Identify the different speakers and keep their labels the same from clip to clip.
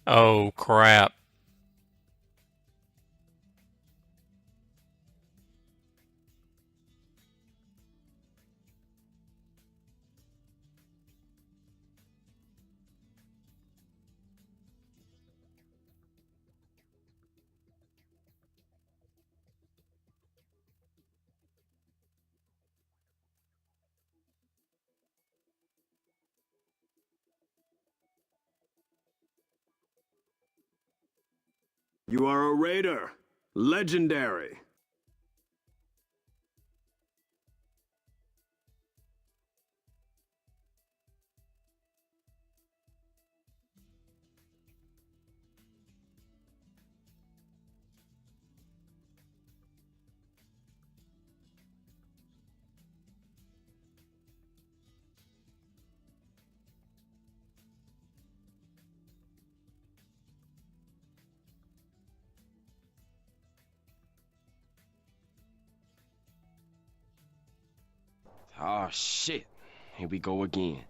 Speaker 1: Oh, crap.
Speaker 2: You are a raider. Legendary.
Speaker 3: Oh shit. Here we go again.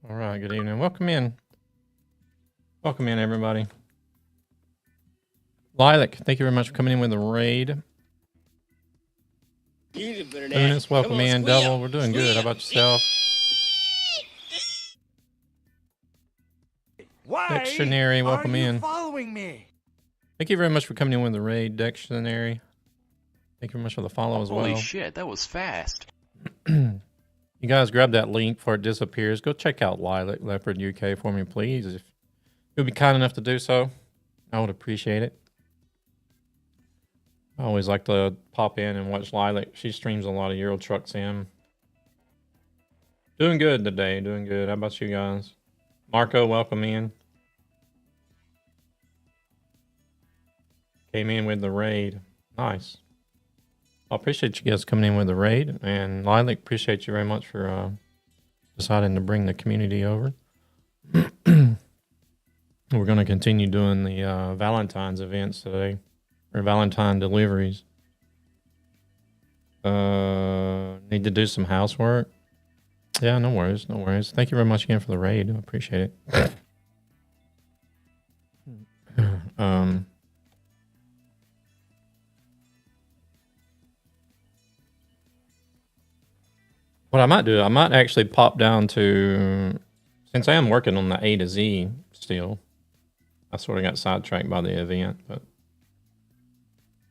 Speaker 4: All right, good evening. Welcome in. Welcome in, everybody. Lilac, thank you very much for coming in with the raid. Unis, welcome in. Devil, we're doing good. How about yourself? Dictionary, welcome in.
Speaker 5: Following me?
Speaker 4: Thank you very much for coming in with the raid, Dictionary. Thank you very much for the follow as well.
Speaker 3: Holy shit, that was fast.
Speaker 4: You guys grab that link before it disappears. Go check out Lilac Leopard UK for me, please. If you'll be kind enough to do so, I would appreciate it. I always like to pop in and watch Lilac. She streams a lot of Euro Truck Sim. Doing good today, doing good. How about you guys? Marco, welcome in. Came in with the raid. Nice. I appreciate you guys coming in with the raid. And Lilac, appreciate you very much for deciding to bring the community over. We're going to continue doing the Valentine's events today. Or Valentine deliveries. Need to do some housework. Yeah, no worries, no worries. Thank you very much again for the raid. I appreciate it. What I might do, I might actually pop down to, since I am working on the A to Z still, I sort of got sidetracked by the event, but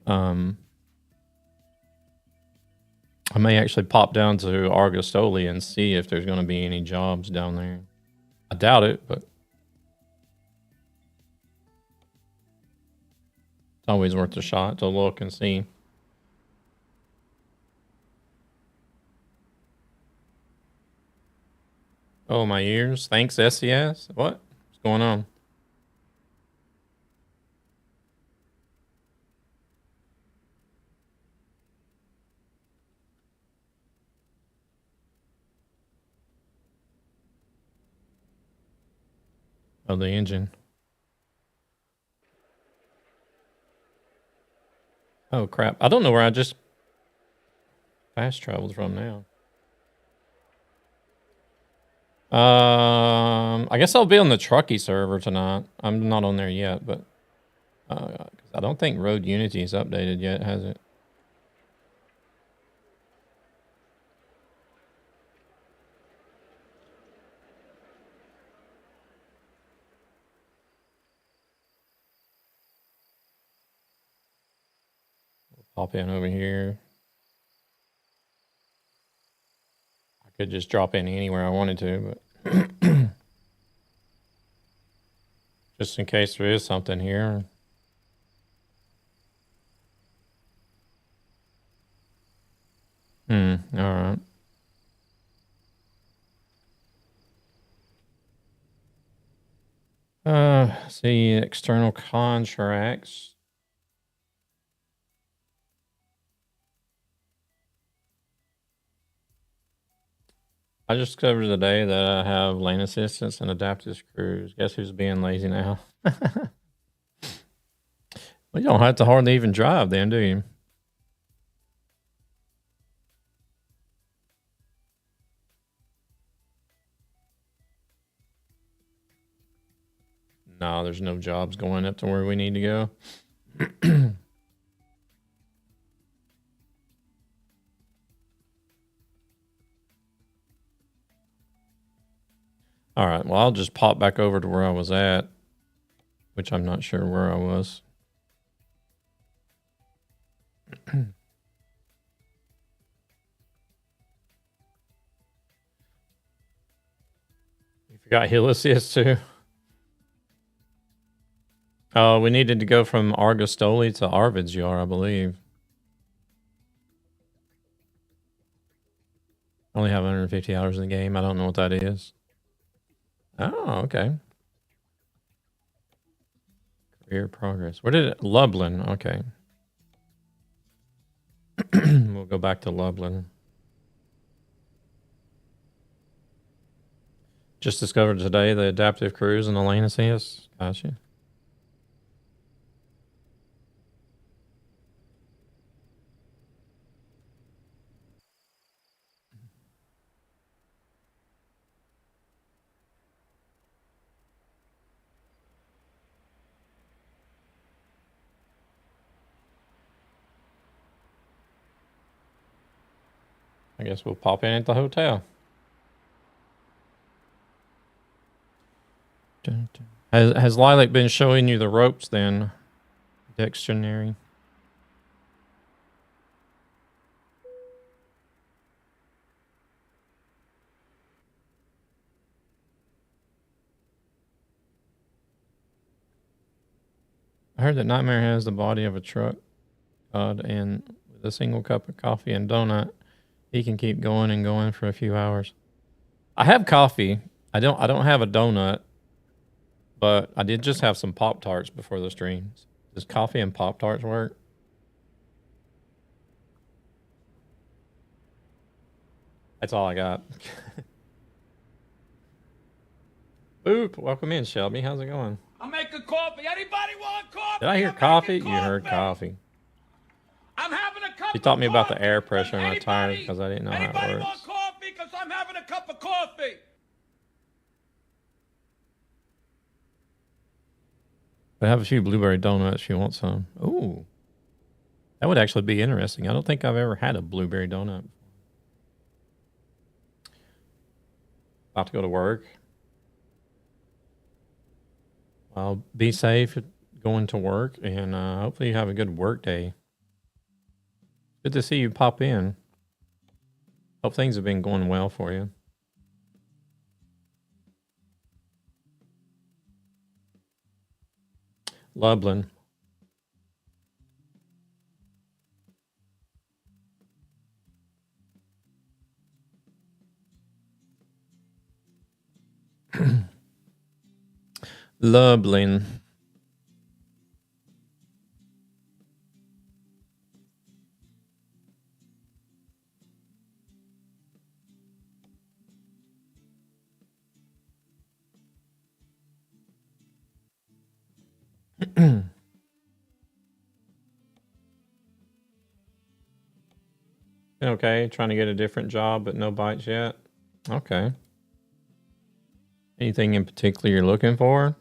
Speaker 4: I may actually pop down to Argostoli and see if there's going to be any jobs down there. I doubt it, but it's always worth a shot to look and see. Oh, my ears. Thanks, SCS. What? What's going on? Oh, the engine. Oh, crap. I don't know where I just fast traveled from now. I guess I'll be on the Truckee server tonight. I'm not on there yet, but I don't think Road Unity is updated yet, has it? Pop in over here. I could just drop in anywhere I wanted to, but Just in case there is something here. All right. See external contracts. I just discovered today that I have lane assistance and adaptive screws. Guess who's being lazy now? Well, you don't have to hardly even drive then, do you? No, there's no jobs going up to where we need to go. All right. Well, I'll just pop back over to where I was at, which I'm not sure where I was. You forgot hill assist too. Oh, we needed to go from Argostoli to Arvidsjaur, I believe. I only have 150 hours in the game. I don't know what that is. Oh, okay. Career progress. Where did it? Lublin. Okay. We'll go back to Lublin. Just discovered today the adaptive cruise and the lane assist. Gotcha. I guess we'll pop in at the hotel. Has Lilac been showing you the ropes then, Dictionary? I heard that Nightmare has the body of a truck god, and with a single cup of coffee and donut, he can keep going and going for a few hours. I have coffee. I don't have a donut, but I did just have some Pop-Tarts before the streams. Does coffee and Pop-Tarts work? That's all I got. Boop. Welcome in, Shelby. How's it going?
Speaker 1: I'm making coffee. Anybody want coffee?
Speaker 4: Did I hear coffee? You heard coffee.
Speaker 1: I'm having a cup.
Speaker 4: She taught me about the air pressure on my tires because I didn't know how it works.
Speaker 1: Anybody want coffee? Because I'm having a cup of coffee.
Speaker 4: I have a few blueberry donuts if you want some. Ooh. That would actually be interesting. I don't think I've ever had a blueberry donut. About to go to work. Well, be safe going to work, and hopefully you have a good work day. Good to see you pop in. Hope things have been going well for you. Lublin. Lublin. Okay, trying to get a different job, but no bites yet. Okay. Anything in particular you're looking for?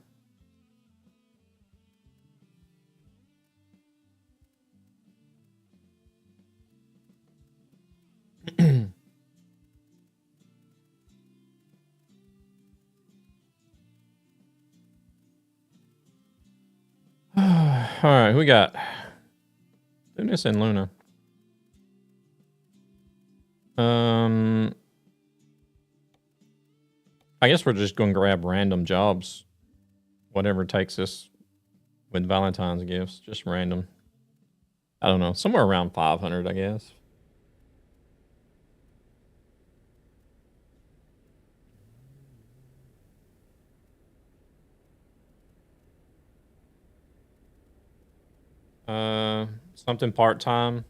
Speaker 4: All right, who we got? Lunas and Luna. I guess we're just going to grab random jobs, whatever takes us with Valentine's gifts, just random. I don't know, somewhere around 500, I guess. Something part-time.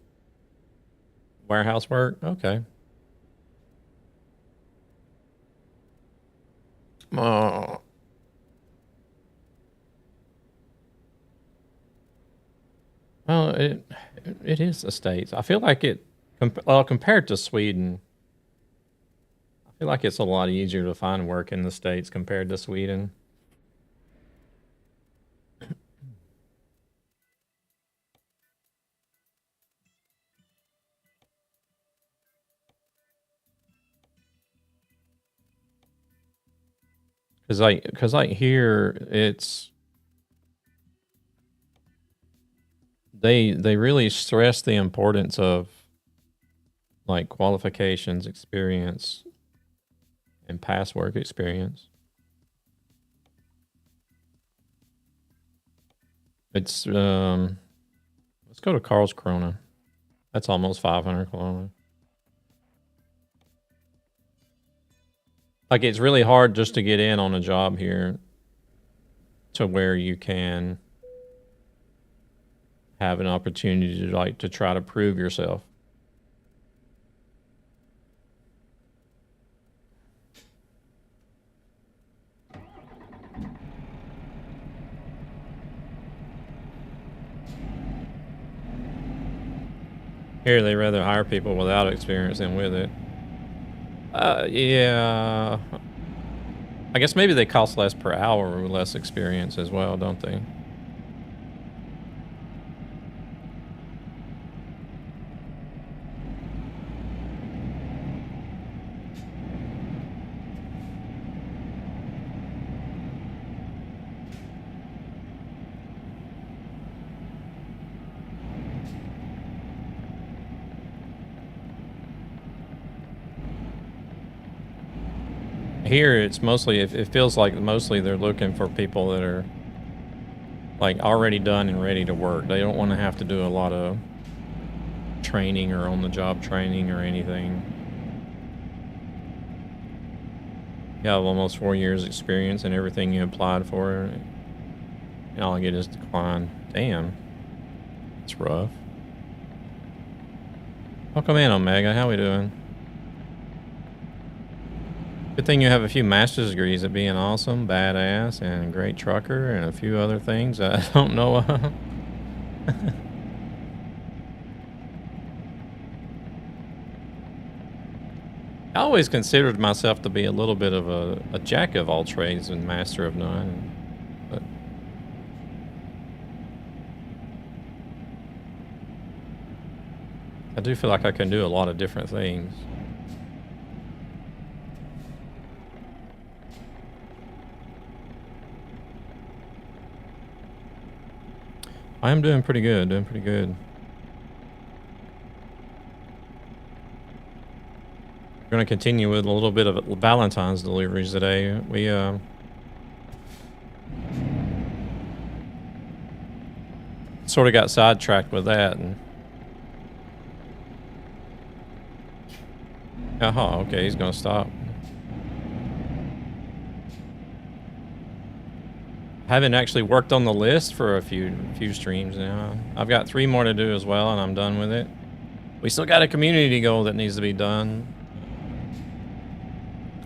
Speaker 4: Warehouse work? Okay. Oh. Well, it is the States. I feel like it, well, compared to Sweden, I feel like it's a lot easier to find work in the States compared to Sweden. Cause here it's they really stress the importance of like qualifications, experience, and past work experience. It's let's go to Karlskrona. That's almost 500 kilometers. Like it's really hard just to get in on a job here to where you can have an opportunity to like to try to prove yourself. Here they rather hire people without experience than with it. Yeah. I guess maybe they cost less per hour with less experience as well, don't they? Here it's mostly, it feels like mostly they're looking for people that are like already done and ready to work. They don't want to have to do a lot of training or on the job training or anything. You have almost 4 years experience and everything you applied for, and all I get is decline. Damn, it's rough. Welcome in, Omega. How we doing? Good thing you have a few master's degrees at being awesome, badass, and a great trucker, and a few other things I don't know. I always considered myself to be a little bit of a jack of all trades and master of none. But I do feel like I can do a lot of different things. I am doing pretty good, We're going to continue with a little bit of Valentine's deliveries today. We, sort of got sidetracked with that. And okay, he's going to stop. Haven't actually worked on the list for a few streams now. I've got 3 more to do as well, and I'm done with it. We still got a community goal that needs to be done.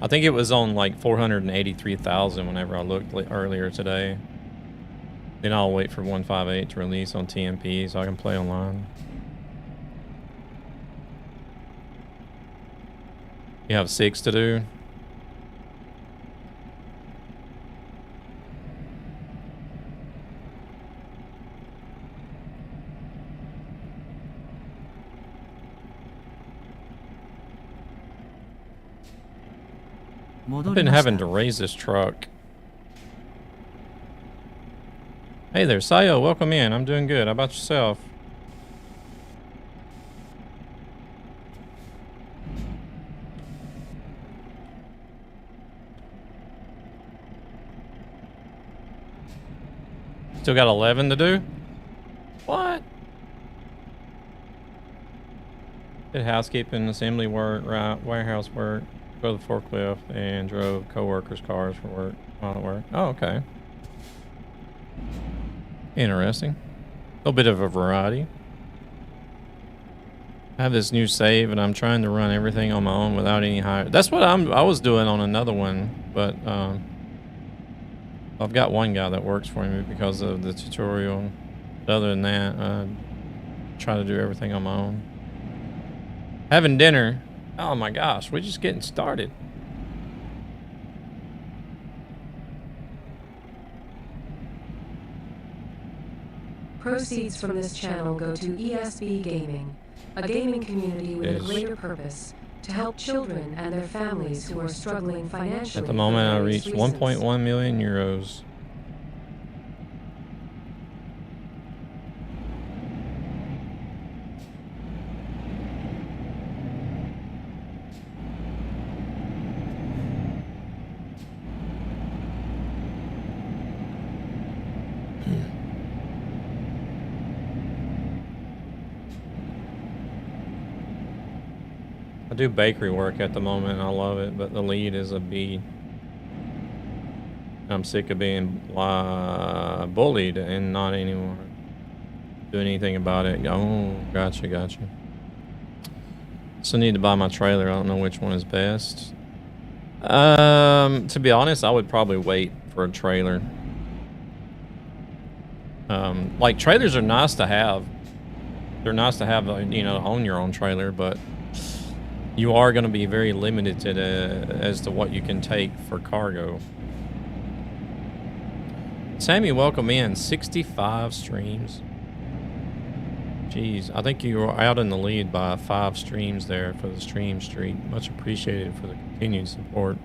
Speaker 4: I think it was on like 483,000 whenever I looked earlier today. Then I'll wait for 158 to release on TMP so I can play online. You have 6 to do. I've been having to raise this truck. Hey there, Sayo, welcome in. I'm doing good. How about yourself? Still got 11 to do? What? Did housekeeping, assembly work, warehouse work, go to the forklift, and drove co-workers' cars for work while at work. Oh, okay. Interesting. A little bit of a variety. I have this new save and I'm trying to run everything on my own without any higher. That's what I was doing on another one, but I've got one guy that works for me because of the tutorial. But other than that, I try to do everything on my own. Having dinner. Oh my gosh, we're just getting started.
Speaker 5: Proceeds from this channel go to ESB Gaming, a gaming community with a greater purpose to help children and their families who are struggling financially.
Speaker 4: At the moment, I reached 1.1 million euros. I do bakery work at the moment and I love it, but the lead is a B. I'm sick of being bullied and not anymore doing anything about it. Oh, gotcha. So I need to buy my trailer. I don't know which one is best. To be honest, I would probably wait for a trailer. Like trailers are nice to have. They're nice to have, you know, own your own trailer, but you are going to be very limited as to what you can take for cargo. Sammy, welcome in. 65 streams. Jeez, I think you were out in the lead by 5 streams there for the stream streak. Much appreciated for the continued support.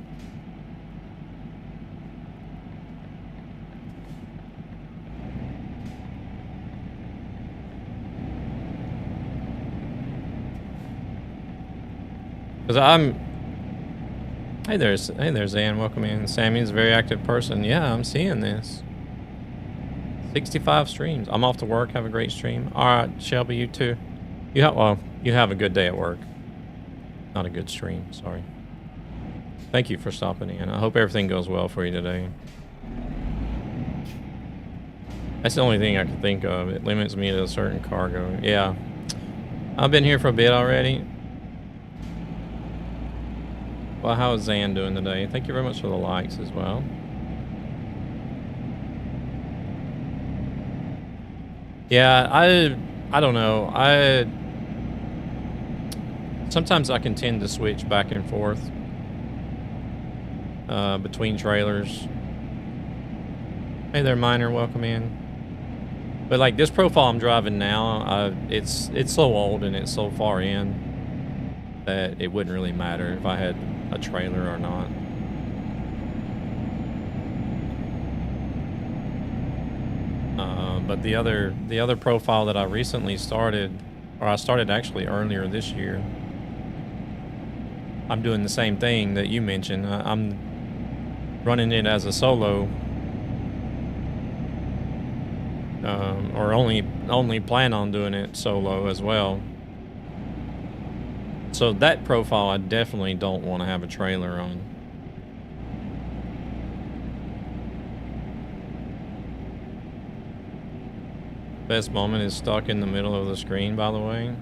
Speaker 4: Because hey there, Zan, welcome in. Sammy's a very active person. Yeah, I'm seeing this. 65 streams. I'm off to work. Have a great stream. All right, Shelby, you too. You have a good day at work. Not a good stream, sorry. Thank you for stopping in. I hope everything goes well for you today. That's the only thing I can think of. It limits me to a certain cargo. Yeah. I've been here for a bit already. Well, how is Zan doing today? Thank you very much for the likes as well. Yeah, I don't know. Sometimes I can tend to switch back and forth between trailers. Hey there, Miner, welcome in. But like this profile I'm driving now, it's so old and it's so far in that it wouldn't really matter if I had a trailer or not. But the other profile that I recently started, or I started actually earlier this year, I'm doing the same thing that you mentioned. I'm running it as a solo, or only plan on doing it solo as well. So that profile, I definitely don't want to have a trailer on. Best moment is stuck in the middle of the screen, by the way.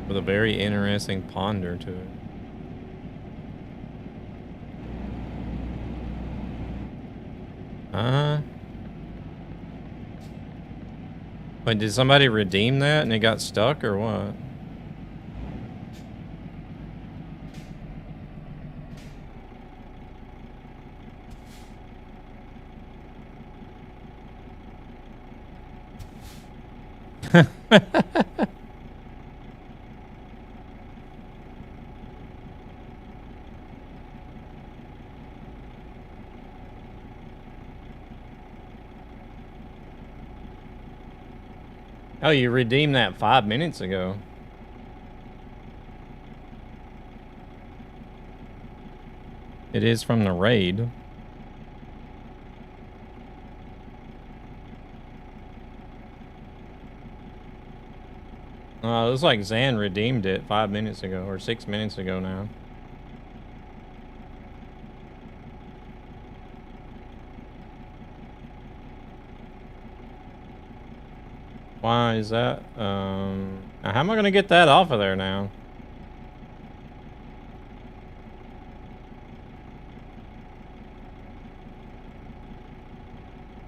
Speaker 4: With a very interesting ponder to it. Wait, did somebody redeem that and it got stuck or what? Oh, you redeemed that 5 minutes ago. It is from the raid. It looks like Zan redeemed it 5 minutes ago, or 6 minutes ago now. Why is that? Now how am I gonna get that off of there now?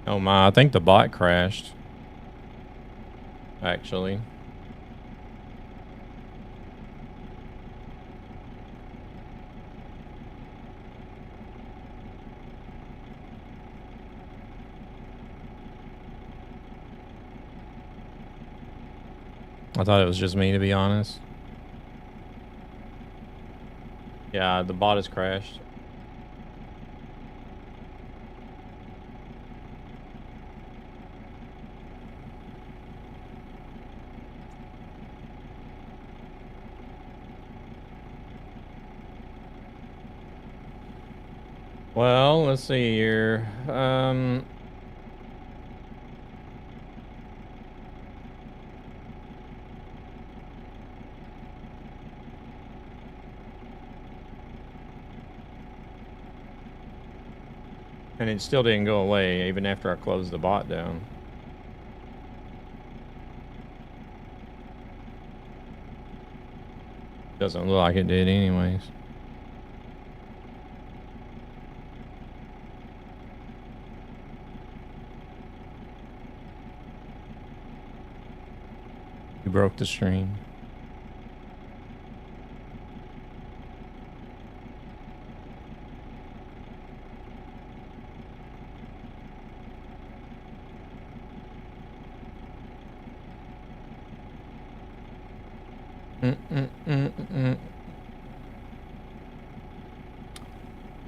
Speaker 4: Oh my, I think the bot crashed. Actually. I thought it was just me, to be honest. Yeah, the bot has crashed. Well, let's see here. And it still didn't go away even after I closed the bot down. Doesn't look like it did anyways. You broke the stream.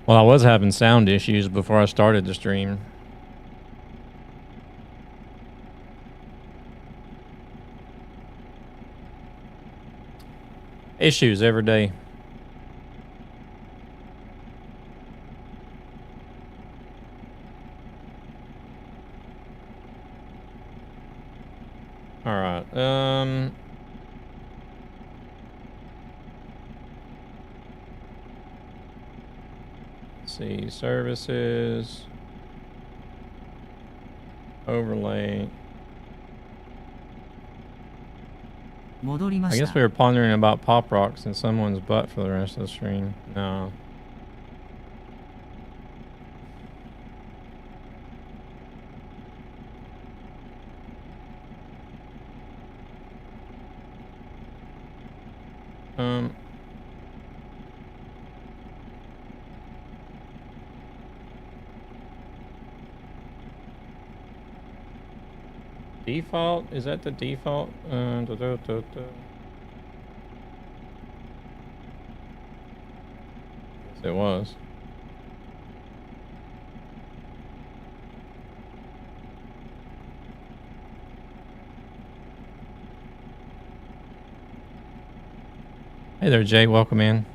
Speaker 4: Well, I was having sound issues before I started the stream. Issues every day. All right. Let's see, services, overlay. I guess we were pondering about pop rocks in someone's butt for the rest of the stream. No. Default? Is that the default? Yes, it was. Hey there, Jay. Welcome in.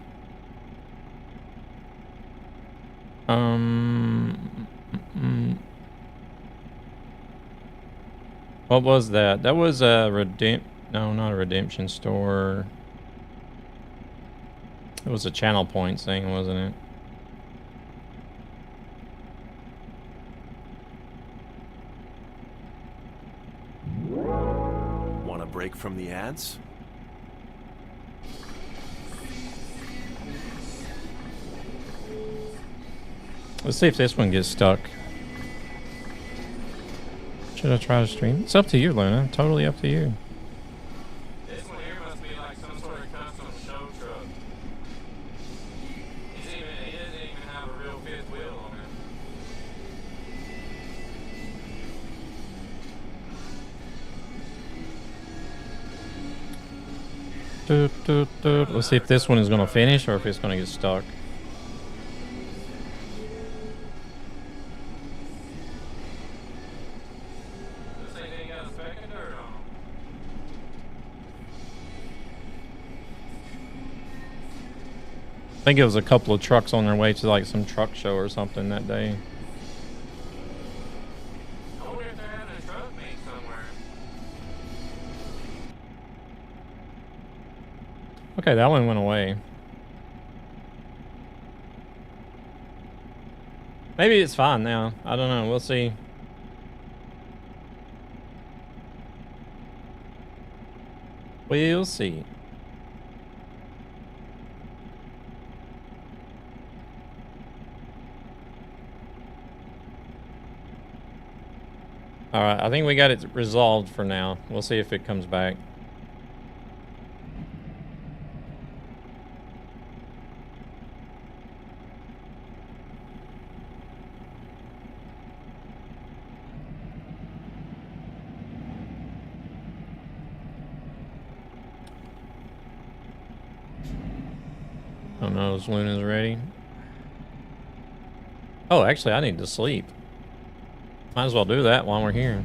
Speaker 4: What was that? That was a no, not a redemption store. It was a channel point thing, wasn't it?
Speaker 6: Want a break from the ads?
Speaker 4: Let's see if this one gets stuck. Should I try to stream? It's up to you, Luna. Totally up to you.
Speaker 1: This one here must be like some sort of custom show truck. He doesn't even have a real fifth wheel on it.
Speaker 4: Let's see if this one is going to finish or if it's going to get stuck. I think it was a couple of trucks on their way to like some truck show or something that day.
Speaker 1: I wonder if they're having a truck meet somewhere.
Speaker 4: Okay, that one went away. Maybe it's fine now. I don't know. We'll see. We'll see. Alright, I think we got it resolved for now. We'll see if it comes back. Oh no, this Luna's ready. Oh, actually, I need to sleep. Might as well do that while we're here.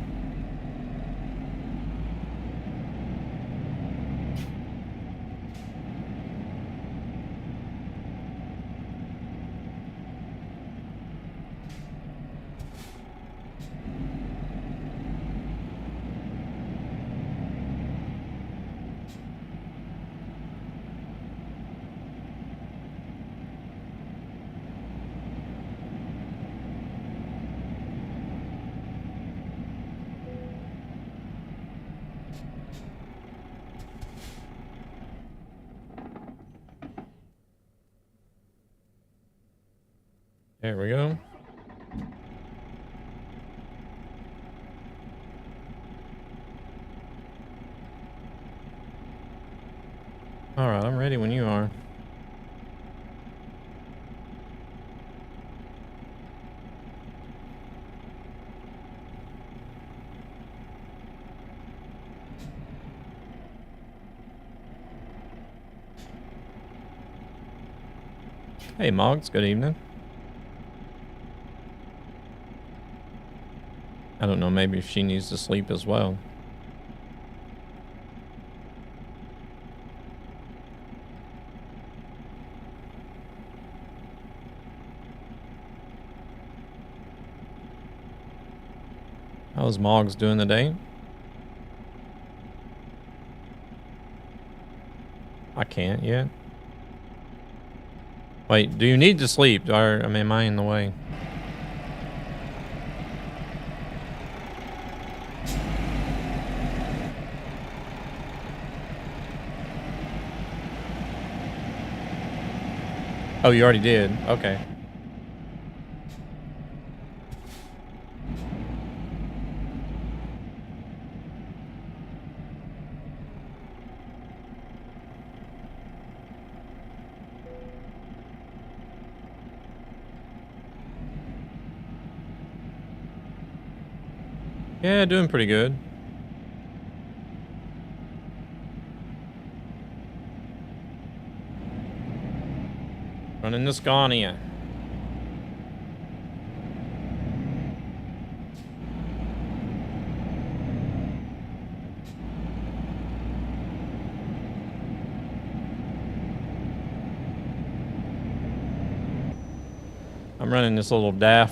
Speaker 4: There we go. All right, I'm ready when you are. Hey, Moggs, good evening. I don't know, maybe if she needs to sleep as well. How's Moggs doing today? I can't yet. Wait, do you need to sleep? Or am I in the way? Oh, you already did? Okay. Yeah, doing pretty good. Running the Scania. I'm running this little DAF.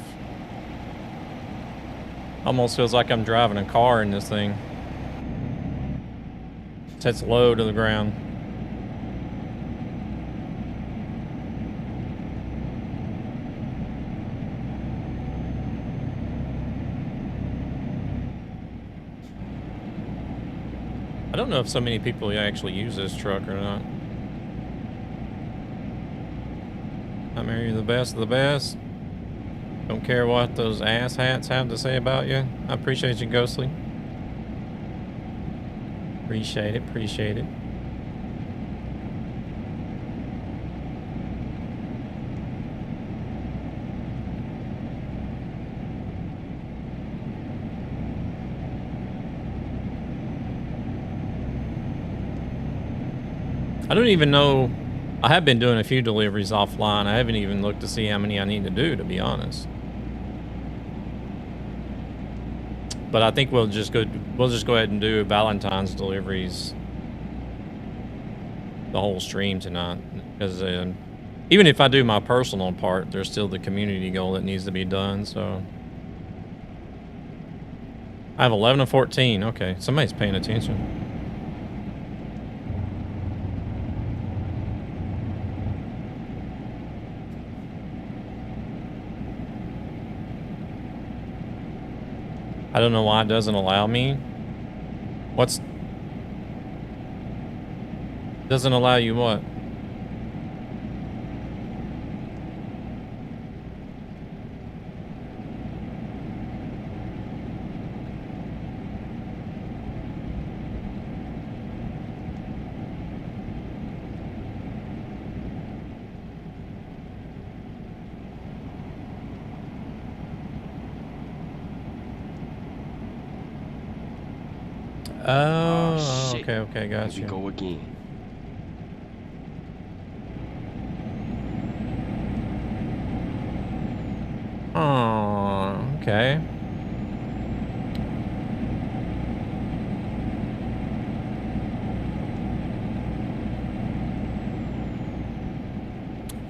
Speaker 4: Almost feels like I'm driving a car in this thing. Sets low to the ground. I don't know if so many people actually use this truck or not. I'm Mary, the best of the best. Don't care what those ass hats have to say about you. I appreciate you, Ghostly. Appreciate it, appreciate it. I don't even know. I have been doing a few deliveries offline. I haven't even looked to see how many I need to do, to be honest. But I think we'll just go ahead and do Valentine's deliveries the whole stream tonight, because even if I do my personal part, there's still the community goal that needs to be done. So I have 11 of 14. Okay, somebody's paying attention. don't know why it doesn't allow me. Doesn't allow you what? Oh,
Speaker 3: shit.
Speaker 4: okay,
Speaker 3: Here
Speaker 4: gotcha.
Speaker 3: we go again.
Speaker 4: Oh, okay.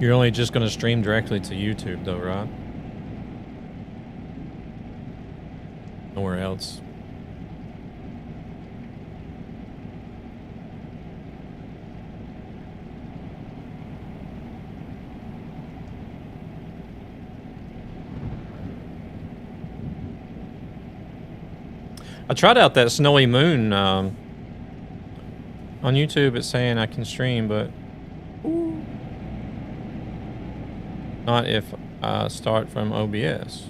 Speaker 4: You're only just going to stream directly to YouTube though, right? Nowhere else. I tried out that snowy moon on YouTube. It's saying I can stream, but not if I start from OBS.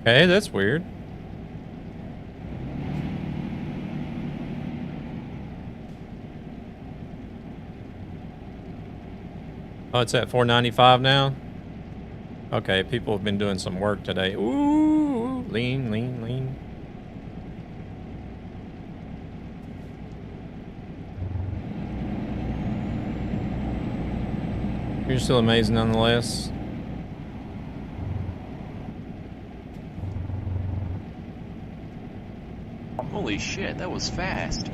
Speaker 4: Okay, that's weird. Oh, it's at $4.95 now? Okay, people have been doing some work today. Ooh, lean. You're still amazing nonetheless.
Speaker 3: Holy shit, that was fast.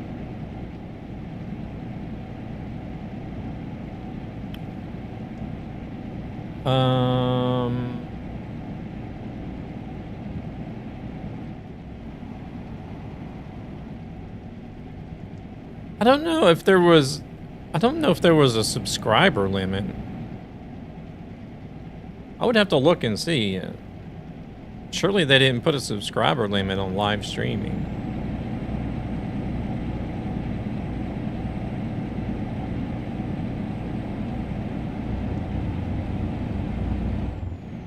Speaker 4: I don't know if there was a subscriber limit. I would have to look and see. Surely they didn't put a subscriber limit on live streaming.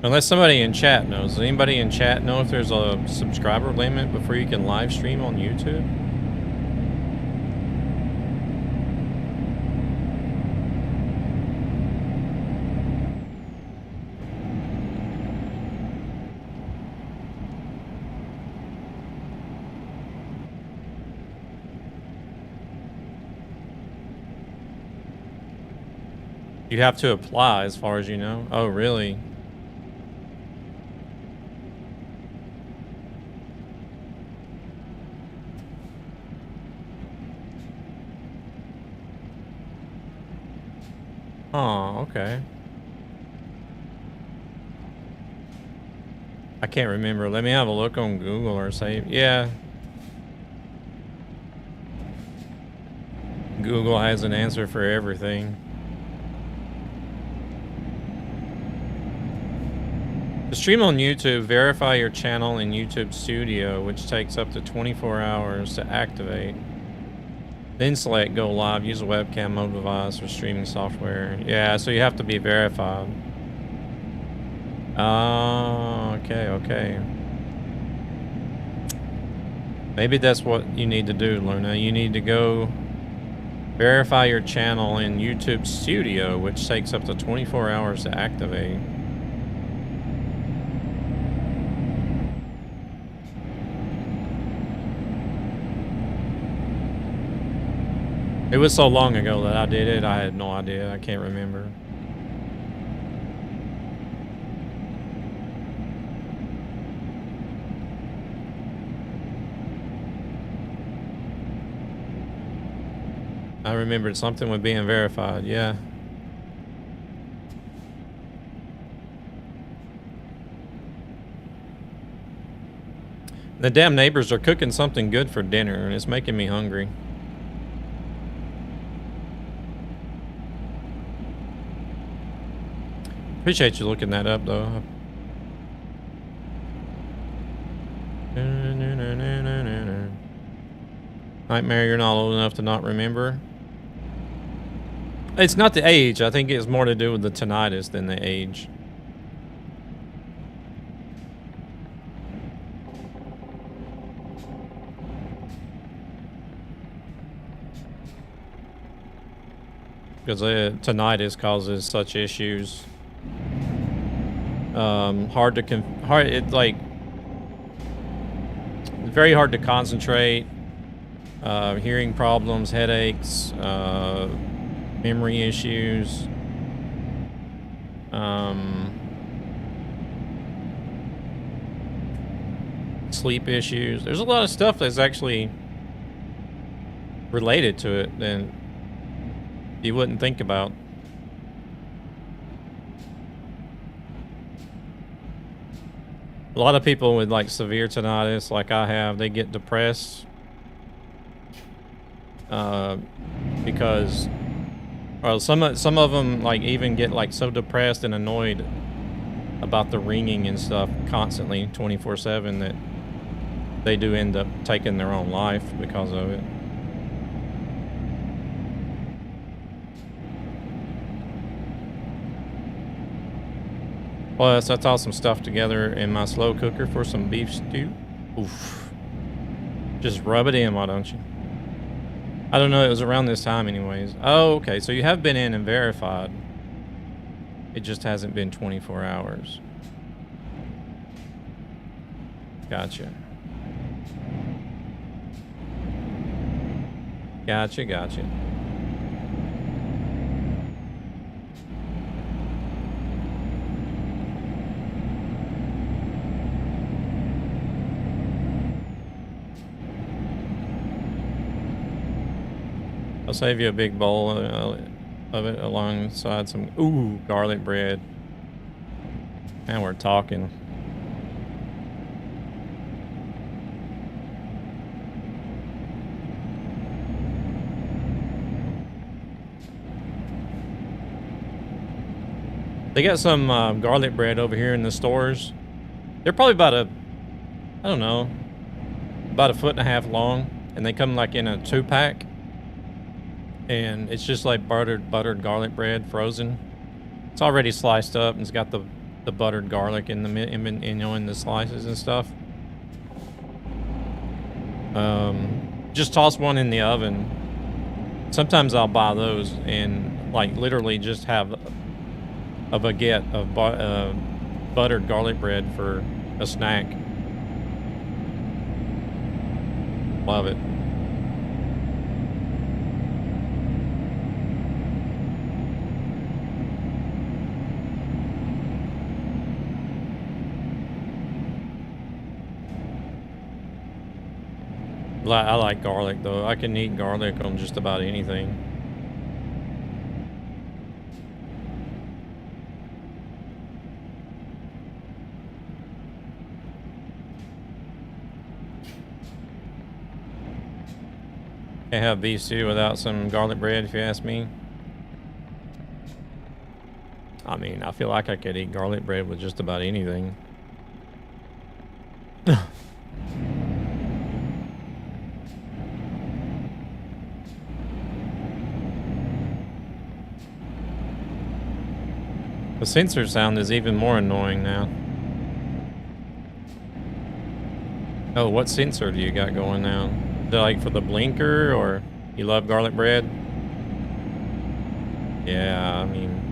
Speaker 4: Unless somebody in chat knows. Does anybody in chat know if there's a subscriber limit before you can live stream on YouTube? You have to apply as far as you know. Oh, really? Oh, okay. I can't remember. Let me have a look on Google or say, yeah. Google has an answer for everything. To stream on YouTube, verify your channel in YouTube Studio, which takes up to 24 hours to activate. Then select Go Live, use a webcam, mobile device, or streaming software. Yeah, so you have to be verified. Oh, okay. Maybe that's what you need to do, Luna. You need to go verify your channel in YouTube Studio, which takes up to 24 hours to activate. It was so long ago that I did it, I had no idea. I can't remember. I remembered something with being verified, yeah. The damn neighbors are cooking something good for dinner, and it's making me hungry. Appreciate you looking that up, though. Nightmare, you're not old enough to not remember. It's not the age. I think it's more to do with the tinnitus than the age. Because tinnitus causes such issues. It's like very hard to concentrate. Hearing problems, headaches, memory issues. Sleep issues. There's a lot of stuff that's actually related to it and you wouldn't think about. A lot of people with like severe tinnitus, like I have, they get depressed because, or some of them like even get like so depressed and annoyed about the ringing and stuff constantly 24/7 that they do end up taking their own life because of it. Plus, I tossed some stuff together in my slow cooker for some beef stew. Oof. Just rub it in, why don't you? I don't know, it was around this time anyways. Oh, okay, so you have been in and verified. It just hasn't been 24 hours. Gotcha. Gotcha. I'll save you a big bowl of it alongside some, ooh, garlic bread. And we're talking. They got some garlic bread over here in the stores. They're probably about I don't know, about 1.5 feet long. And they come like in a 2-pack. And it's just like buttered garlic bread, frozen. It's already sliced up and it's got the buttered garlic in the slices and stuff. Just toss one in the oven. Sometimes I'll buy those and like literally just have a baguette of buttered garlic bread for a snack. Love it. I like garlic though. I can eat garlic on just about anything. Can't have beef stew without some garlic bread, if you ask me. I mean, I feel like I could eat garlic bread with just about anything. The sensor sound is even more annoying now. Oh, what sensor do you got going now? Is it like for the blinker, or you love garlic bread? Yeah, I mean...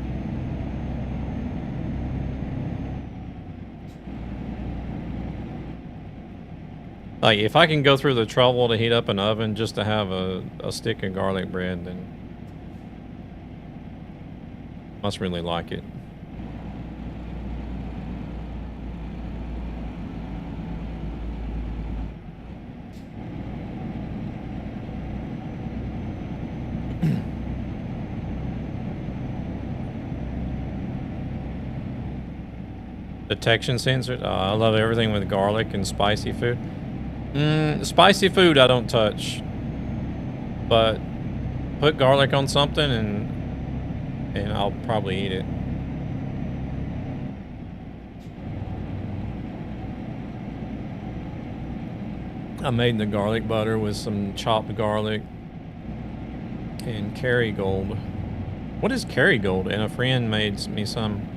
Speaker 4: like, if I can go through the trouble to heat up an oven just to have a stick of garlic bread, then... must really like it. Detection sensors. I love everything with garlic and spicy food. Spicy food I don't touch, but put garlic on something and I'll probably eat it. I made the garlic butter with some chopped garlic and Kerrygold. What is Kerrygold? And a friend made me some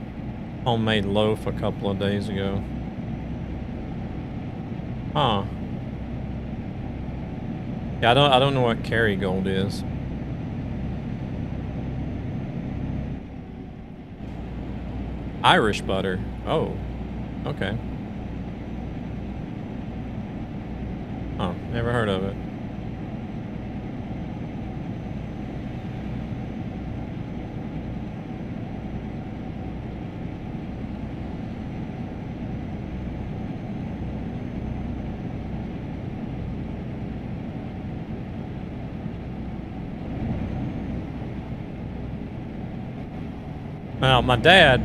Speaker 4: homemade loaf a couple of days ago. Huh. Yeah, I don't know what Kerrygold is. Irish butter. Oh, okay. Oh, never heard of it. Now, my dad,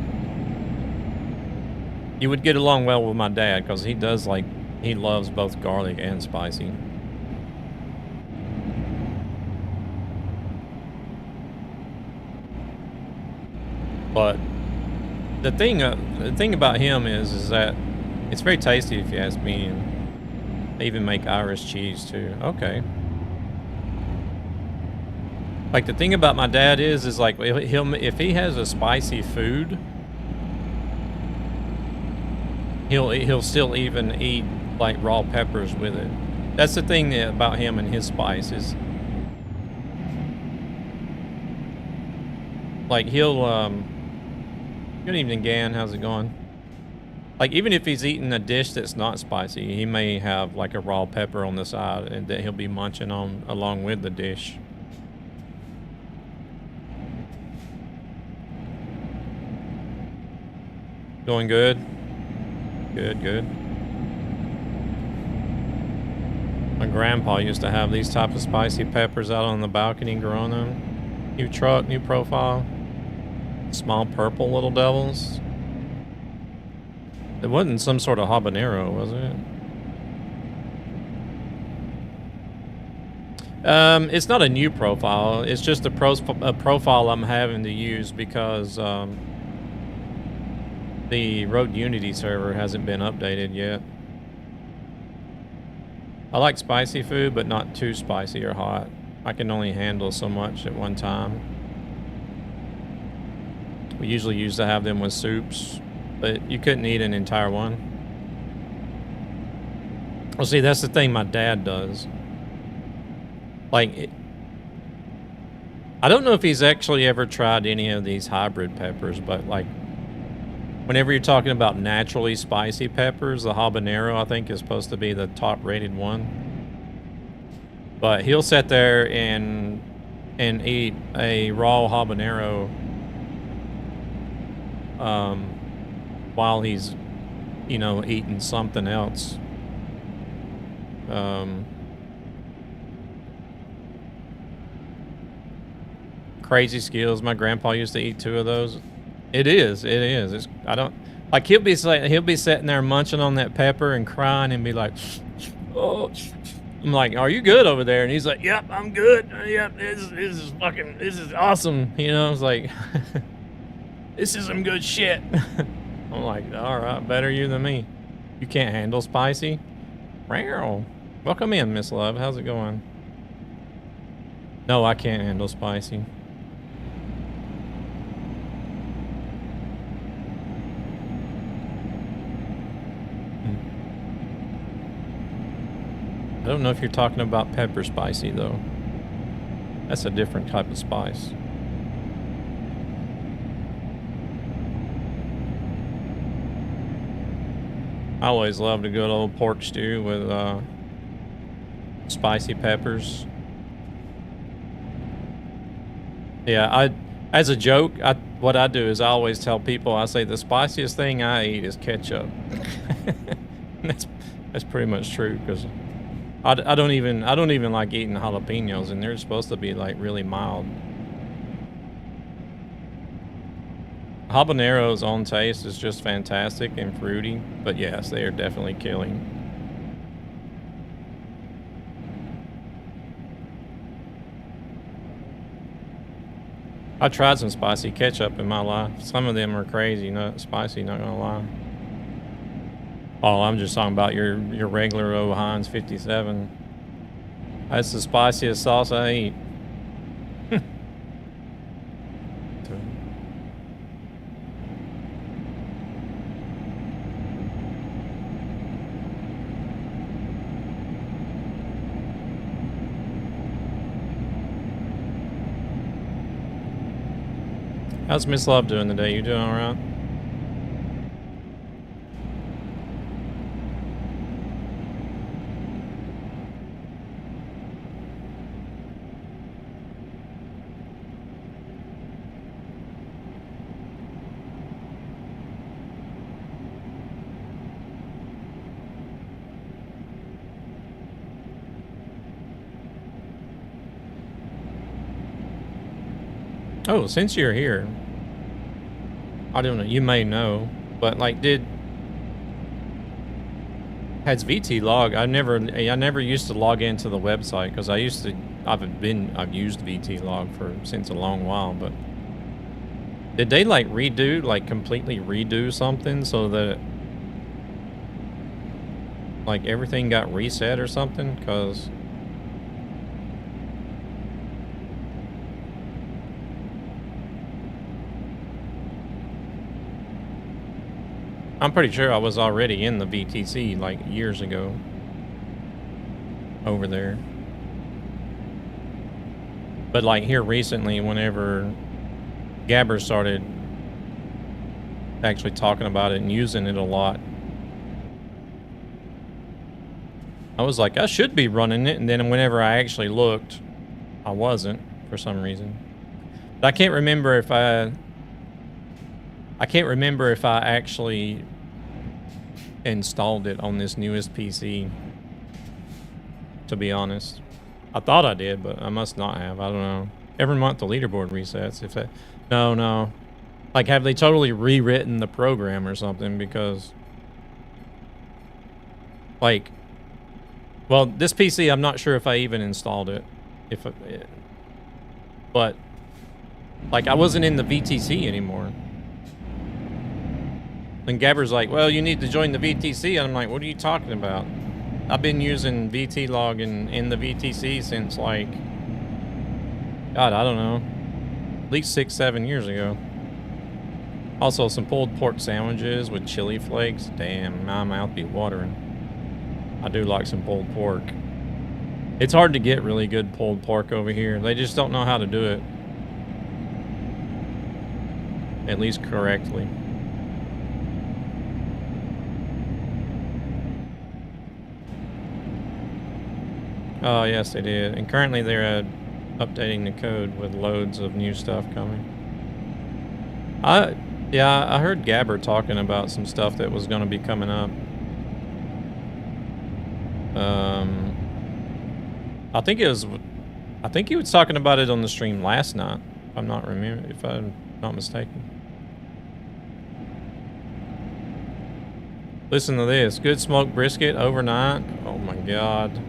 Speaker 4: you would get along well with my dad because he does like, he loves both garlic and spicy. But the thing about him is that it's very tasty if you ask me, and they even make Irish cheese too. Okay. Like the thing about my dad is like if he has a spicy food, he'll still even eat like raw peppers with it. That's the thing about him and his spices. Like he'll good evening, Gan. How's it going? Like even if he's eating a dish that's not spicy, he may have like a raw pepper on the side and that he'll be munching on along with the dish. Going good? Good, good. My grandpa used to have these type of spicy peppers out on the balcony growing them. New truck, new profile. Small purple little devils. It wasn't some sort of habanero, was it? It's not a new profile. It's just a profile I'm having to use because the Road Unity server hasn't been updated yet. I like spicy food, but not too spicy or hot. I can only handle so much at one time. We usually used to have them with soups, but you couldn't eat an entire one. Well, see, that's the thing my dad does. Like, I don't know if he's actually ever tried any of these hybrid peppers, but like, whenever you're talking about naturally spicy peppers, the habanero, I think, is supposed to be the top-rated one. But he'll sit there and eat a raw habanero while he's, you know, eating something else. Crazy skills. My grandpa used to eat 2 of those. It is. It's, I don't like. He'll be sitting there munching on that pepper and crying and be like, "Oh," I'm like, "Are you good over there?" And he's like, "Yep, I'm good. Yep, this is awesome." You know, I was like, "This is some good shit." I'm like, "All right, better you than me. You can't handle spicy." Meow. Welcome in, Miss Love. How's it going? No, I can't handle spicy. I don't know if you're talking about pepper spicy, though. That's a different type of spice. I always loved a good old pork stew with spicy peppers. Yeah, as a joke, what I do is I always tell people, I say the spiciest thing I eat is ketchup. That's pretty much true, because I don't even like eating jalapenos, and they're supposed to be like really mild. Habanero's own taste is just fantastic and fruity, but yes, they are definitely killing. I tried some spicy ketchup in my life. Some of them are crazy, not spicy, not gonna lie. Oh, I'm just talking about your regular old Heinz 57. That's the spiciest sauce I eat. How's Miss Love doing today? You doing all right? Oh, since you're here, I don't know, you may know, but like has VT log, I never used to log into the website because I've used VT log since a long while, but did they like completely redo something so that like everything got reset or something? Because I'm pretty sure I was already in the VTC like years ago over there. But like here recently, whenever Gabber started actually talking about it and using it a lot, I was like, I should be running it. And then whenever I actually looked, I wasn't for some reason. But I can't remember if I actually installed it on this newest PC, to be honest. I thought I did, but I must not have. I don't know. Every month the leaderboard resets. No. Like, have they totally rewritten the program or something? Because, like, well, this PC, I'm not sure if I even installed it. But, like, I wasn't in the VTC anymore. And Gabber's like, well, you need to join the VTC. And I'm like, what are you talking about? I've been using VT log in the VTC since like, God, I don't know, at least 6-7 years ago. Also, some pulled pork sandwiches with chili flakes. Damn, my mouth be watering. I do like some pulled pork. It's hard to get really good pulled pork over here. They just don't know how to do it. At least correctly. Oh, yes, they did. And currently they're updating the code with loads of new stuff coming. Yeah, I heard Gabber talking about some stuff that was going to be coming up. I think he was talking about it on the stream last night, if I'm not mistaken. Listen to this. Good smoked brisket overnight. Oh my God.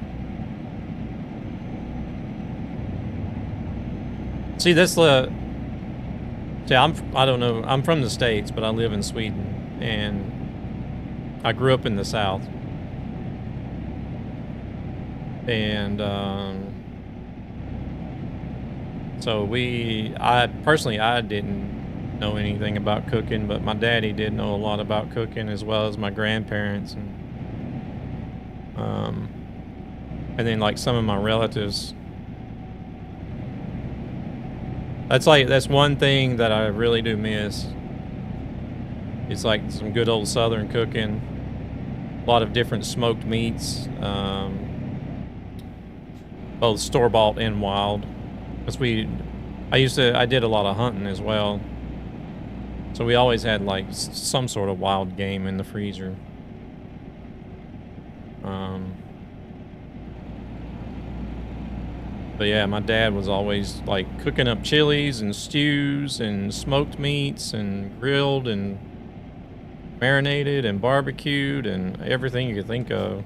Speaker 4: See, that's the... See, I don't know. I'm from the States, but I live in Sweden. And I grew up in the South. And, so I didn't know anything about cooking, but my daddy did know a lot about cooking, as well as my grandparents. And then, like, some of my relatives... That's one thing that I really do miss. It's like some good old Southern cooking. A lot of different smoked meats. Both store-bought and wild. Because I did a lot of hunting as well. So we always had like some sort of wild game in the freezer. But yeah, my dad was always like cooking up chilies and stews and smoked meats and grilled and marinated and barbecued and everything you could think of.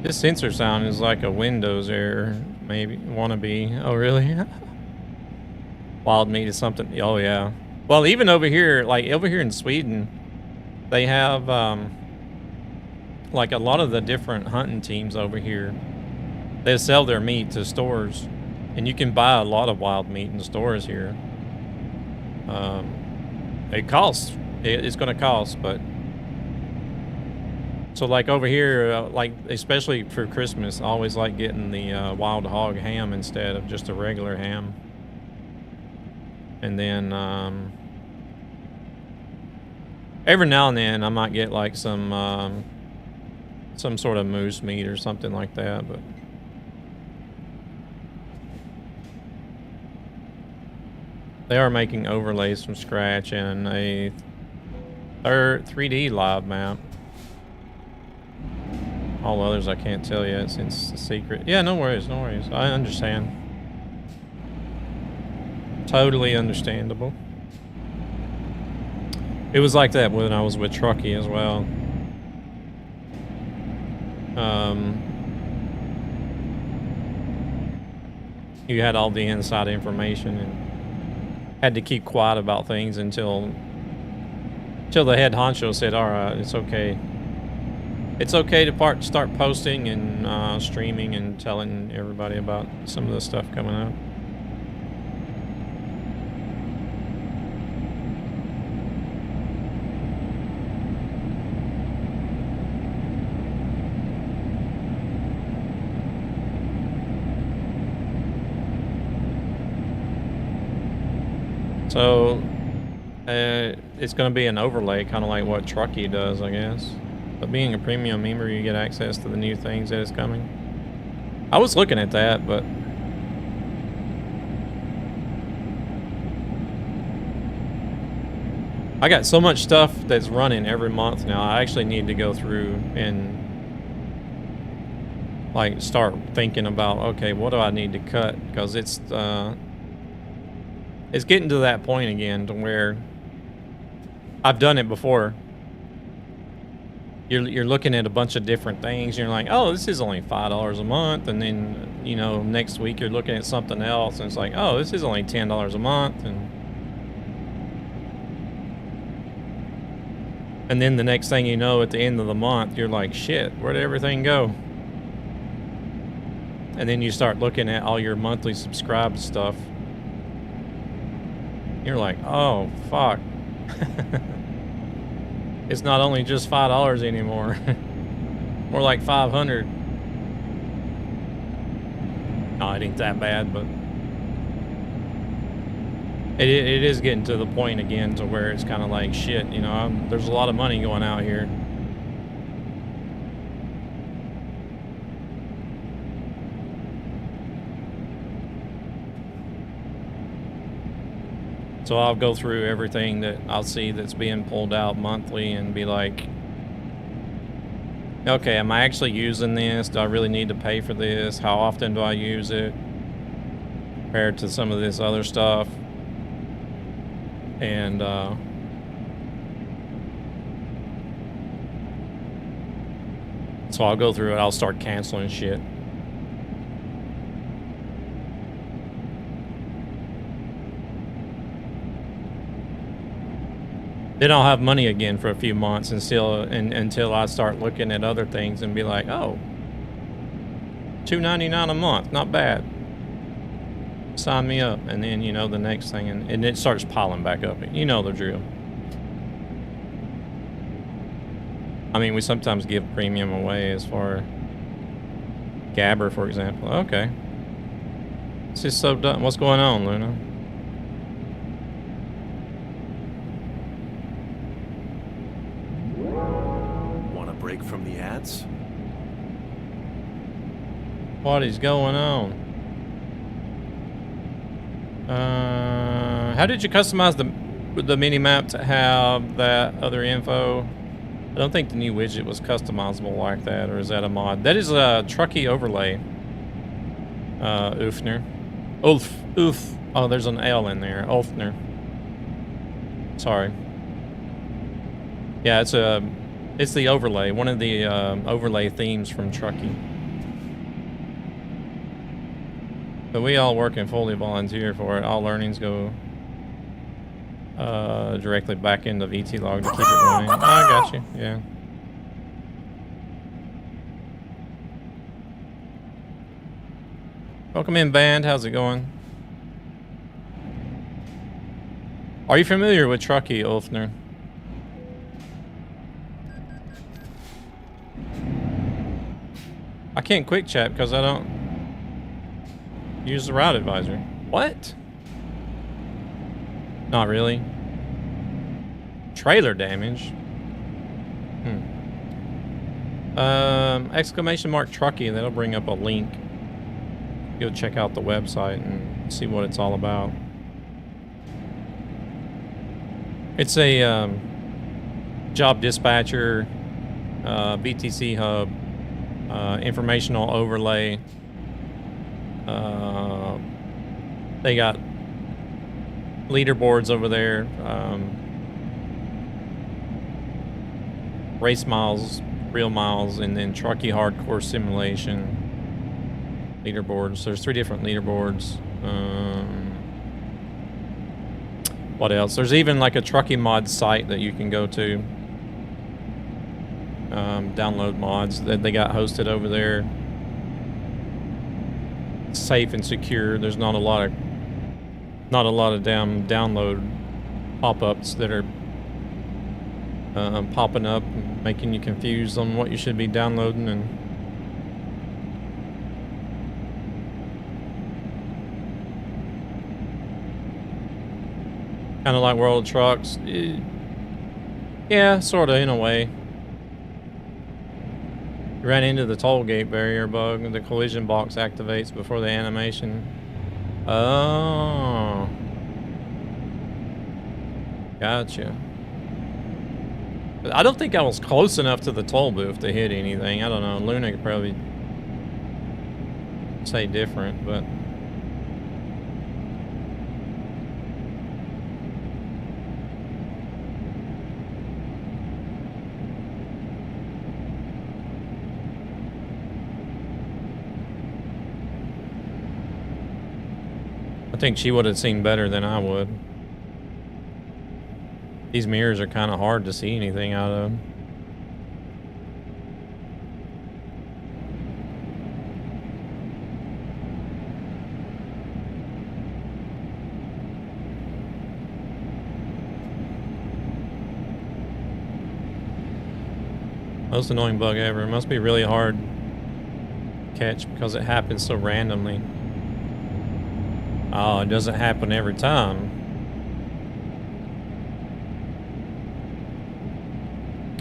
Speaker 4: This sensor sound is like a Windows error, maybe. Wannabe. Oh, really? Wild meat is something. Oh, yeah. Well, even over here, like over here in Sweden, they have, like a lot of the different hunting teams over here. They sell their meat to stores, and you can buy a lot of wild meat in stores here. It costs. It's going to cost, but so like over here, like especially for Christmas, I always like getting the wild hog ham instead of just a regular ham. And then every now and then I might get like some sort of moose meat or something like that, but they are making overlays from scratch and a 3D live map. All others I can't tell yet since it's a secret. Yeah, no worries, no worries. I understand. Totally understandable. It was like that when I was with Truckee as well. You had all the inside information and had to keep quiet about things until the head honcho said, all right, it's okay. It's okay to start posting and streaming and telling everybody about some of the stuff coming up. So it's going to be an overlay, kind of like what Truckee does, I guess. But being a premium member, you get access to the new things that is coming. I was looking at that, but I got so much stuff that's running every month now. I actually need to go through and like start thinking about, okay, what do I need to cut? Because it's getting to that point again to where I've done it before. You're looking at a bunch of different things. You're like, oh, this is only $5 a month, and then you know next week you're looking at something else, and it's like, oh, this is only $10 a month, and then the next thing you know, at the end of the month, you're like, shit, where did everything go? And then you start looking at all your monthly subscribed stuff. You're like, oh, fuck. It's not only just $5 anymore. More like 500. No, it ain't that bad, but it is getting to the point again to where it's kind of like, shit, you know, there's a lot of money going out here. So I'll go through everything that I'll see that's being pulled out monthly and be like, okay, am I actually using this? Do I really need to pay for this? How often do I use it compared to some of this other stuff? And so I'll go through it. I'll start canceling shit. Then I'll have money again for a few months until I start looking at other things and be like, oh, $2.99 a month, not bad. Sign me up. And then, you know, the next thing, and it starts piling back up. You know the drill. I mean, we sometimes give premium away as far Gabber, for example. Okay. It's just so dumb. What's going on, Luna?
Speaker 6: Break from the ads?
Speaker 4: What is going on? How did you customize the mini map to have that other info? I don't think the new widget was customizable like that, or is that a mod? That is a Truckee overlay. Ulfner. Oof. Oh, there's an L in there. Ulfner. Sorry. Yeah, it's the overlay. One of the overlay themes from Truckee. But we all work and fully volunteer for it. All earnings go directly back into VT log to keep it running. Oh, I got you. Yeah. Welcome in, band. How's it going? Are you familiar with Truckee, Ulfner? I can't quick chat because I don't use the route advisor. What? Not really. Trailer damage. Exclamation mark Truckee. That'll bring up a link. Go check out the website and see what it's all about. It's a job dispatcher, BTC hub, informational overlay. They got leaderboards over there, race miles, real miles, and then Truckee hardcore simulation leaderboards. There's 3 different leaderboards. What else? There's even like a Truckee mod site that you can go to. Download mods that they got hosted over there. Safe and secure. There's not a lot of damn download pop-ups that are popping up and making you confused on what you should be downloading. And kind of like World of Trucks. Yeah, sort of, in a way. You ran into the toll gate barrier bug, and the collision box activates before the animation. Oh. Gotcha. But I don't think I was close enough to the toll booth to hit anything. I don't know. Luna could probably say different, but... I think she would have seen better than I would. These mirrors are kind of hard to see anything out of. Most annoying bug ever. It must be really hard to catch because it happens so randomly. Oh, it doesn't happen every time.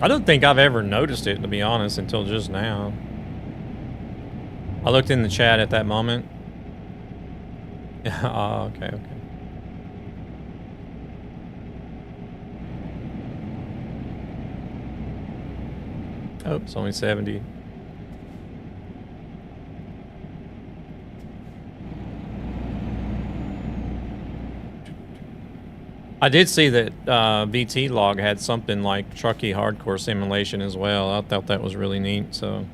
Speaker 4: I don't think I've ever noticed it, to be honest, until just now. I looked in the chat at that moment. Oh, okay, okay. Oh, it's only 70. I did see that VT log had something like Truckee hardcore simulation as well. I thought that was really neat. So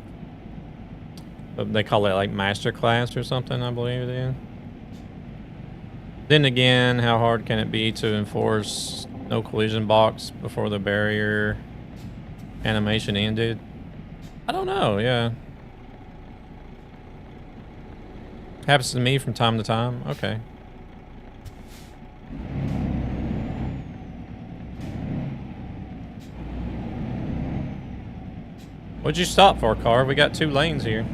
Speaker 4: they call it like masterclass or something, I believe it is. Then again, how hard can it be to enforce no collision box before the barrier animation ended? I don't know. Yeah, happens to me from time to time. Okay. What'd you stop for, car? We got 2 lanes here.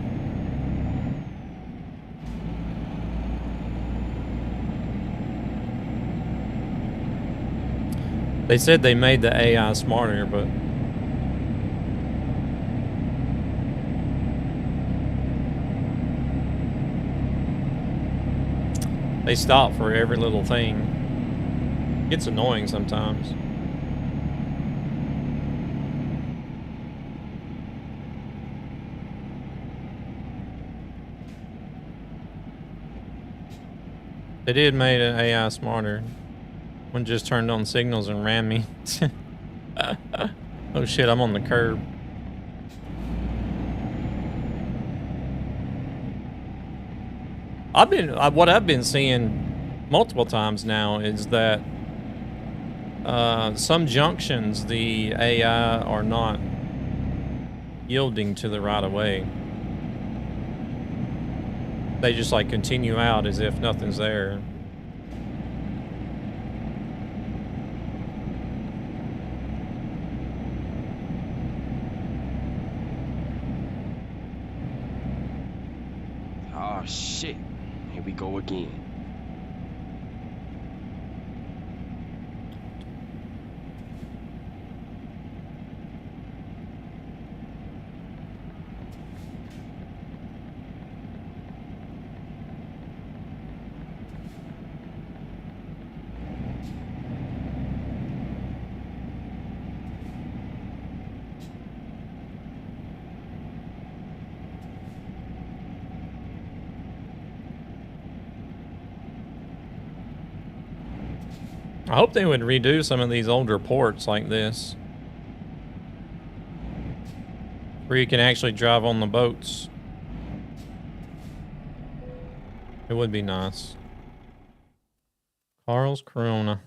Speaker 4: They said they made the AI smarter, but... they stop for every little thing. It's annoying sometimes. They did made an AI smarter. One just turned on signals and ran me. Oh shit, I'm on the curb. What I've been seeing multiple times now is that some junctions the AI are not yielding to the right of way. They just like continue out as if nothing's there.
Speaker 3: Oh shit. Here we go again.
Speaker 4: I hope they would redo some of these older ports like this, where you can actually drive on the boats. It would be nice. Carl's Corona.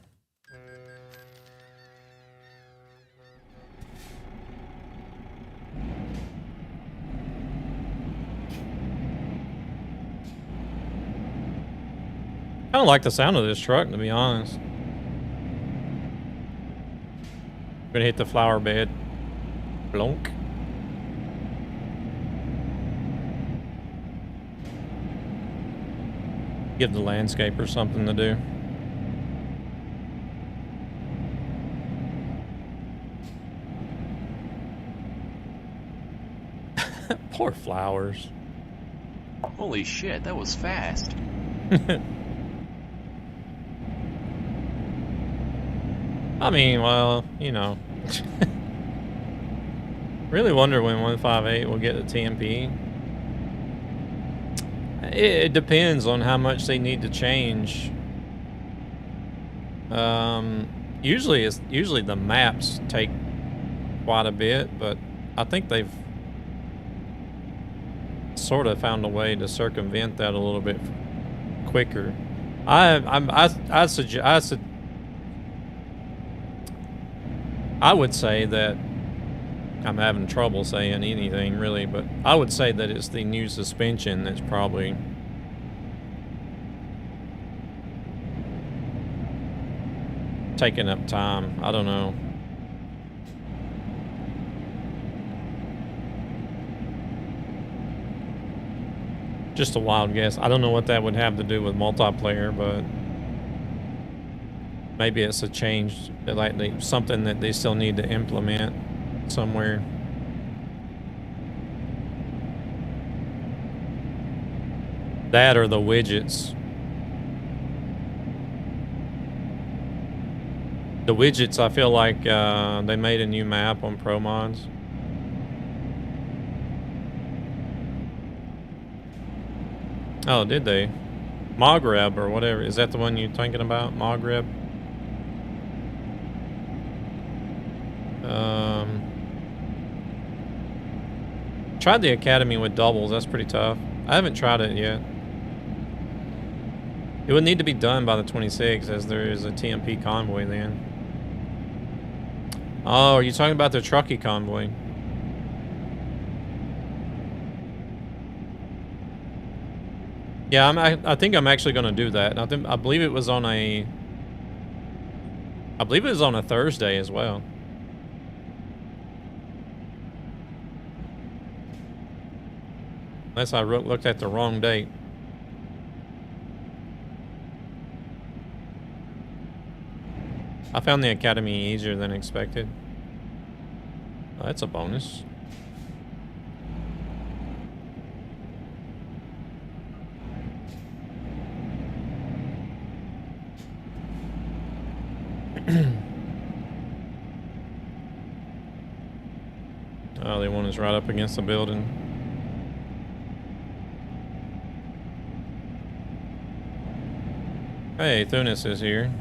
Speaker 4: I don't like the sound of this truck, to be honest. Gonna hit the flower bed. Blonk. Give the landscaper something to do. Poor flowers.
Speaker 3: Holy shit, that was fast.
Speaker 4: I mean, well, you know. Really wonder when 158 will get the TMP. It depends on how much they need to change. Usually the maps take quite a bit, but I think they've sort of found a way to circumvent that a little bit quicker. I would say that I'm having trouble saying anything really, but I would say that it's the new suspension that's probably taking up time. I don't know. Just a wild guess. I don't know what that would have to do with multiplayer, but maybe it's a change, like something that they still need to implement somewhere. That or the widgets. The widgets, I feel like they made a new map on Pro Mods. Oh, did they? Maghreb or whatever. Is that the one you're thinking about? Maghreb? Tried the Academy with doubles. That's pretty tough. I haven't tried it yet. It would need to be done by the 26th, as there is a TMP convoy then. Oh, are you talking about the Truckee convoy? Yeah, I think I'm actually going to do that. I believe it was on a Thursday as well. Unless I looked at the wrong date. I found the Academy easier than expected. Oh, that's a bonus. Oh, they want us right up against the building. Hey, Thunis is here.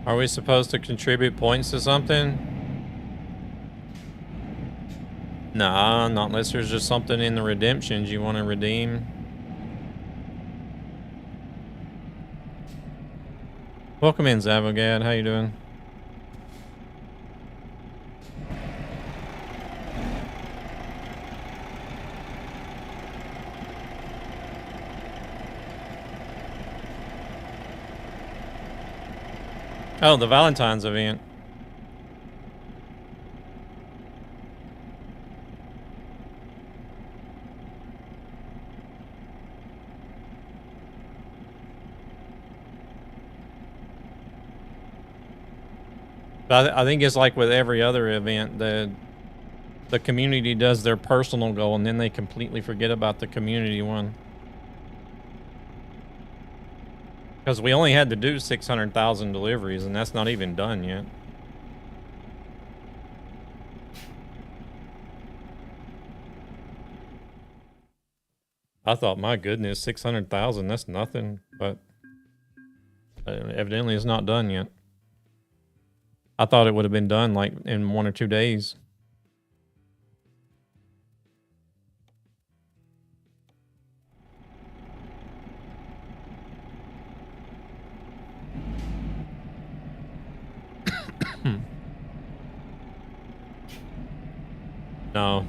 Speaker 4: Are we supposed to contribute points to something? Nah, not unless there's just something in the redemptions you want to redeem. Welcome in, Zavogad. How you doing? Oh, the Valentine's event. But I think it's like with every other event, the community does their personal goal and then they completely forget about the community one. Because we only had to do 600,000 deliveries, and that's not even done yet. I thought, my goodness, 600,000, that's nothing. But evidently it's not done yet. I thought it would have been done like in 1 or 2 days. No.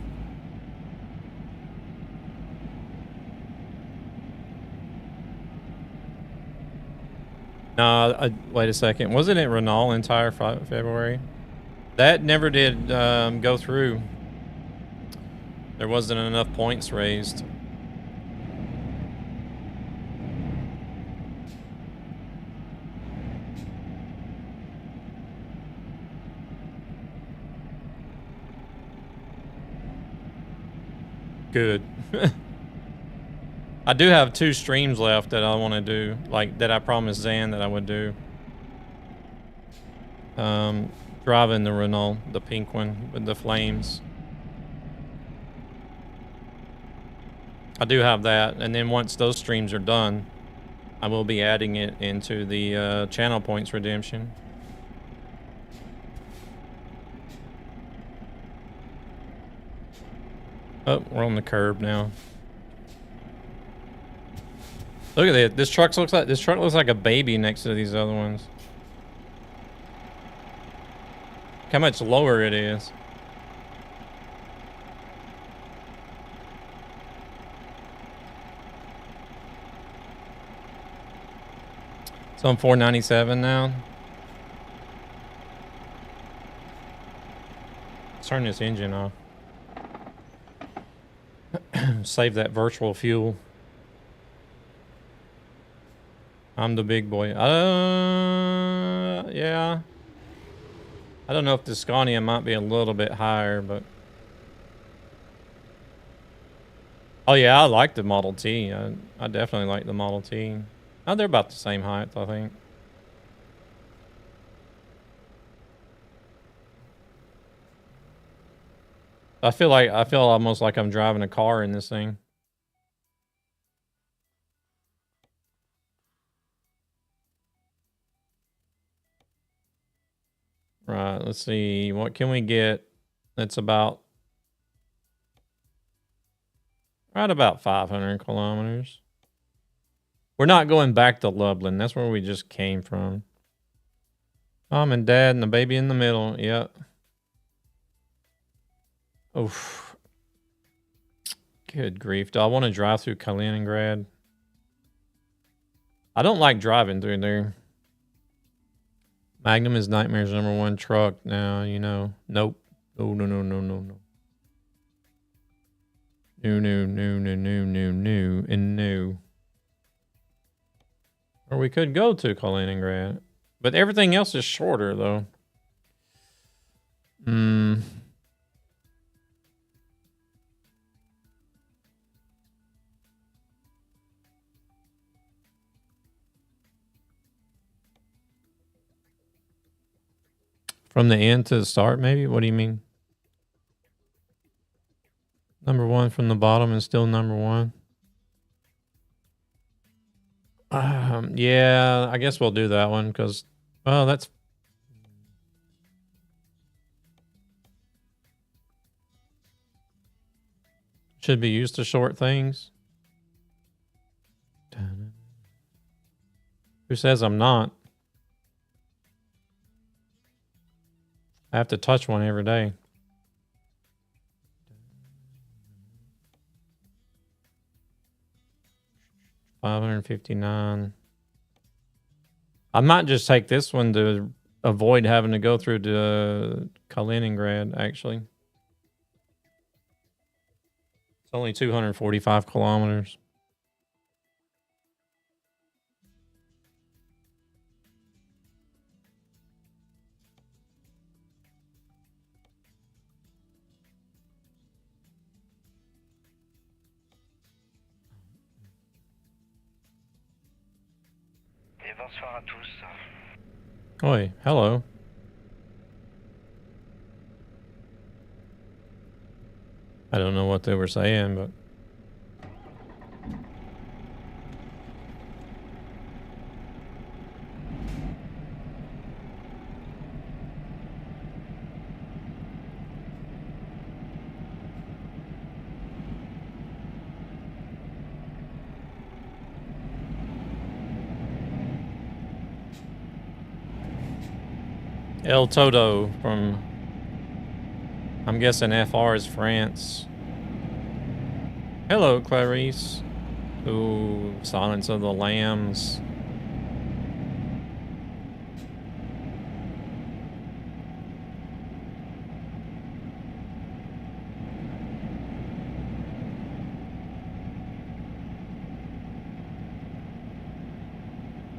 Speaker 4: No, wait a second. Wasn't it Renault entire February? That never did go through. There wasn't enough points raised. Good. I do have 2 streams left that I want to do, like that I promised Zan that I would do. Driving the Renault, the pink one with the flames. I do have that, and then once those streams are done, I will be adding it into the channel points redemption. Oh, we're on the curb now. Look at that. This truck looks like a baby next to these other ones. Look how much lower it is. It's on 497 now. Let's turn this engine off. Save that virtual fuel. I'm the big boy. Yeah. I don't know if the Scania might be a little bit higher, but... Oh yeah, I like the Model T. I definitely like the Model T. Oh, they're about the same height, I think. I feel almost like I'm driving a car in this thing. Right, let's see. What can we get that's about... Right about 500 kilometers. We're not going back to Lublin. That's where we just came from. Mom and Dad and the baby in the middle. Yep. Oof. Good grief. Do I want to drive through Kaliningrad? I don't like driving through there. Magnum is Nightmare's #1 truck now, you know. Nope. Oh, no, no, no, no, no. New, and new. Or we could go to Kaliningrad. But everything else is shorter, though. From the end to the start, maybe? What do you mean? #1 from the bottom is still #1. Yeah, I guess we'll do that one because, well, that's Should be used to short things. Who says I'm not? I have to touch one every day. $559. I might just take this one to avoid having to go through to Kaliningrad, actually. It's only 245 kilometers.
Speaker 7: Et bonsoir à tous.
Speaker 4: Oi, hello. I don't know what they were saying, but... El Toto from, I'm guessing FR is France. Hello, Clarice. Ooh, Silence of the Lambs.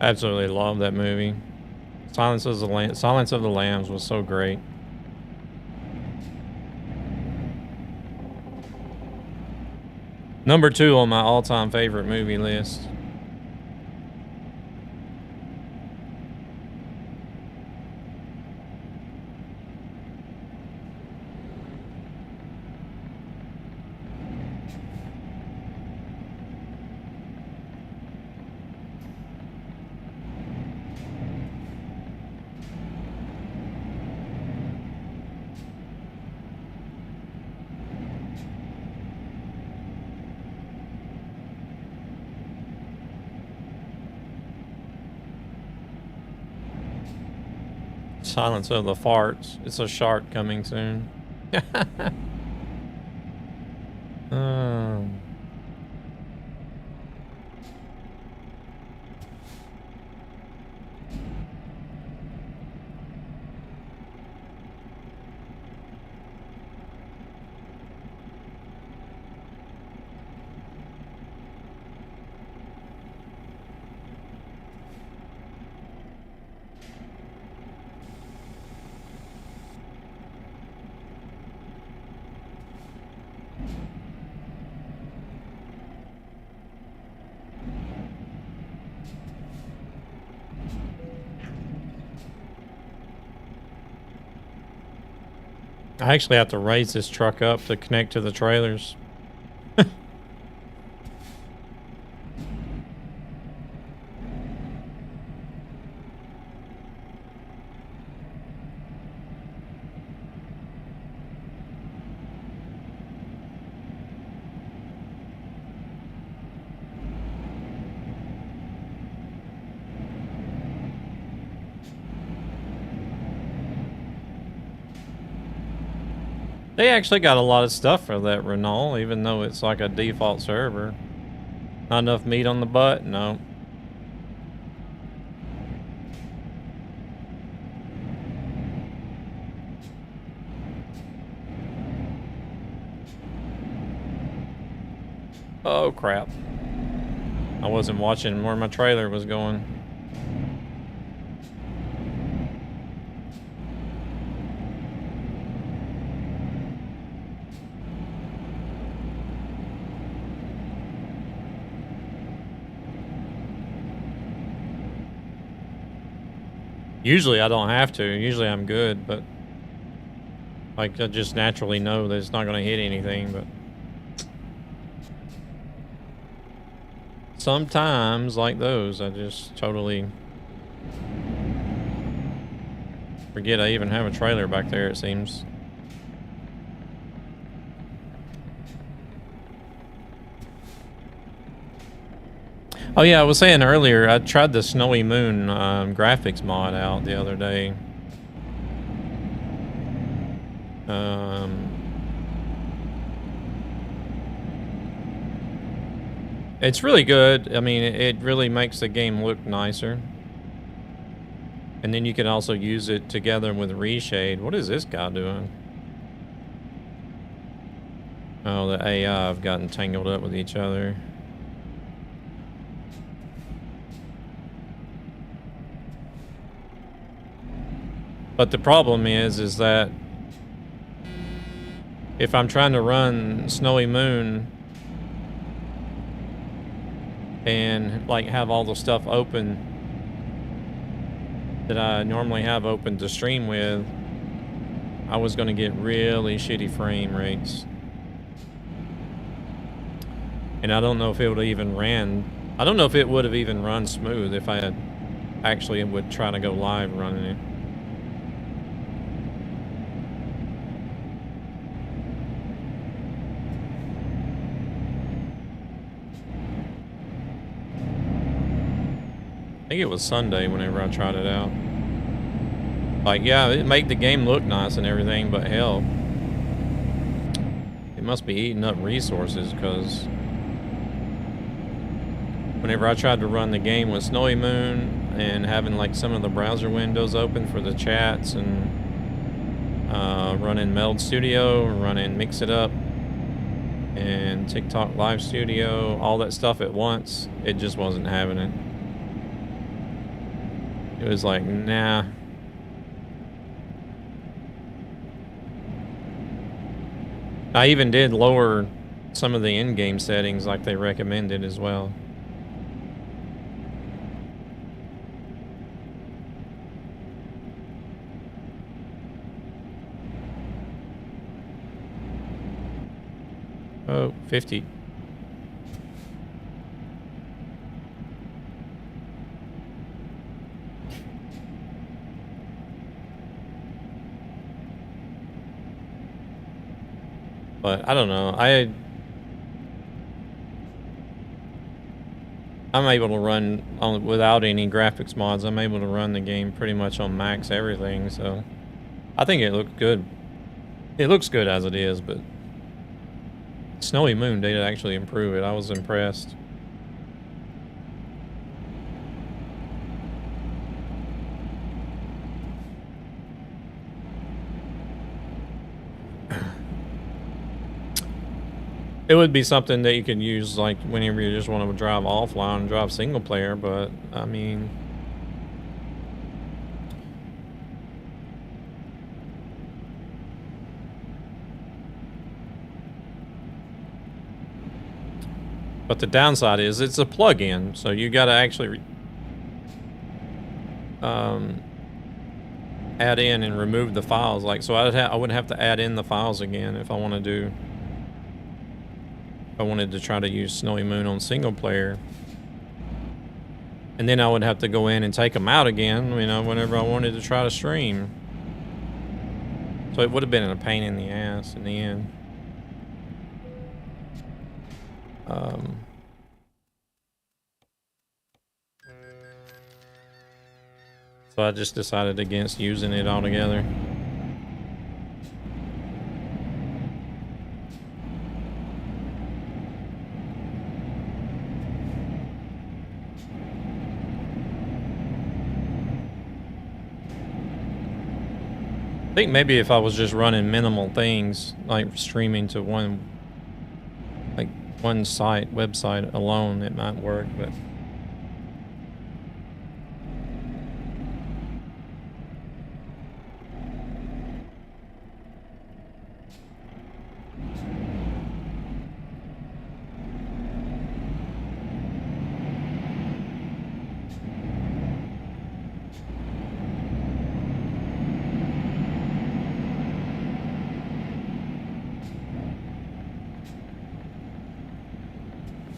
Speaker 4: Absolutely love that movie. Silence of the Lambs was so great. Number 2 on my all-time favorite movie list. Silence of the Farts. It's a shark coming soon. um. I actually have to raise this truck up to connect to the trailers. They actually got a lot of stuff for that Renault, even though it's like a default server. Not enough meat on the butt? No. Oh, crap. I wasn't watching where my trailer was going. Usually I don't have to. Usually I'm good, but like I just naturally know that it's not going to hit anything, but sometimes like those, I just totally forget I even have a trailer back there, it seems. Oh yeah, I was saying earlier, I tried the Snowy Moon graphics mod out the other day. It's really good. I mean, it really makes the game look nicer. And then you can also use it together with Reshade. What is this guy doing? Oh, the AI have gotten tangled up with each other. But the problem is that if I'm trying to run Snowy Moon and like have all the stuff open that I normally have open to stream with, I was going to get really shitty frame rates. And I don't know if it would even I don't know if it would have even run smooth if I had actually would try to go live running it. I think it was Sunday whenever I tried it out. Like, yeah, it made the game look nice and everything, but hell, it must be eating up resources, because whenever I tried to run the game with Snowy Moon and having like some of the browser windows open for the chats and running Meld Studio, running Mix It Up and TikTok Live Studio, all that stuff at once, it just wasn't having it. It was like, nah. I even did lower some of the in-game settings like they recommended as well. Oh, 50. But I don't know. I'm able to run without any graphics mods. I'm able to run the game pretty much on max everything, so I think it looks good. It looks good as it is, but Snowy Moon did actually improve it. I was impressed. It would be something that you could use like whenever you just want to drive offline and drive single player, but I mean, but the downside is it's a plug-in, so you got to actually add in and remove the files. Like, so I wouldn't have to add in the files again if I want to do. I wanted to try to use Snowy Moon on single player, and then I would have to go in and take them out again, you know, whenever I wanted to try to stream. So it would have been a pain in the ass in the end. So I just decided against using it altogether. I think maybe if I was just running minimal things, like streaming to one website alone, it might work, but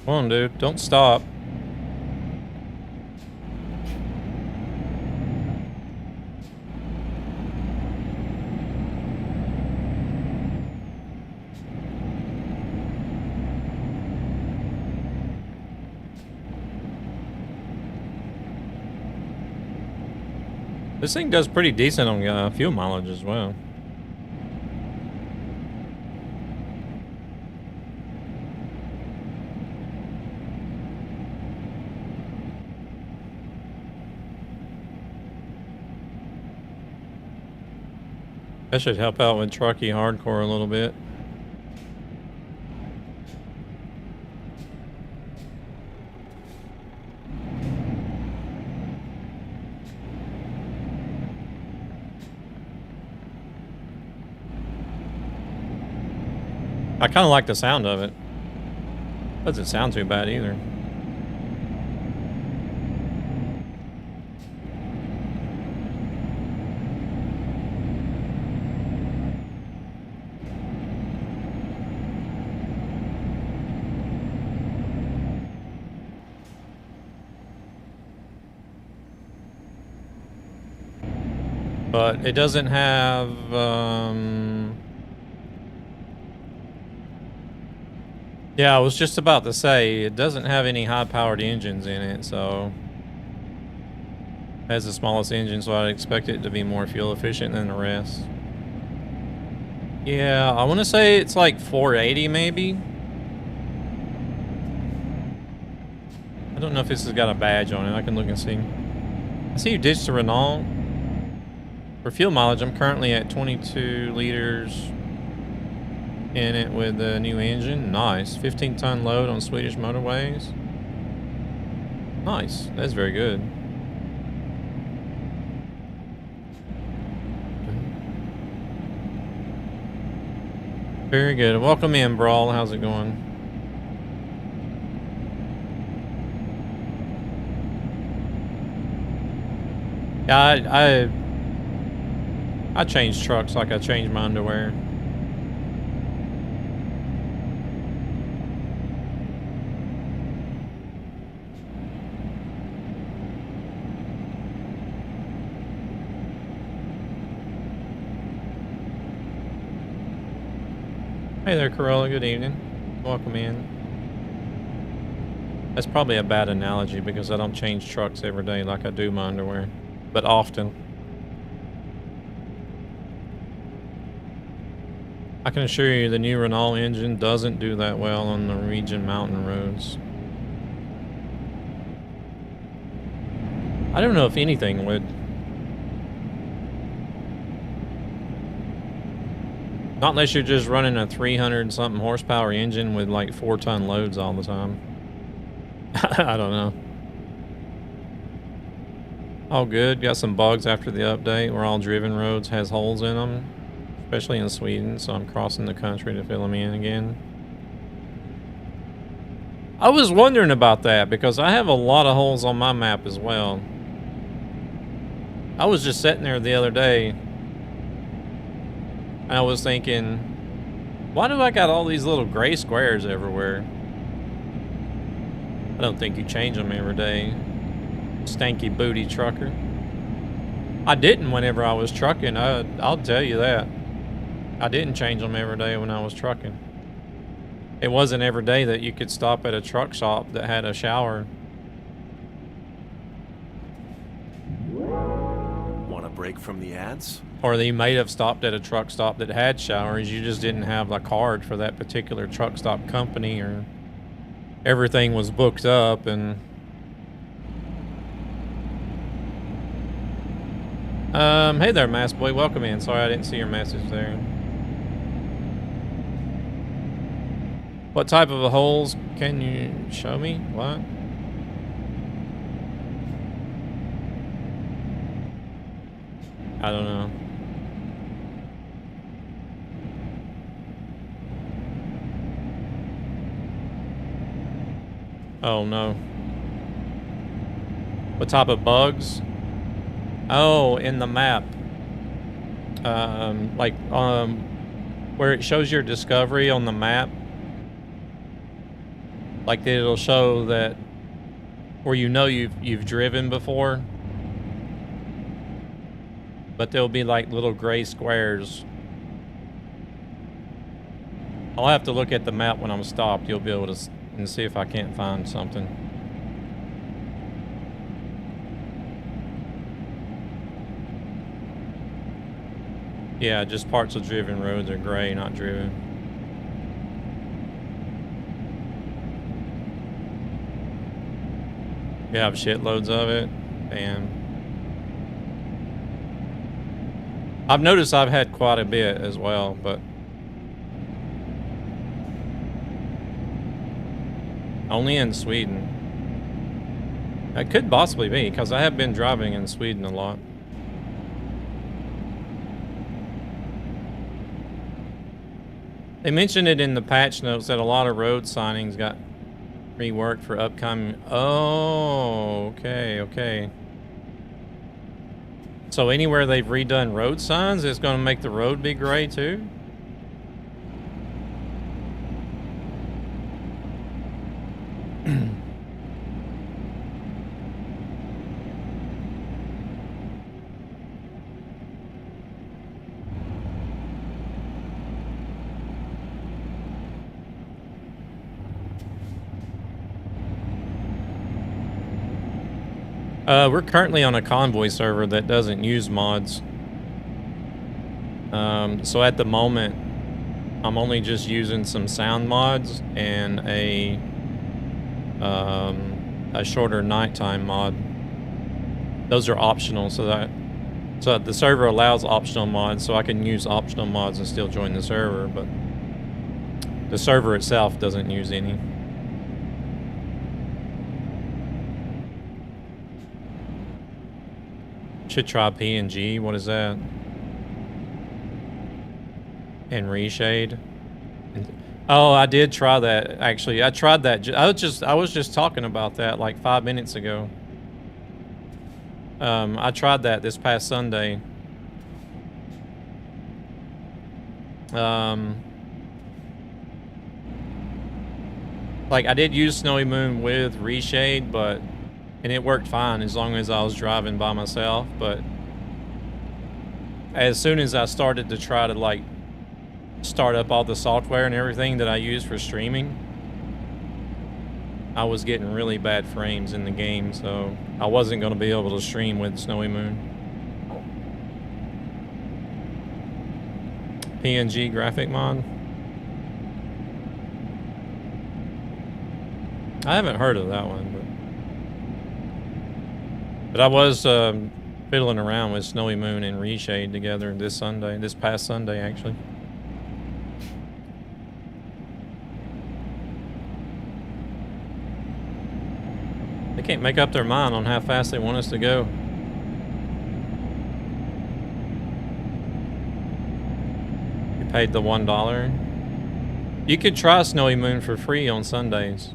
Speaker 4: come on, dude, don't stop. This thing does pretty decent on fuel mileage as well. That should help out with trucky hardcore a little bit. I kind of like the sound of it. Doesn't sound too bad either. But it doesn't have, yeah, I was just about to say, it doesn't have any high-powered engines in it, so... It has the smallest engine, so I'd expect it to be more fuel efficient than the rest. Yeah, I want to say it's like 480 maybe. I don't know if this has got a badge on it. I can look and see. I see you ditched the Renault. For fuel mileage, I'm currently at 22 liters in it with the new engine. Nice. 15-ton load on Swedish motorways. Nice. That's very good. Very good. Welcome in, Brawl. How's it going? Yeah, I change trucks like I change my underwear. Hey there, Corolla. Good evening. Welcome in. That's probably a bad analogy because I don't change trucks every day like I do my underwear, but often. I can assure you the new Renault engine doesn't do that well on the Norwegian mountain roads. I don't know if anything would. Not unless you're just running a 300-something horsepower engine with like 4-ton loads all the time. I don't know. All good. Got some bugs after the update where all driven roads has holes in them. Especially in Sweden, so I'm crossing the country to fill them in again. I was wondering about that because I have a lot of holes on my map as well. I was just sitting there the other day and I was thinking, why do I got all these little gray squares everywhere? I don't think you change them every day. Stanky booty trucker. I didn't whenever I was trucking, I'll tell you that. I didn't change them every day when I was trucking. It wasn't every day that you could stop at a truck shop that had a shower.
Speaker 6: Want a break from the ads?
Speaker 4: Or they might have stopped at a truck stop that had showers. You just didn't have a card for that particular truck stop company, or everything was booked up. And hey there, Mass Boy. Welcome in. Sorry I didn't see your message there. What type of holes can you show me? What? I don't know. Oh no. What type of bugs? Oh, in the map. Where it shows your discovery on the map. Like it'll show that where you know you've driven before. But there'll be like little gray squares. I'll have to look at the map when I'm stopped. You'll be able to and see if I can't find something. Yeah, just parts of driven roads are gray, not driven. You have shitloads of it. Damn. I've noticed I've had quite a bit as well, but only in Sweden. That could possibly be, because I have been driving in Sweden a lot. They mentioned it in the patch notes that a lot of road signings got reworked for upcoming. Oh, okay, okay. So anywhere they've redone road signs, it's going to make the road be gray too? We're currently on a Convoy server that doesn't use mods. So at the moment, I'm only just using some sound mods and a shorter nighttime mod. Those are optional, so the server allows optional mods, so I can use optional mods and still join the server, but the server itself doesn't use any. Should try PNG. What is that? And reshade. Oh, I did try that actually. I tried that. I was just talking about that like 5 minutes ago. I tried that this past Sunday. Like I did use Snowy Moon with reshade, and it worked fine as long as I was driving by myself, but as soon as I started to try to like start up all the software and everything that I use for streaming, I was getting really bad frames in the game, so I wasn't going to be able to stream with Snowy Moon. PNG graphic mod? I haven't heard of that one, but I was fiddling around with Snowy Moon and Reshade together this past Sunday actually. They can't make up their mind on how fast they want us to go. You paid the $1. You could try Snowy Moon for free on Sundays.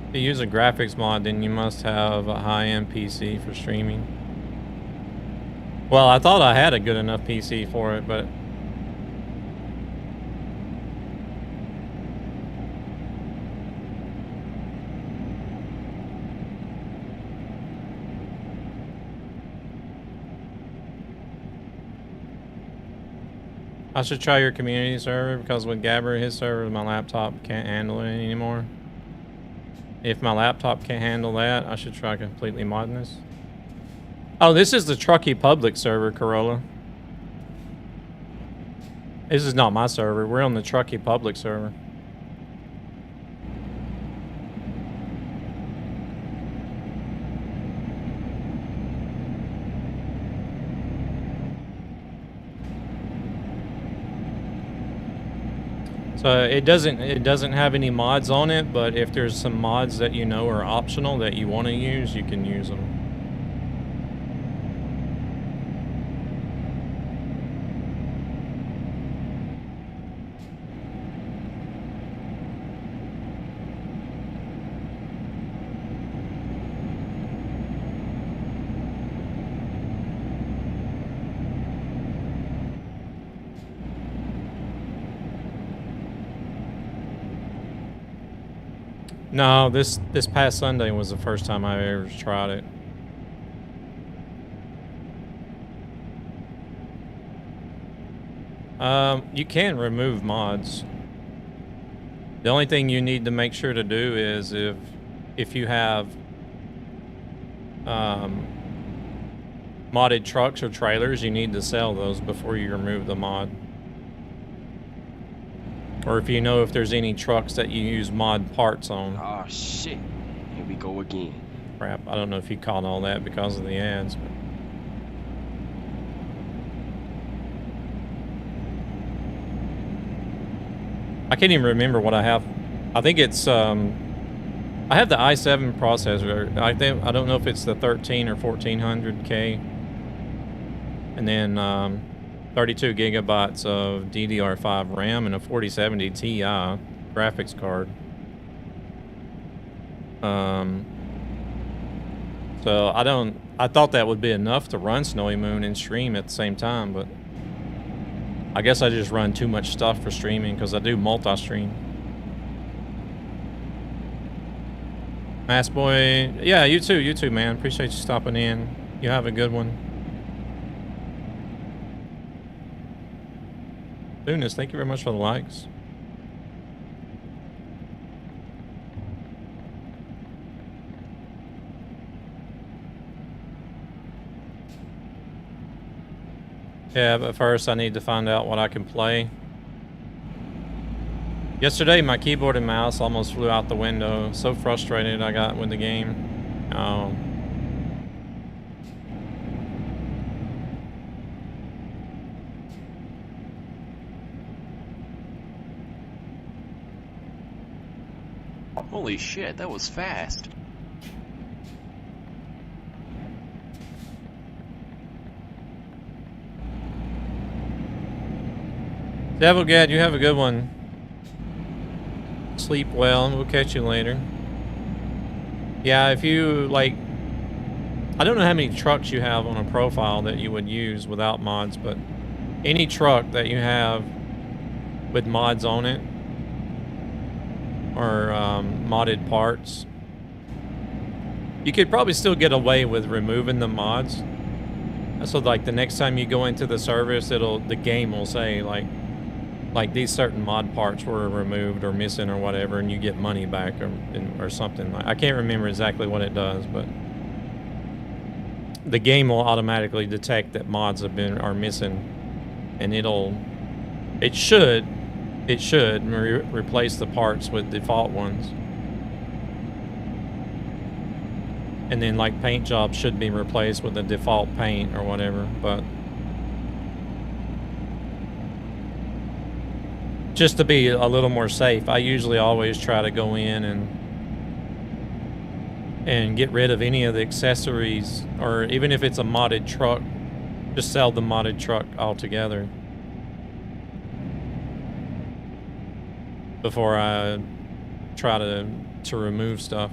Speaker 4: If you use a graphics mod, then you must have a high-end PC for streaming. Well, I thought I had a good enough PC for it, but I should try your community server, because with Gabber, his server, my laptop can't handle it anymore. If my laptop can't handle that, I should try completely modding this. Oh, this is the Truckee public server, Corolla. This is not my server. We're on the Truckee public server. So it doesn't have any mods on it, but if there's some mods that you know are optional that you want to use, you can use them. No, this past Sunday was the first time I ever tried it. You can remove mods. The only thing you need to make sure to do is if you have modded trucks or trailers, you need to sell those before you remove the mod. Or if you know if there's any trucks that you use mod parts on.
Speaker 3: Oh shit. Here we go again.
Speaker 4: Crap, I don't know if you caught all that because of the ads. But... I can't even remember what I have. I think it's I have the i7 processor. I don't know if it's the 13 or 1400K. And then 32 gigabytes of DDR5 RAM and a 4070 Ti graphics card. So I thought that would be enough to run Snowy Moon and stream at the same time, but I guess I just run too much stuff for streaming because I do multi-stream. Mass Boy, yeah, you too, man. Appreciate you stopping in. You have a good one. Lunas, thank you very much for the likes. Yeah, but first I need to find out what I can play. Yesterday, my keyboard and mouse almost flew out the window. So frustrated I got with the game.
Speaker 3: Holy shit, that was fast.
Speaker 4: Devilgad, you have a good one. Sleep well, and we'll catch you later. Yeah, if you, like... I don't know how many trucks you have on a profile that you would use without mods, but any truck that you have with mods on it, or modded parts, you could probably still get away with removing the mods. So, like, the next time you go into the service, the game will say, like these certain mod parts were removed or missing or whatever, and you get money back or something. I can't remember exactly what it does, but the game will automatically detect that mods are missing, and it should replace the parts with default ones. And then, like, paint jobs should be replaced with the default paint or whatever, but just to be a little more safe, I usually always try to go in and get rid of any of the accessories, or even if it's a modded truck, just sell the modded truck altogether before I try to remove stuff.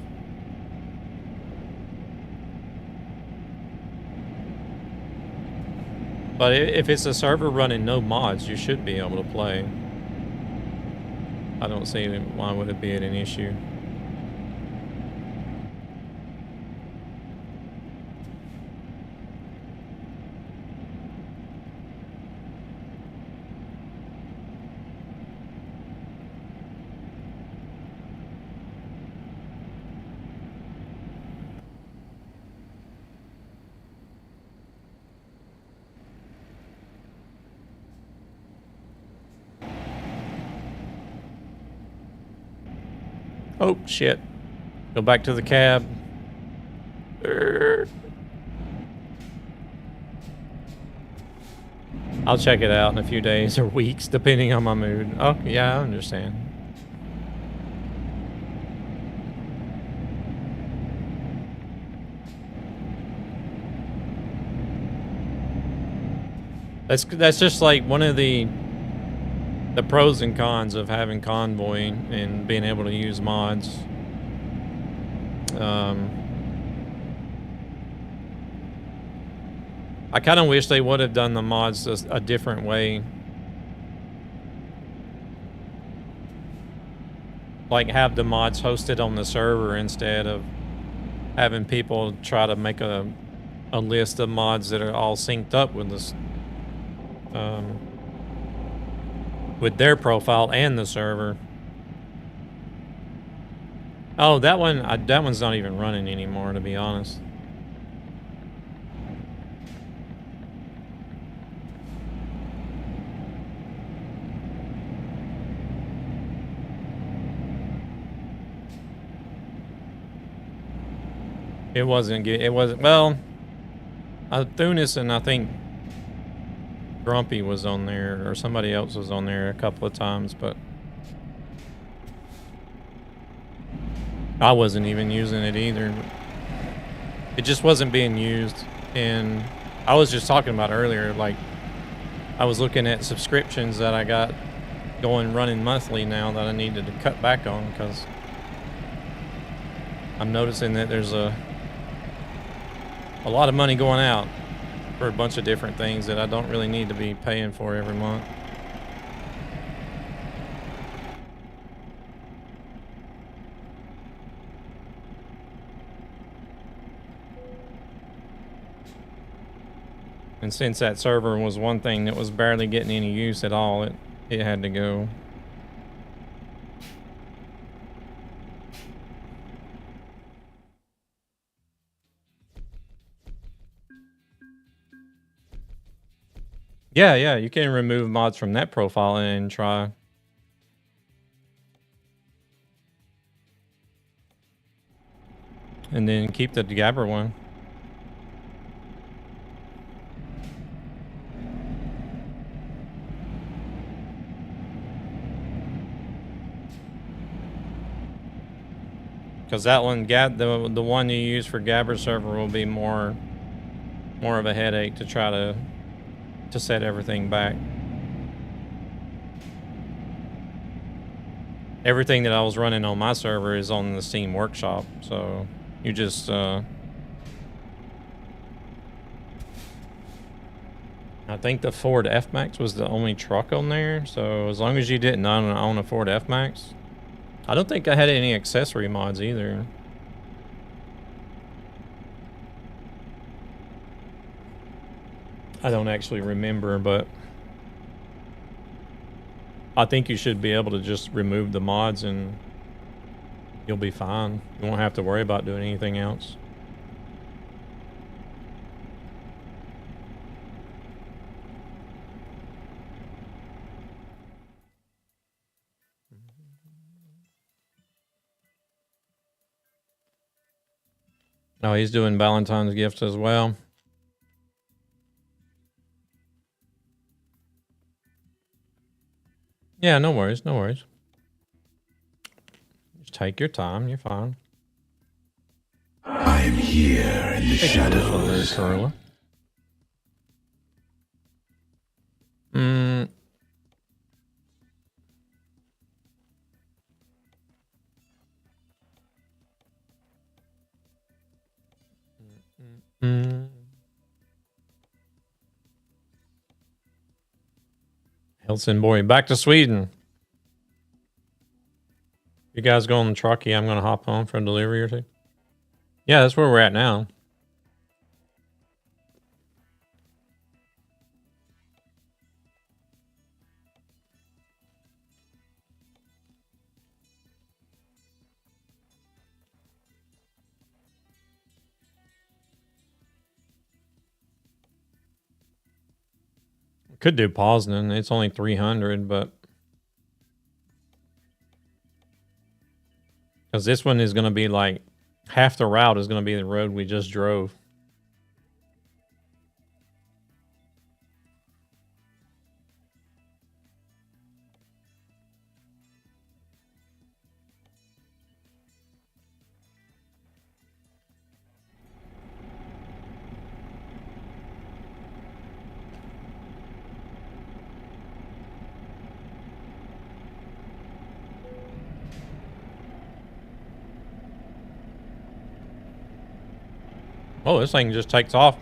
Speaker 4: But if it's a server running no mods, you should be able to play. I don't see why would it be an issue. Oh, shit. Go back to the cab. I'll check it out in a few days or weeks, depending on my mood. Oh, yeah, I understand. That's just like one of the pros and cons of having Convoy and being able to use mods. I kind of wish they would have done the mods a different way. Like, have the mods hosted on the server instead of having people try to make a list of mods that are all synced up with this, with their profile and the server. Oh, that one's not even running anymore, to be honest. It wasn't good. It wasn't, well, Thunis and I think Grumpy was on there, or somebody else was on there a couple of times, but I wasn't even using it either. It just wasn't being used. And I was just talking about earlier, like, I was looking at subscriptions that I got running monthly now that I needed to cut back on, because I'm noticing that there's a lot of money going out for a bunch of different things that I don't really need to be paying for every month. And since that server was one thing that was barely getting any use at all, it had to go. Yeah, you can remove mods from that profile and try. And then keep the Gabber one. Because that one, the one you use for Gabber server will be more of a headache to try to set everything back. Everything that I was running on my server is on the Steam Workshop, so you just I think the Ford F-Max was the only truck on there, so as long as you didn't own a Ford F-Max. I don't think I had any accessory mods either. I don't actually remember, but I think you should be able to just remove the mods and you'll be fine. You won't have to worry about doing anything else. Oh, he's doing Valentine's gifts as well. Yeah, no worries, no worries. Just take your time, you're fine.
Speaker 8: I'm here in the shadows.
Speaker 4: Helsingborg, back to Sweden. You guys go on the trucky, I'm going to hop on for a delivery or two. Yeah, that's where we're at now. Could do Poznan. It's only 300, but because this one is going to be like half the route is going to be the road we just drove. Oh, this thing just takes off.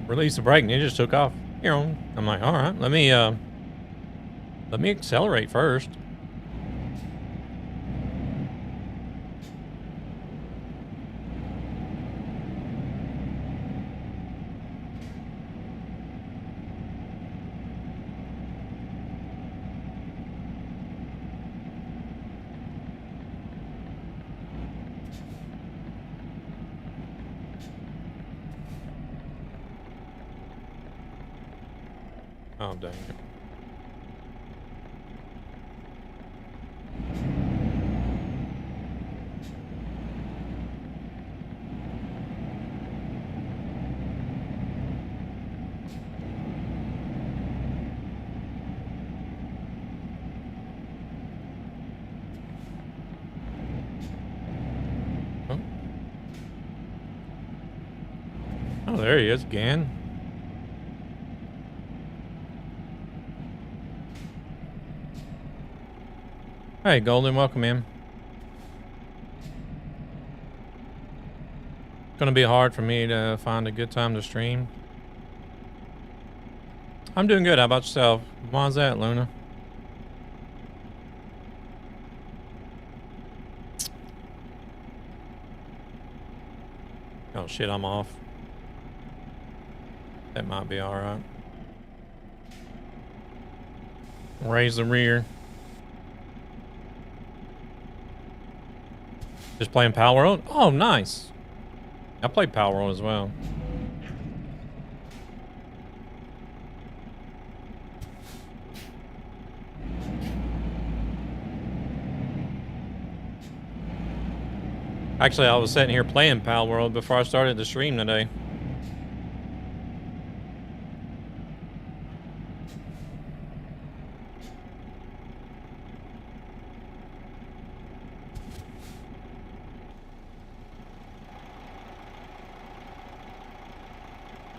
Speaker 4: Release the brake and it just took off. You know, I'm like, all right, let me accelerate first. Oh, dang it. Oh. Oh, there he is again. Hey, Golden, welcome in. It's gonna be hard for me to find a good time to stream. I'm doing good. How about yourself? Why's that, Luna? Oh shit, I'm off. That might be alright. Raise the rear. Just playing Power World? Oh, nice. I played Power World as well. Actually, I was sitting here playing Power World before I started the stream today.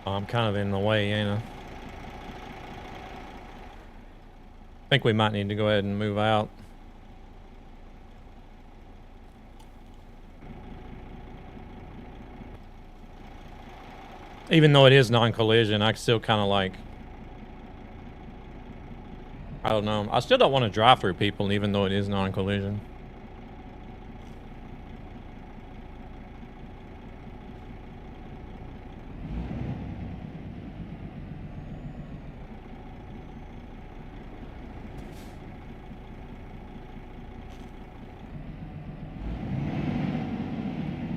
Speaker 4: I'm kind of in the way, ain't I? I think we might need to go ahead and move out. Even though it is non-collision, I still kind of like... I don't know. I still don't want to drive through people, even though it is non-collision.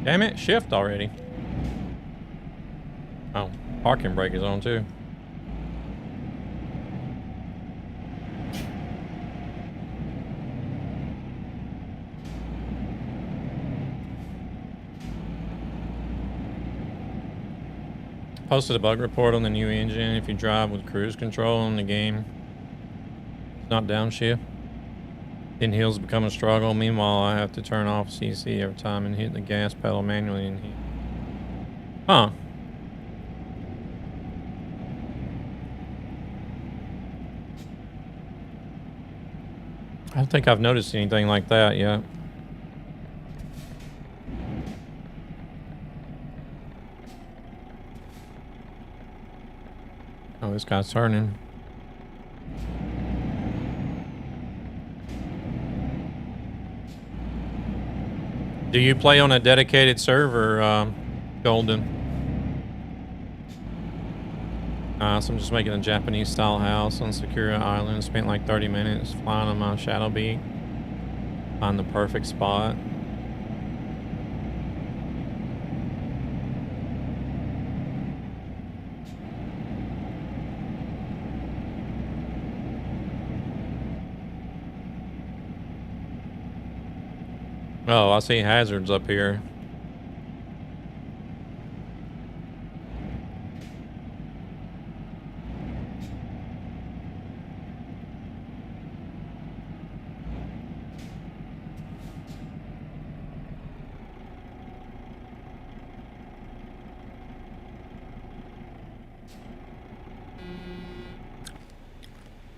Speaker 4: Damn it, shift already. Oh, parking brake is on too. Posted a bug report on the new engine. If you drive with cruise control in the game, it's not downshift. Then hills become a struggle. Meanwhile, I have to turn off CC every time and hit the gas pedal manually in here. Huh. I don't think I've noticed anything like that yet. Oh, this guy's turning. Do you play on a dedicated server, Golden? So I'm just making a Japanese style house on Sakura Island. Spent like 30 minutes flying on my Shadow Beak. Find the perfect spot. Oh, I see hazards up here.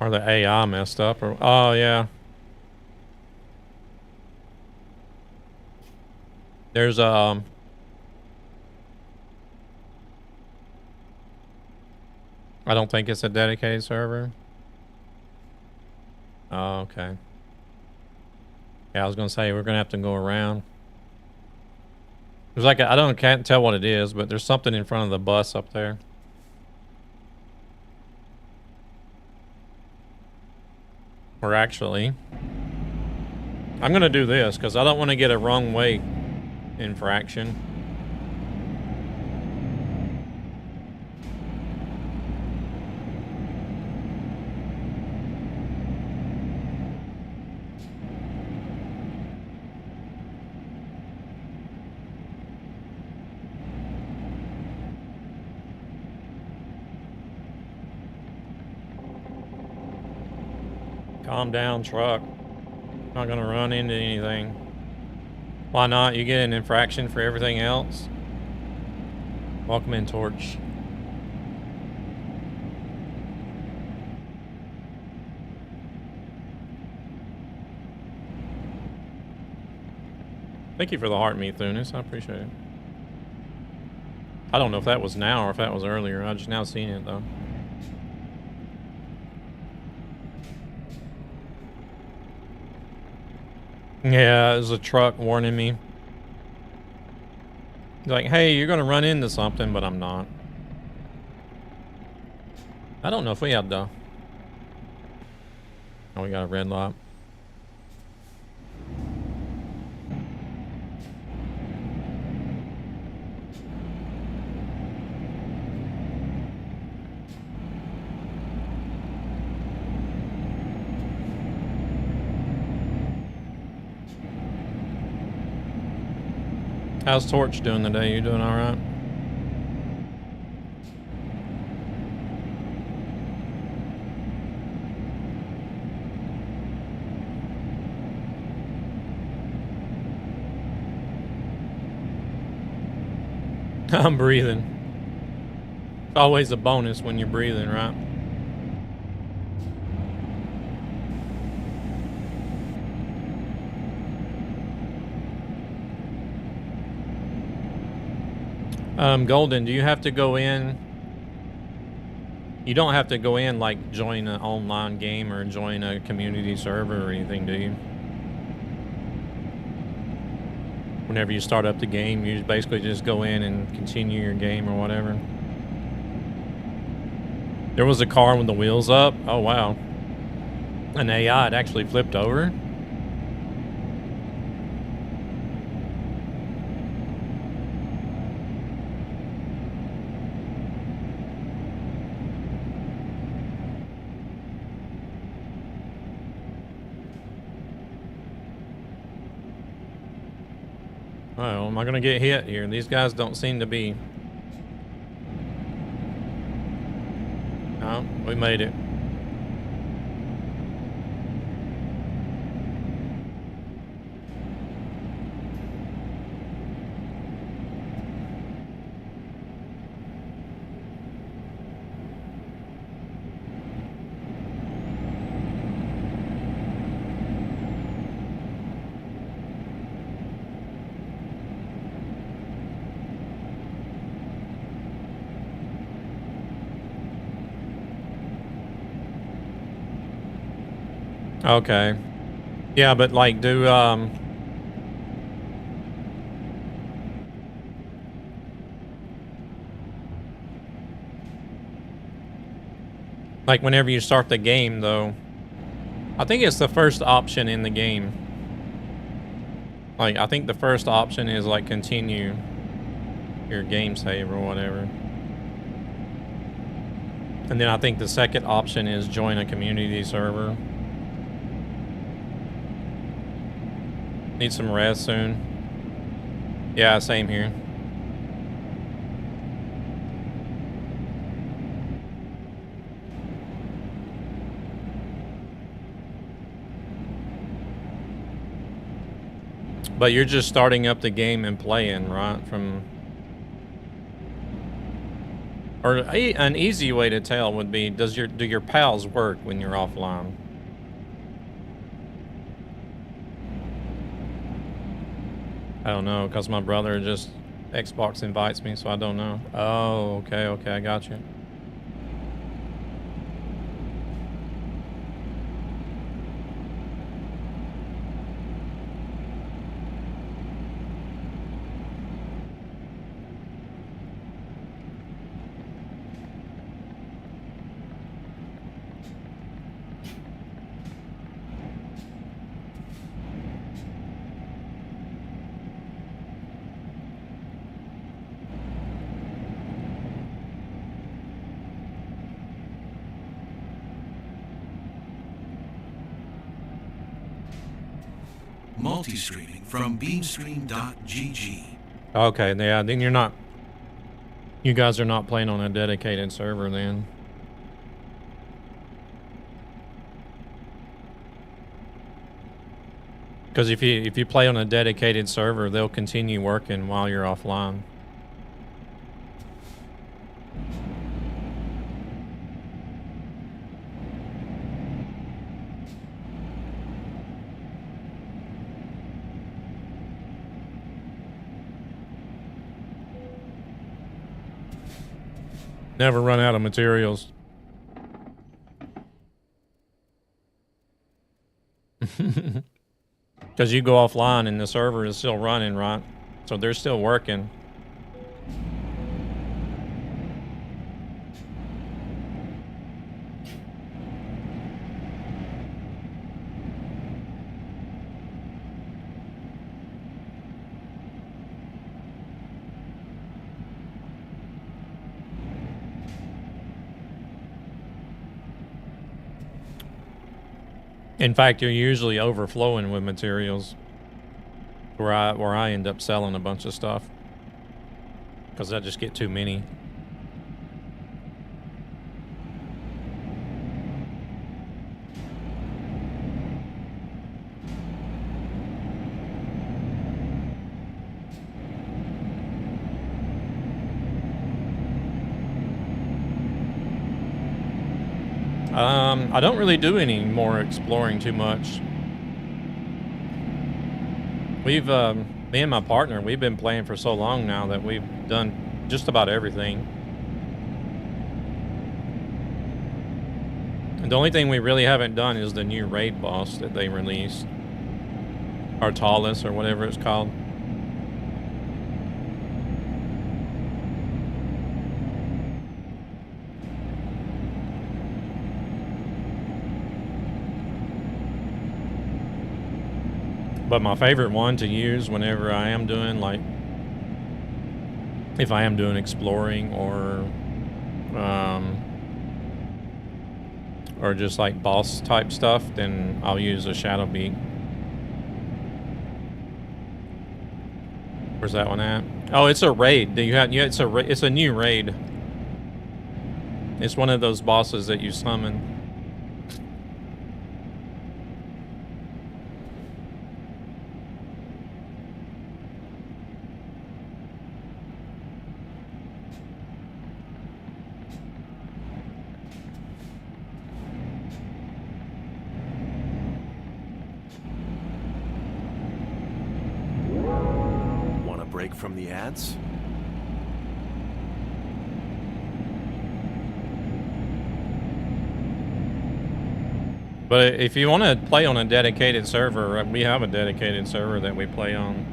Speaker 4: Or the AI messed up, or oh yeah. There's I don't think it's a dedicated server. Oh, okay. Yeah, I was gonna say we're gonna have to go around. There's like can't tell what it is, but there's something in front of the bus up there. Or actually, I'm gonna do this because I don't want to get a wrong way infraction. Calm down, truck. Not gonna run into anything. Why not? You get an infraction for everything else. Welcome in, Torch. Thank you for the heart, me, Thunis. I appreciate it. I don't know if that was now or if that was earlier. I just now seen it, though. Yeah, it was a truck warning me. Like, hey, you're gonna run into something, but I'm not. I don't know if we have the... Oh, we got a red light. How's Torch doing today? You doing all right? I'm breathing. It's always a bonus when you're breathing, right? Golden, do you have to go in? You don't have to go in like join an online game or join a community server or anything, do you? Whenever you start up the game, you basically just go in and continue your game or whatever. There was a car with the wheels up. Oh, wow. An AI had actually flipped over. Oh, am I gonna get hit here? These guys don't seem to be. Oh, we made it. Okay. Yeah, but like do like whenever you start the game though, I think it's the first option in the game. Like I think the first option is like continue your game save or whatever. And then I think the second option is join a community server. Need some rest soon. Yeah, same here. But you're just starting up the game and playing, right? From... Or an easy way to tell would be, do your pals work when you're offline? I don't know, because my brother just Xbox invites me, so I don't know. Oh, okay, I got you.
Speaker 9: Multi-streaming from beamstream.gg.
Speaker 4: Okay, yeah, then you're not... You guys are not playing on a dedicated server then. Because if you play on a dedicated server, they'll continue working while you're offline. Never run out of materials. Because you go offline and the server is still running, right? So they're still working. In fact, you're usually overflowing with materials where I end up selling a bunch of stuff because I just get too many. I don't really do any more exploring too much. We've, me and my partner, we've been playing for so long now that we've done just about everything. And the only thing we really haven't done is the new raid boss that they released. Artalis or whatever it's called. But my favorite one to use whenever I am doing, like, if I am doing exploring or just like boss type stuff, then I'll use a Shadow Beak. Where's that one at? Oh, it's a raid. Do you have? Yeah, it's a new raid. It's one of those bosses that you summon.
Speaker 6: From the ads?
Speaker 4: But if you want to play on a dedicated server, we have a dedicated server that we play on.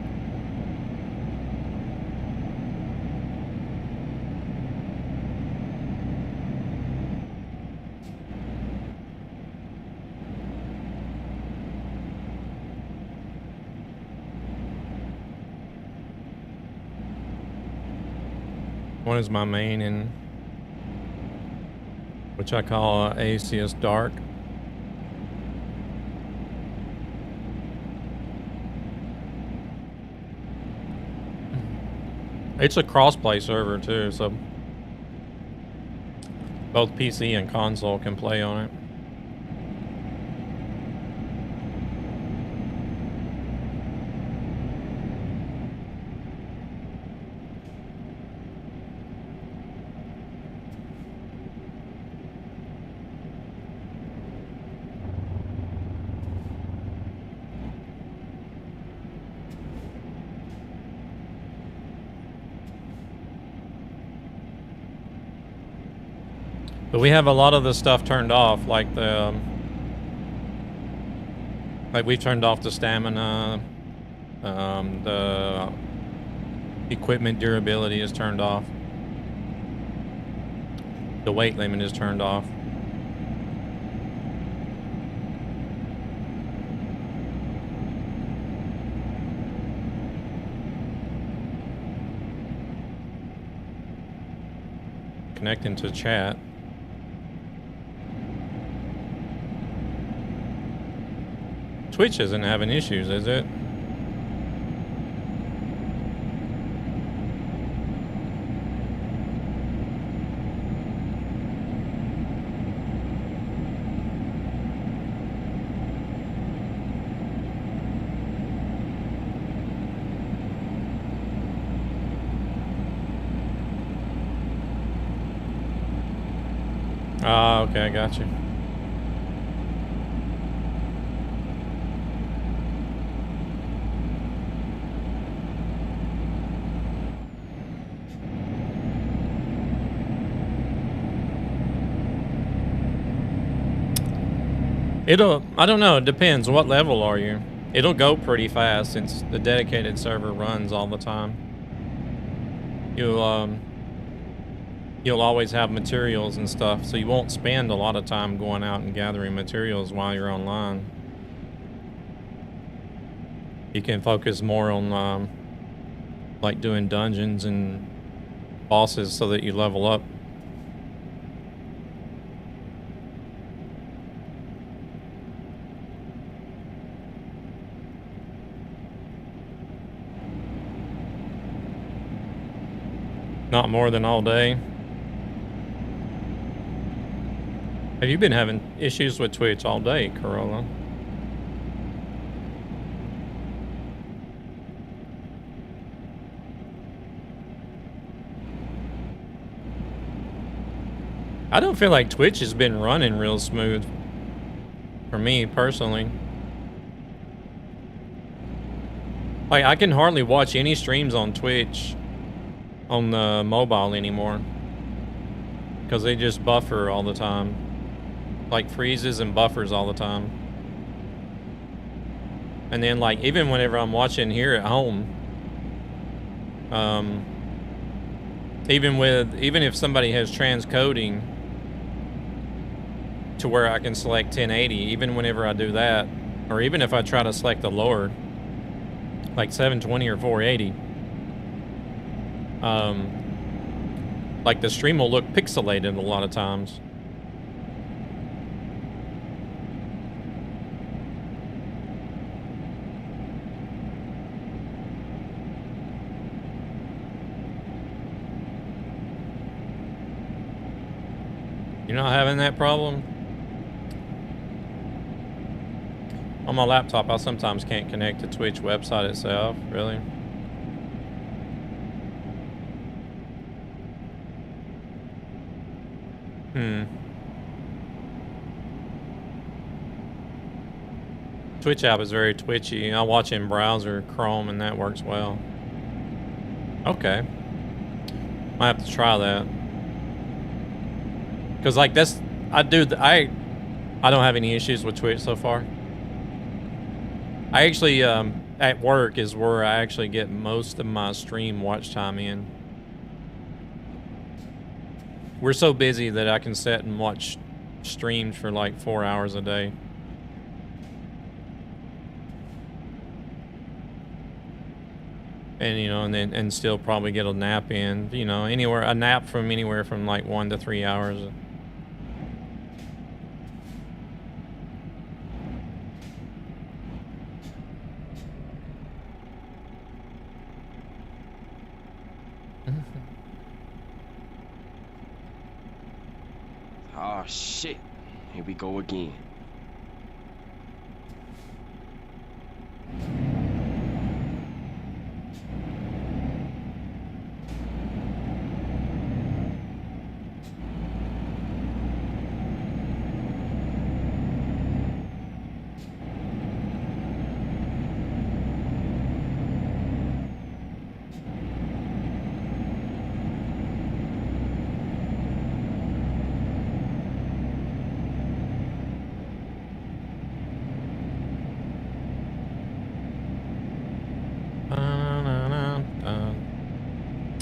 Speaker 4: One is my main, and which I call Aesius Dark. It's a cross-play server too, so both PC and console can play on it. But we have a lot of the stuff turned off, like the we've turned off the stamina, the equipment durability is turned off, the weight limit is turned off. Connecting to chat. Twitch isn't having issues, is it? Ah, okay, I got you. I don't know, it depends. What level are you? It'll go pretty fast since the dedicated server runs all the time. You'll always have materials and stuff, so you won't spend a lot of time going out and gathering materials while you're online. You can focus more on like doing dungeons and bosses so that you level up. Not more than all day. Have you been having issues with Twitch all day, Corolla? I don't feel like Twitch has been running real smooth for me personally. Like, I can hardly watch any streams on Twitch on the mobile anymore because they just buffer all the time, like freezes and buffers all the time. And then like even whenever I'm watching here at home, even if somebody has transcoding to where I can select 1080, even whenever I do that, or even if I try to select the lower like 720 or 480, like the stream will look pixelated a lot of times. You're not having that problem? On my laptop, I sometimes can't connect to Twitch website itself, really. Twitch app is very twitchy. I watch in browser Chrome and that works well. Okay. Might have to try that. Cause like that's, I don't have any issues with Twitch so far. I actually, at work is where I actually get most of my stream watch time in. We're so busy that I can sit and watch streams for like 4 hours a day. And, you know, and still probably get a nap in, you know, a nap from anywhere from like 1 to 3 hours.
Speaker 3: Oh shit. Here we go again.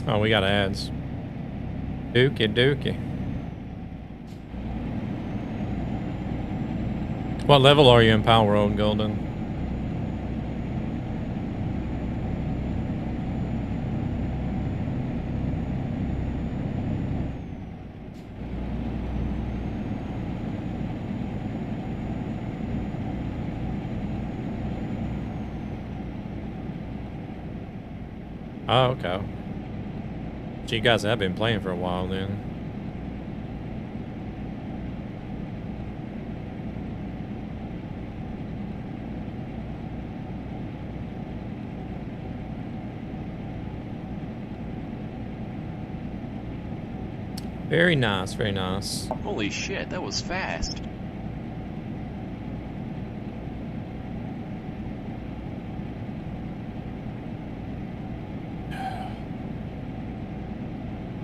Speaker 4: Oh, we got ads. Dookie dookie. What level are you in Power World, Golden? Oh, okay. So you guys have been playing for a while then. Very nice, very nice.
Speaker 3: Holy shit, that was fast.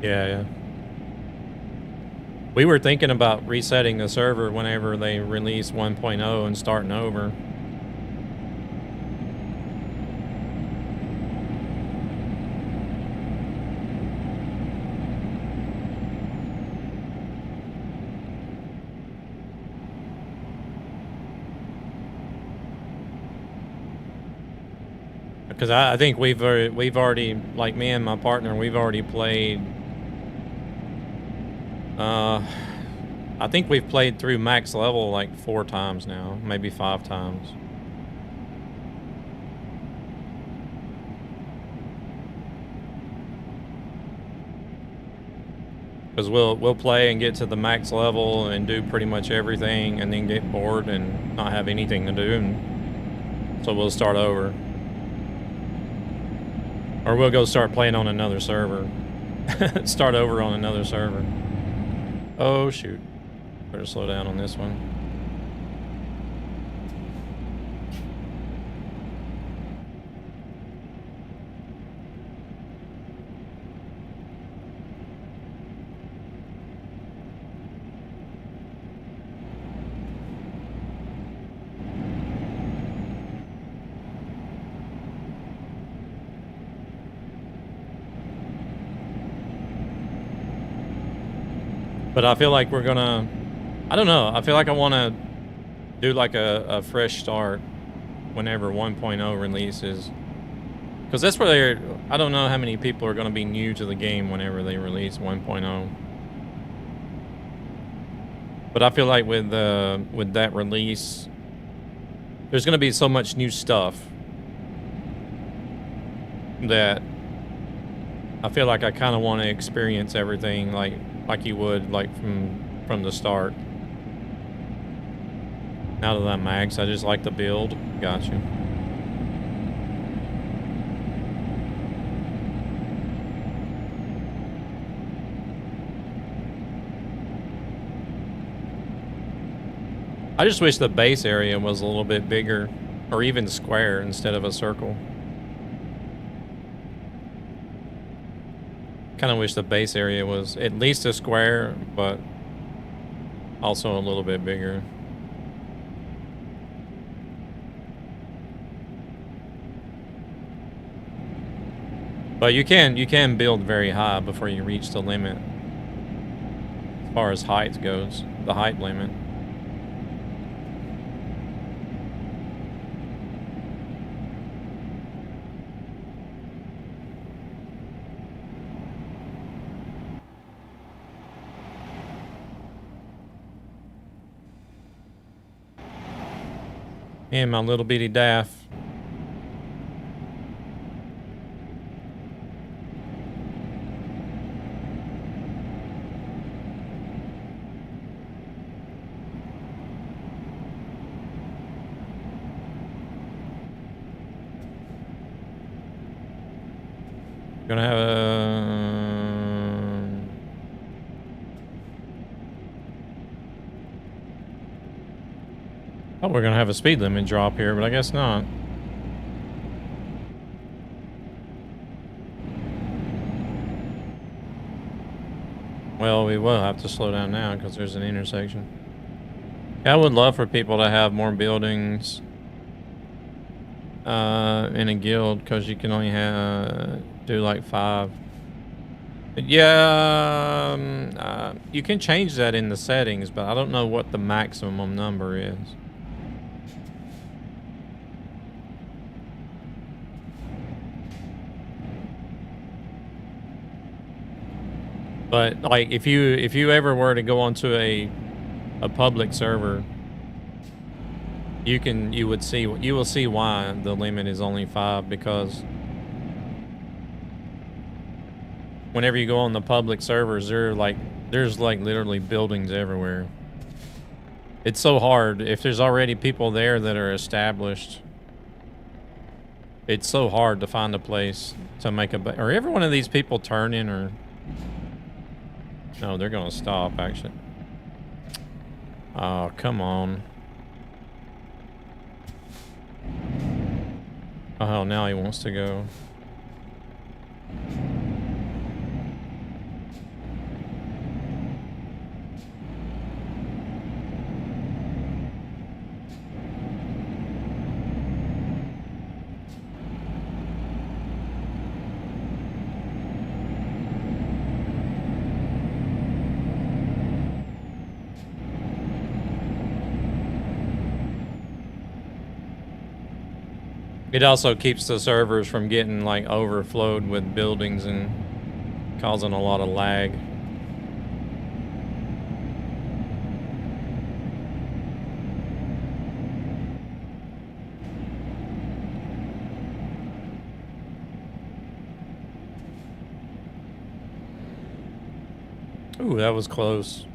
Speaker 4: Yeah. We were thinking about resetting the server whenever they release 1.0 and starting over. Because I think we've already, like me and my partner, we've already played. I think we've played through max level like 4 times now, maybe 5 times. Because we'll play and get to the max level and do pretty much everything, and then get bored and not have anything to do, and so we'll start over. Or we'll go start playing on another server. Start over on another server. Oh, shoot. Better slow down on this one. But I feel like we're gonna, I don't know, I feel like I want to do like a fresh start whenever 1.0 releases. Because that's where they're, I don't know how many people are going to be new to the game whenever they release 1.0. But I feel like with that release, there's going to be so much new stuff that I feel like I kind of want to experience everything like you would like from the start. Now that I'm max, I just like the build. Gotcha. I just wish the base area was a little bit bigger, or even square instead of a circle. Kind of wish the base area was at least a square, but also a little bit bigger. But you can build very high before you reach the limit as far as height goes, the height limit. And my little bitty daff. Gonna have a... Oh, we're gonna have a speed limit drop here, but I guess not. Well, we will have to slow down now because there's an intersection. Yeah, I would love for people to have more buildings in a guild, because you can only do like 5. But yeah, you can change that in the settings, but I don't know what the maximum number is. But like, if you ever were to go onto a public server, you will see why the limit is only 5, because whenever you go on the public servers, there's like literally buildings everywhere. It's so hard if there's already people there that are established. It's so hard to find a place to make a. Are every one of these people turning or? No, they're gonna stop, actually. Oh, come on. Oh, hell, now he wants to go. It also keeps the servers from getting like overflowed with buildings and causing a lot of lag. Ooh, that was close.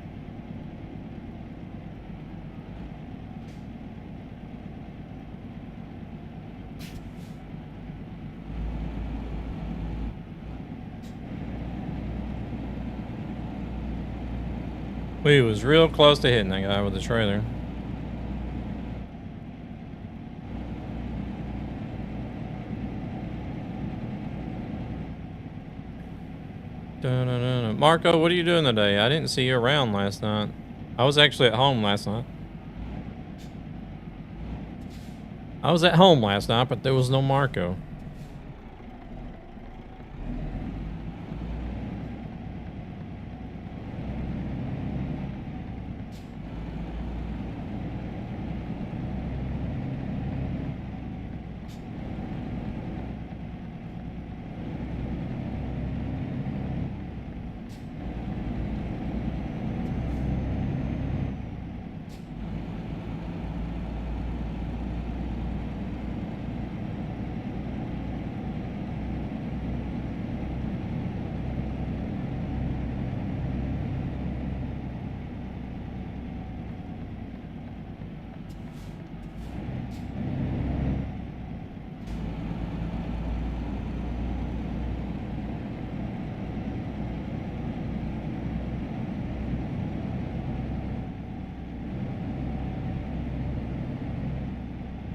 Speaker 4: We was real close to hitting that guy with the trailer. Dun-dun-dun-dun. Marco, what are you doing today? I didn't see you around last night. I was actually at home last night. I was at home last night, but there was no Marco.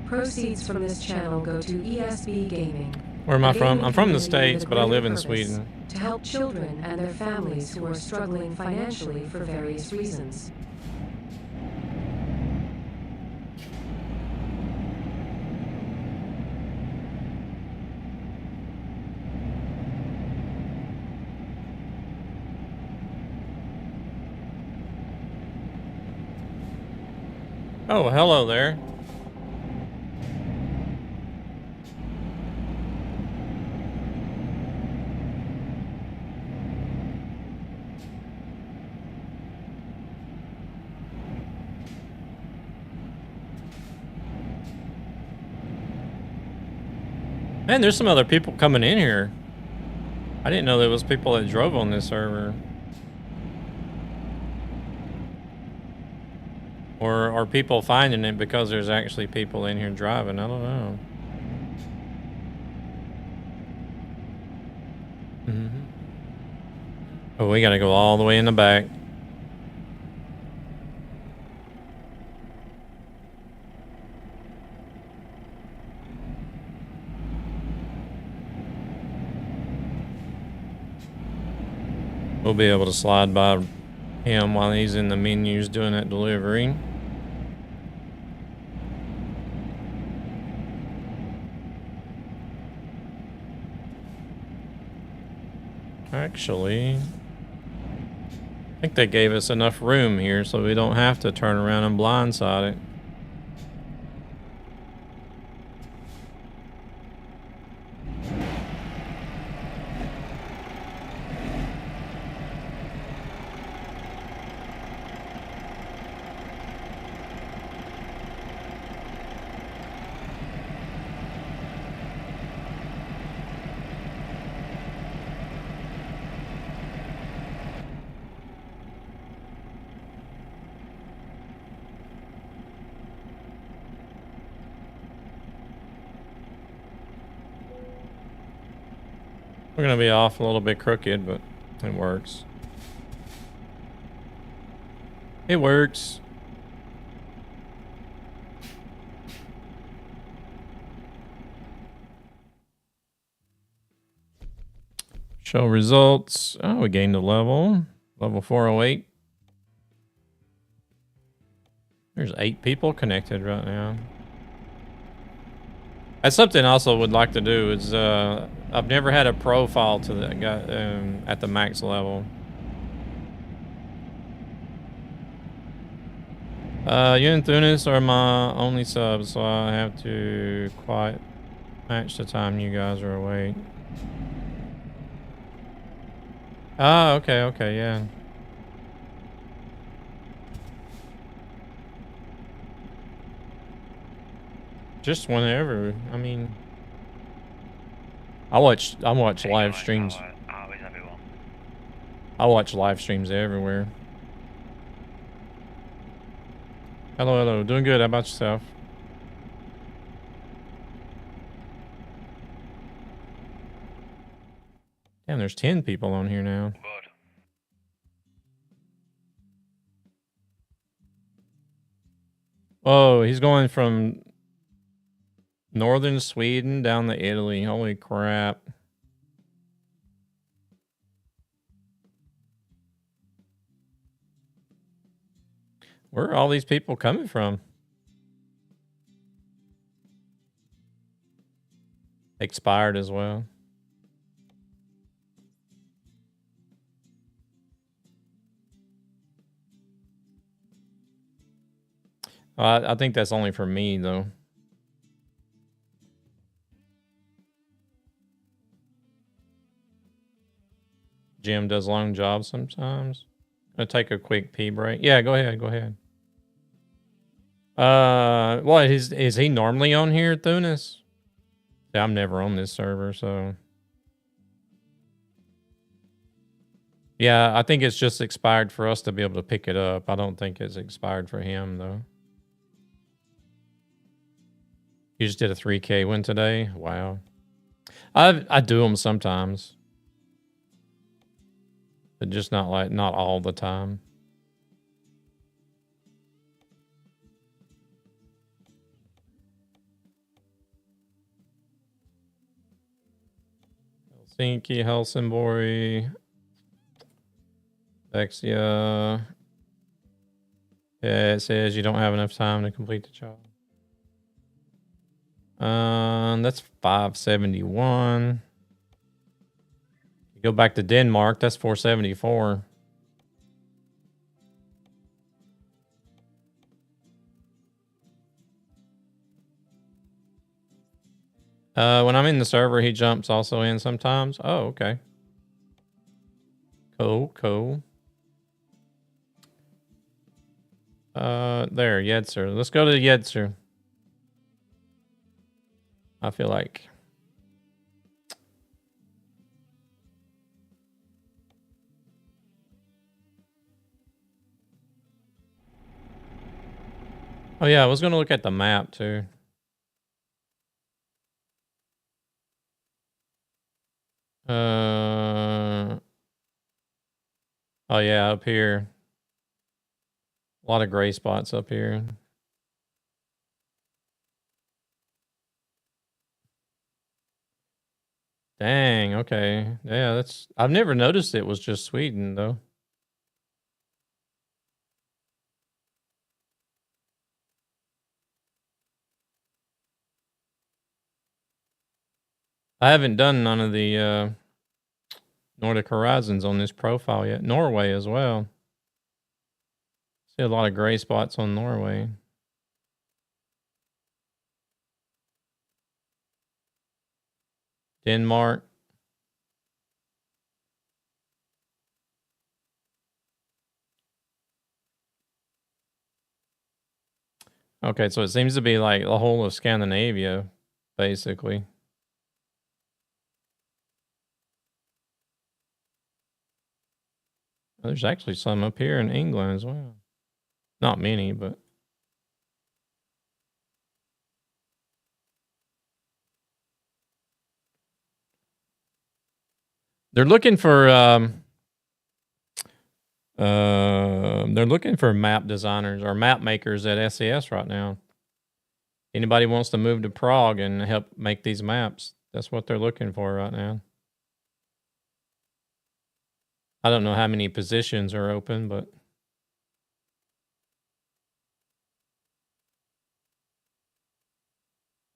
Speaker 5: Proceeds from this channel go to ESB Gaming.
Speaker 4: Where am I
Speaker 5: a
Speaker 4: from?
Speaker 5: gaming
Speaker 4: I'm from the
Speaker 5: community
Speaker 4: States,
Speaker 5: with a
Speaker 4: but I live
Speaker 5: greater
Speaker 4: in
Speaker 5: purpose
Speaker 4: Sweden.
Speaker 5: To help children and their families who are struggling financially for various reasons.
Speaker 4: Oh, hello there. Man, there's some other people coming in here. I didn't know there was people that drove on this server. Or are people finding it because there's actually people in here driving? I don't know. Oh, we gotta go all the way in the back. We'll be able to slide by him while he's in the menus doing that delivery. Actually, I think they gave us enough room here so we don't have to turn around and blindside it. We're gonna be off a little bit crooked, but it works. It works. Show results. Oh, we gained a level. Level 408. There's 8 people connected right now. That's something I also would like to do is I've never had a profile to the guy at the max level. You and Thunis are my only subs, so I have to quite match the time you guys are awake. Ah, okay, yeah. Just whenever. I mean, I watch live streams. I watch live streams everywhere. Hello. Doing good. How about yourself? Damn, there's 10 people on here now. Oh, he's going from northern Sweden down to Italy. Holy crap. Where are all these people coming from? Expired as well. I think that's only for me, though. Jim does long jobs sometimes. I'll take a quick pee break. Yeah, go ahead. What is he normally on here, Thunis? Yeah, I'm never on this server, so. Yeah, I think it's just expired for us to be able to pick it up. I don't think it's expired for him, though. You just did a 3K win today? Wow. I do them sometimes. But just not all the time. Helsinki, Helsingborg, Vexia. Yeah, it says you don't have enough time to complete the job. That's 571. You go back to Denmark, that's 474. When I'm in the server, he jumps also in sometimes. Oh, okay. Cool. There, Yetzer. Let's go to Yetzer. I feel like. Oh yeah, I was gonna look at the map too. Oh yeah, up here. A lot of gray spots up here. Dang, okay. Yeah, that's I've never noticed it was just Sweden though. I haven't done none of the Nordic Horizons on this profile yet. Norway as well. See a lot of gray spots on Norway. Denmark. Okay, so it seems to be like the whole of Scandinavia, basically. There's actually some up here in England as well. Not many, but. They're looking for They're looking for map designers or map makers at SES right now. Anybody wants to move to Prague and help make these maps? That's what they're looking for right now. I don't know how many positions are open, but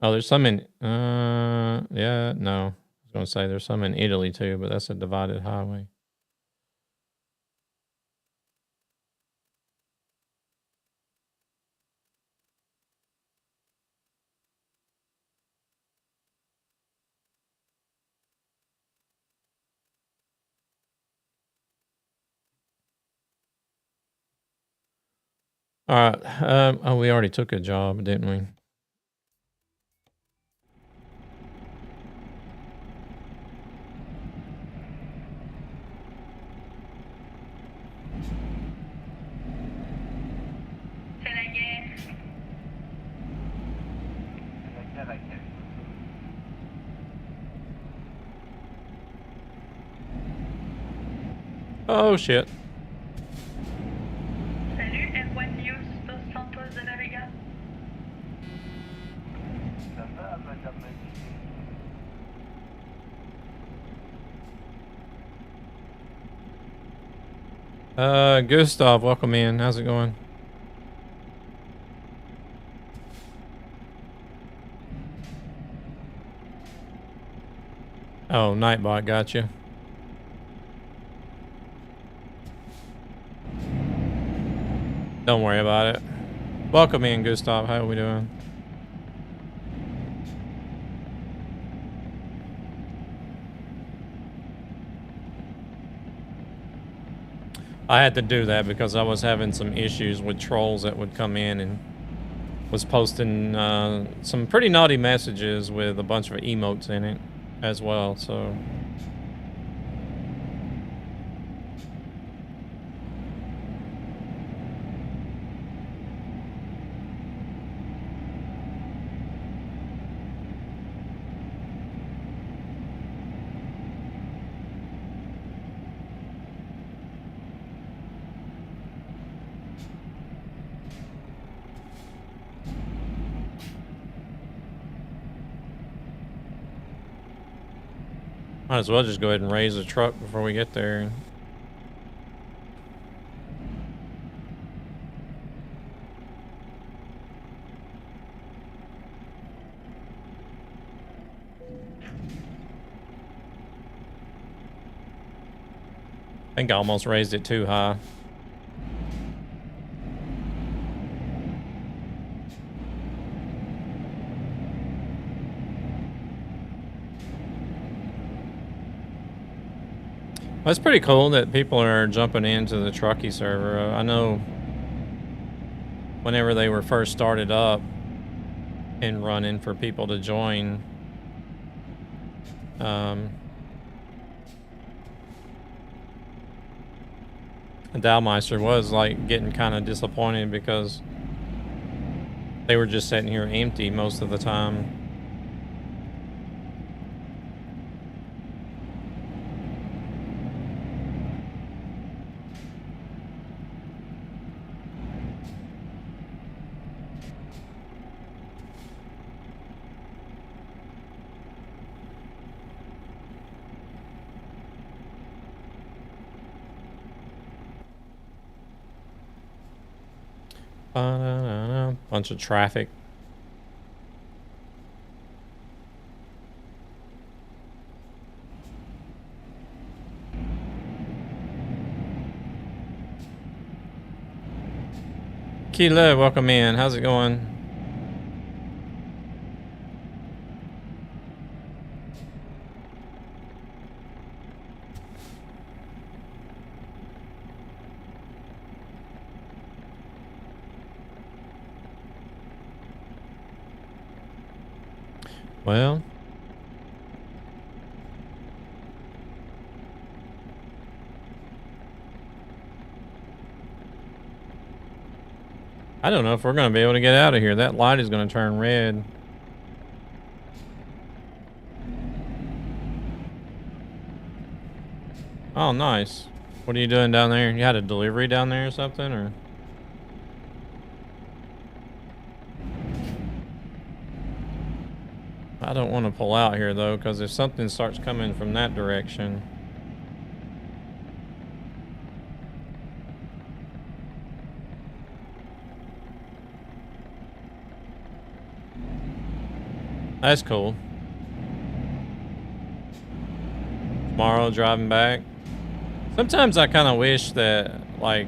Speaker 4: oh, there's some in yeah, no. I was gonna say there's some in Italy too, but that's a divided highway. All right. Oh, we already took a job, didn't we? Oh shit.
Speaker 10: Salut, F1 News, Dos Santos de la Vega.
Speaker 7: Ça va, madame
Speaker 4: Gustav, welcome in. How's it going? Oh, Nightbot, gotcha. Don't worry about it. Welcome in, Gustav. How are we doing? I had to do that because I was having some issues with trolls that would come in and was posting some pretty naughty messages with a bunch of emotes in it as well, so... Might as well just go ahead and raise the truck before we get there. I think I almost raised it too high. Well, it's pretty cool that people are jumping into the Truckee server. I know whenever they were first started up and running for people to join, Dalmeister was like getting kind of disappointed because they were just sitting here empty most of the time. Bunch of traffic. Keela, welcome in. How's it going? Well, I don't know if we're going to be able to get out of here. That light is going to turn red. Oh, nice. What are you doing down there? You had a delivery down there or something, or? I don't want to pull out here though, because if something starts coming from that direction. That's cool. Tomorrow driving back. Sometimes I kind of wish that, like,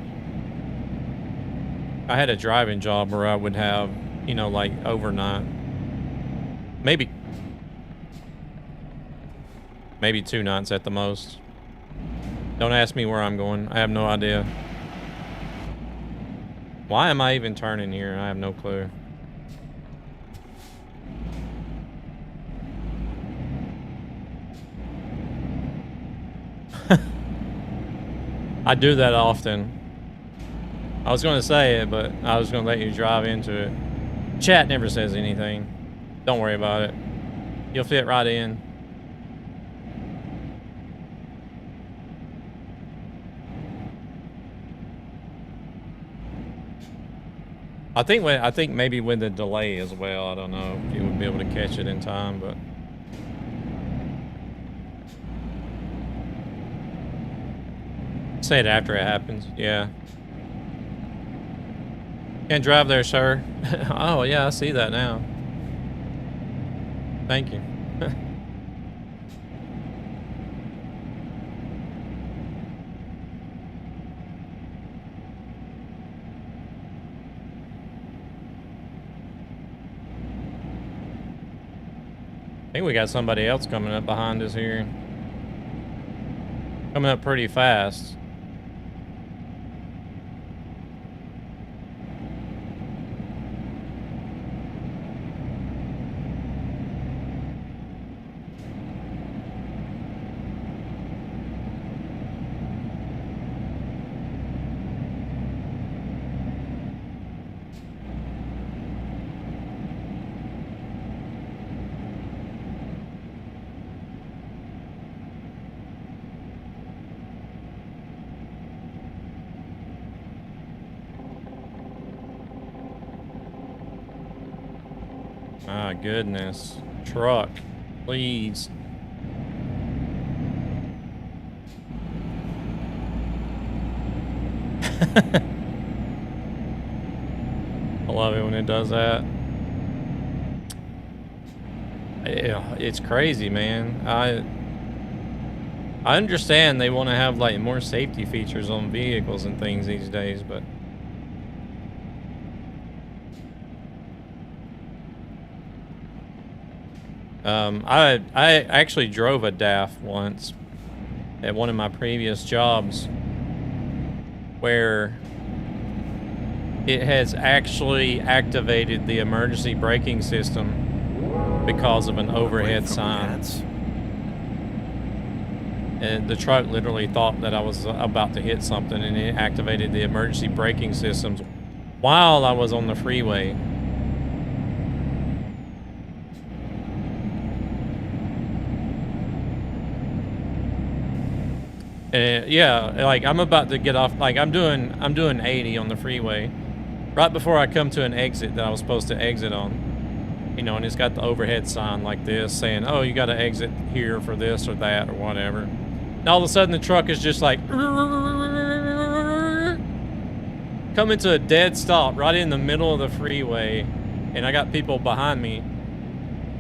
Speaker 4: I had a driving job where I would have, you know, like overnight. Maybe 2 nights at the most. Don't ask me where I'm going. I have no idea. Why am I even turning here? I have no clue. I do that often. I was going to say it, but I was going to let you drive into it. Chat never says anything. Don't worry about it. You'll fit right in. I think maybe with the delay as well. I don't know if you would be able to catch it in time, but. Say it after it happens. Yeah. Can't drive there, sir. Oh, yeah, I see that now. Thank you. I think we got somebody else coming up behind us here. Coming up pretty fast. My goodness. Truck, please. I love it when it does that. Yeah, it's crazy, man. I understand they want to have like more safety features on vehicles and things these days, but I actually drove a DAF once at one of my previous jobs where it has actually activated the emergency braking system because of an overhead sign. And the truck literally thought that I was about to hit something, and it activated the emergency braking systems while I was on the freeway. And yeah, like I'm about to get off, like I'm doing 80 on the freeway right before I come to an exit that I was supposed to exit on, you know, and it's got the overhead sign like this saying, oh, you got to exit here for this or that or whatever. And all of a sudden the truck is just like coming to a dead stop right in the middle of the freeway, and I got people behind me,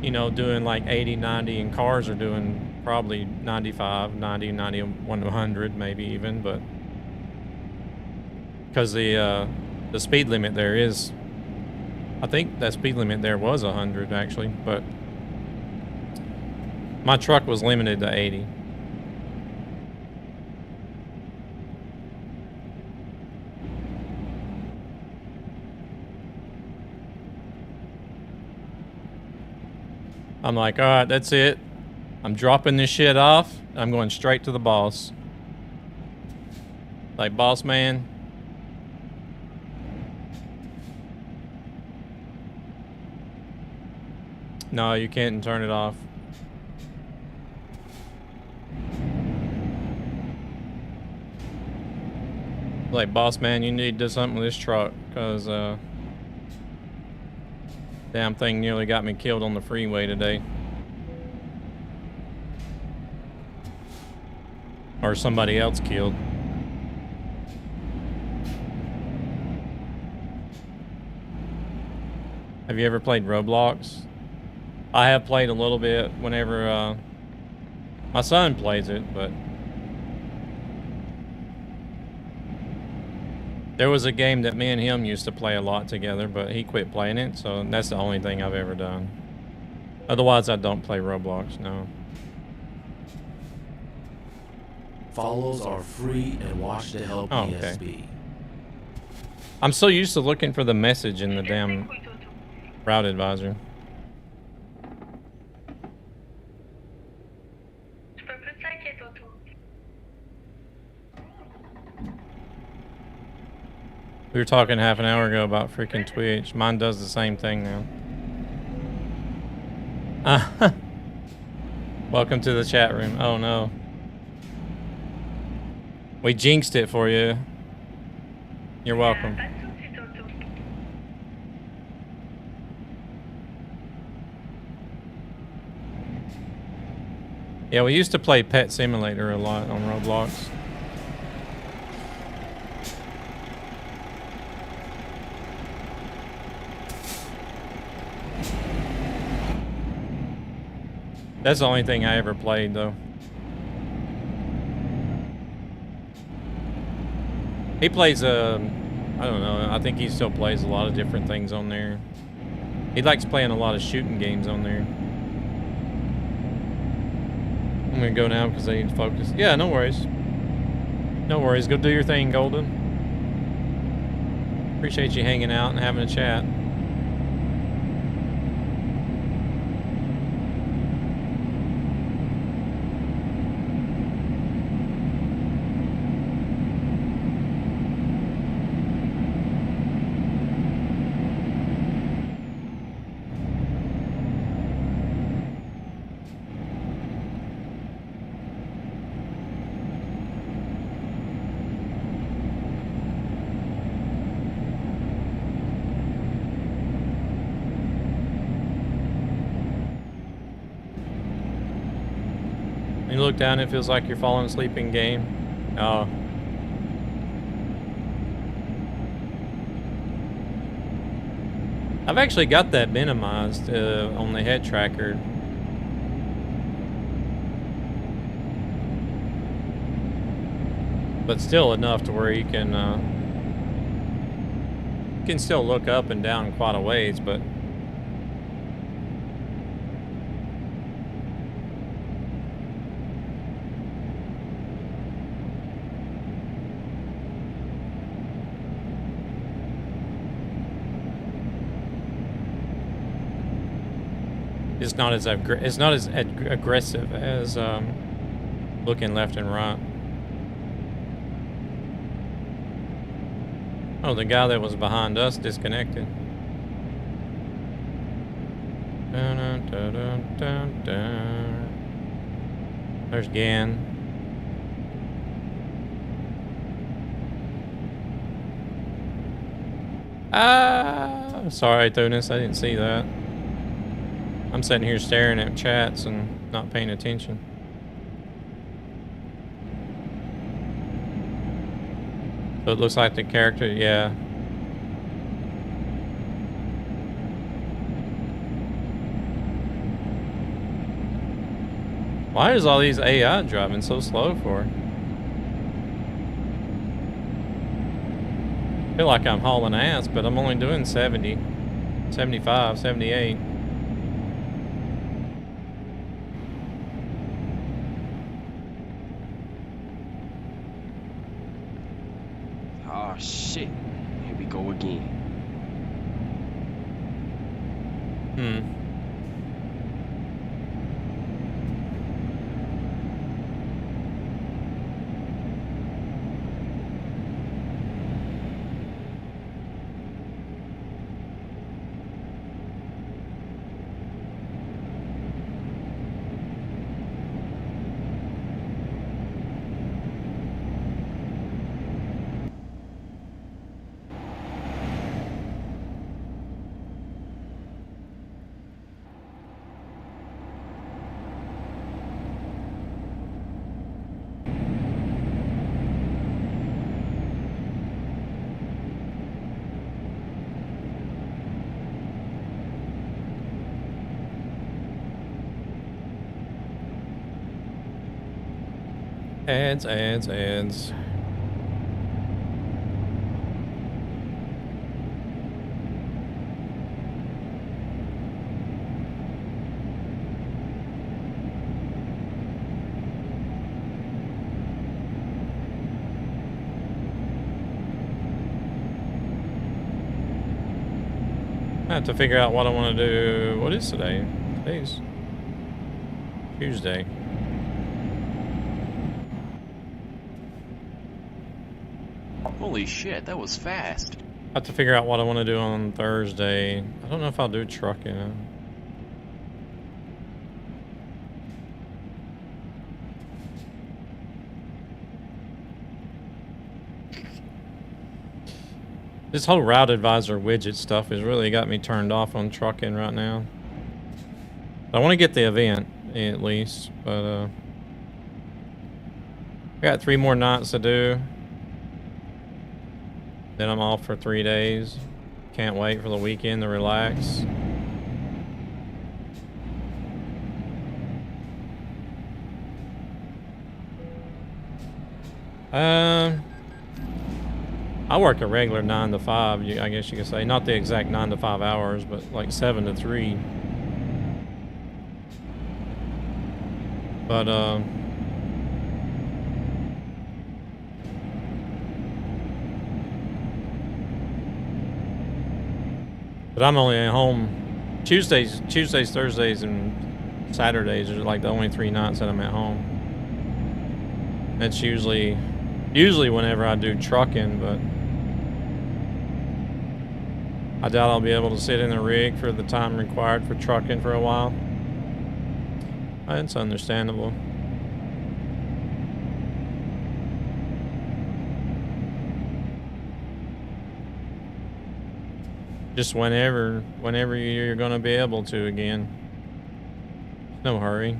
Speaker 4: you know, doing like 80, 90, and cars are doing probably 95, 90, 91, 100 maybe even, but because the speed limit there is, I think that speed limit there was 100 actually, but my truck was limited to 80. I'm like, all right, that's it. I'm dropping this shit off. I'm going straight to the boss. Like, boss man. No, you can't turn it off. Like, boss man, you need to do something with this truck, cause damn thing nearly got me killed on the freeway today. Or somebody else killed. Have you ever played Roblox? I have played a little bit whenever my son plays it, but there was a game that me and him used to play a lot together, but he quit playing it, so that's the only thing I've ever done. Otherwise, I don't play Roblox, no.
Speaker 6: Follows are free and watch to help ESB.
Speaker 4: Okay. I'm so used to looking for the message in the damn route advisor. We were talking half an hour ago about freaking Twitch. Mine does the same thing now. Welcome to the chat room. Oh no. We jinxed it for you. You're welcome. Yeah, we used to play Pet Simulator a lot on Roblox. That's the only thing I ever played, though. He plays, I don't know, I think he still plays a lot of different things on there. He likes playing a lot of shooting games on there. I'm gonna go now because I need to focus. Yeah, no worries. No worries, go do your thing, Golden. Appreciate you hanging out and having a chat. You look down, it feels like you're falling asleep in game. Oh. I've actually got that minimized on the head tracker. But still enough to where you can still look up and down quite a ways, but it's not as aggressive as looking left and right. Oh, the guy that was behind us disconnected. Dun, dun, dun, dun, dun, dun. There's Gan. Ah, sorry, Thunis, I didn't see that. I'm sitting here staring at chats and not paying attention. So it looks like the character, yeah. Why is all these AI driving so slow for? I feel like I'm hauling ass, but I'm only doing 70, 75, 78.
Speaker 3: Oh shit. Here we go again.
Speaker 4: Ads, ads, ads. I have to figure out what I want to do. What is today? Today's Tuesday.
Speaker 3: Holy shit, that was fast.
Speaker 4: I have to figure out what I want to do on Thursday. I don't know if I'll do trucking. This whole route advisor widget stuff has really got me turned off on trucking right now. I want to get the event at least, but I got 3 more nights to do. Then I'm off for 3 days. Can't wait for the weekend to relax. I work a regular 9 to 5, I guess you could say. Not the exact 9 to 5 hours, but like 7 to 3. But, I'm only at home Tuesdays, Thursdays, and Saturdays are like the only 3 nights that I'm at home. That's usually whenever I do trucking, but I doubt I'll be able to sit in the rig for the time required for trucking for a while. That's understandable. Just whenever you're going to be able to again. No hurry.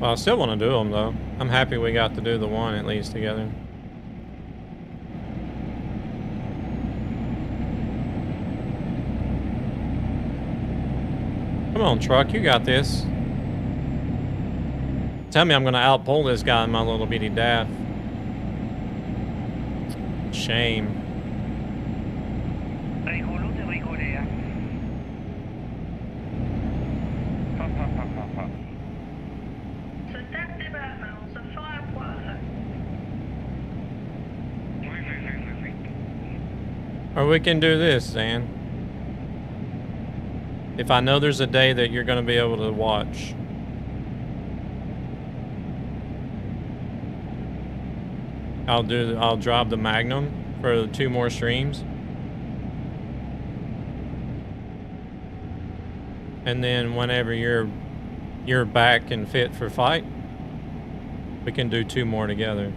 Speaker 4: Well, I still want to do them, though. I'm happy we got to do the one at least together. Come on, truck, you got this. Tell me I'm going to outpull this guy in my little bitty daff. Shame.
Speaker 7: Rigolo de rigoler, hein.
Speaker 10: Se tape des barres, on se fera à poil.
Speaker 4: Or we can do this, Zan. If I know there's a day that you're going to be able to watch. I'll drop the Magnum for 2 more streams. And then whenever you're back and fit for fight, we can do 2 more together.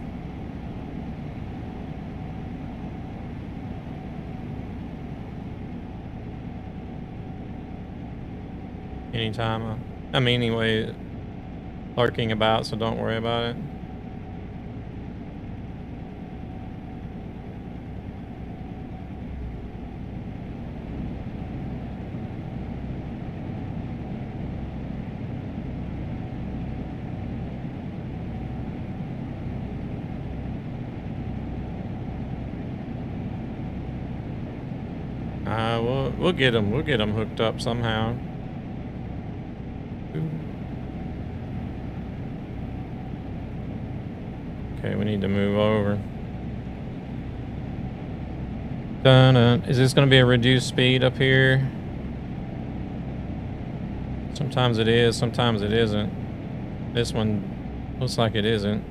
Speaker 4: Anytime. I'm anyway lurking about, so don't worry about it. We'll get them. We'll get them hooked up somehow. Okay, we need to move over. Dun-dun. Is this going to be a reduced speed up here? Sometimes it is, sometimes it isn't. This one looks like it isn't.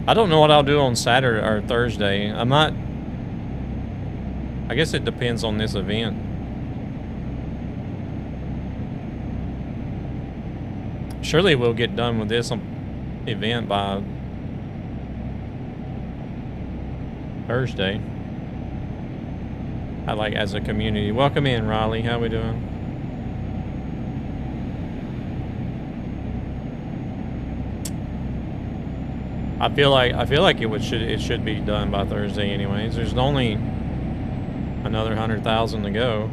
Speaker 4: I don't know what I'll do on Saturday or Thursday. I might I guess it depends on this event. Surely we'll get done with this event by Thursday. I like as a community. Welcome in, Riley. How we doing? I feel like it should be done by Thursday anyways. There's only another 100,000 to go.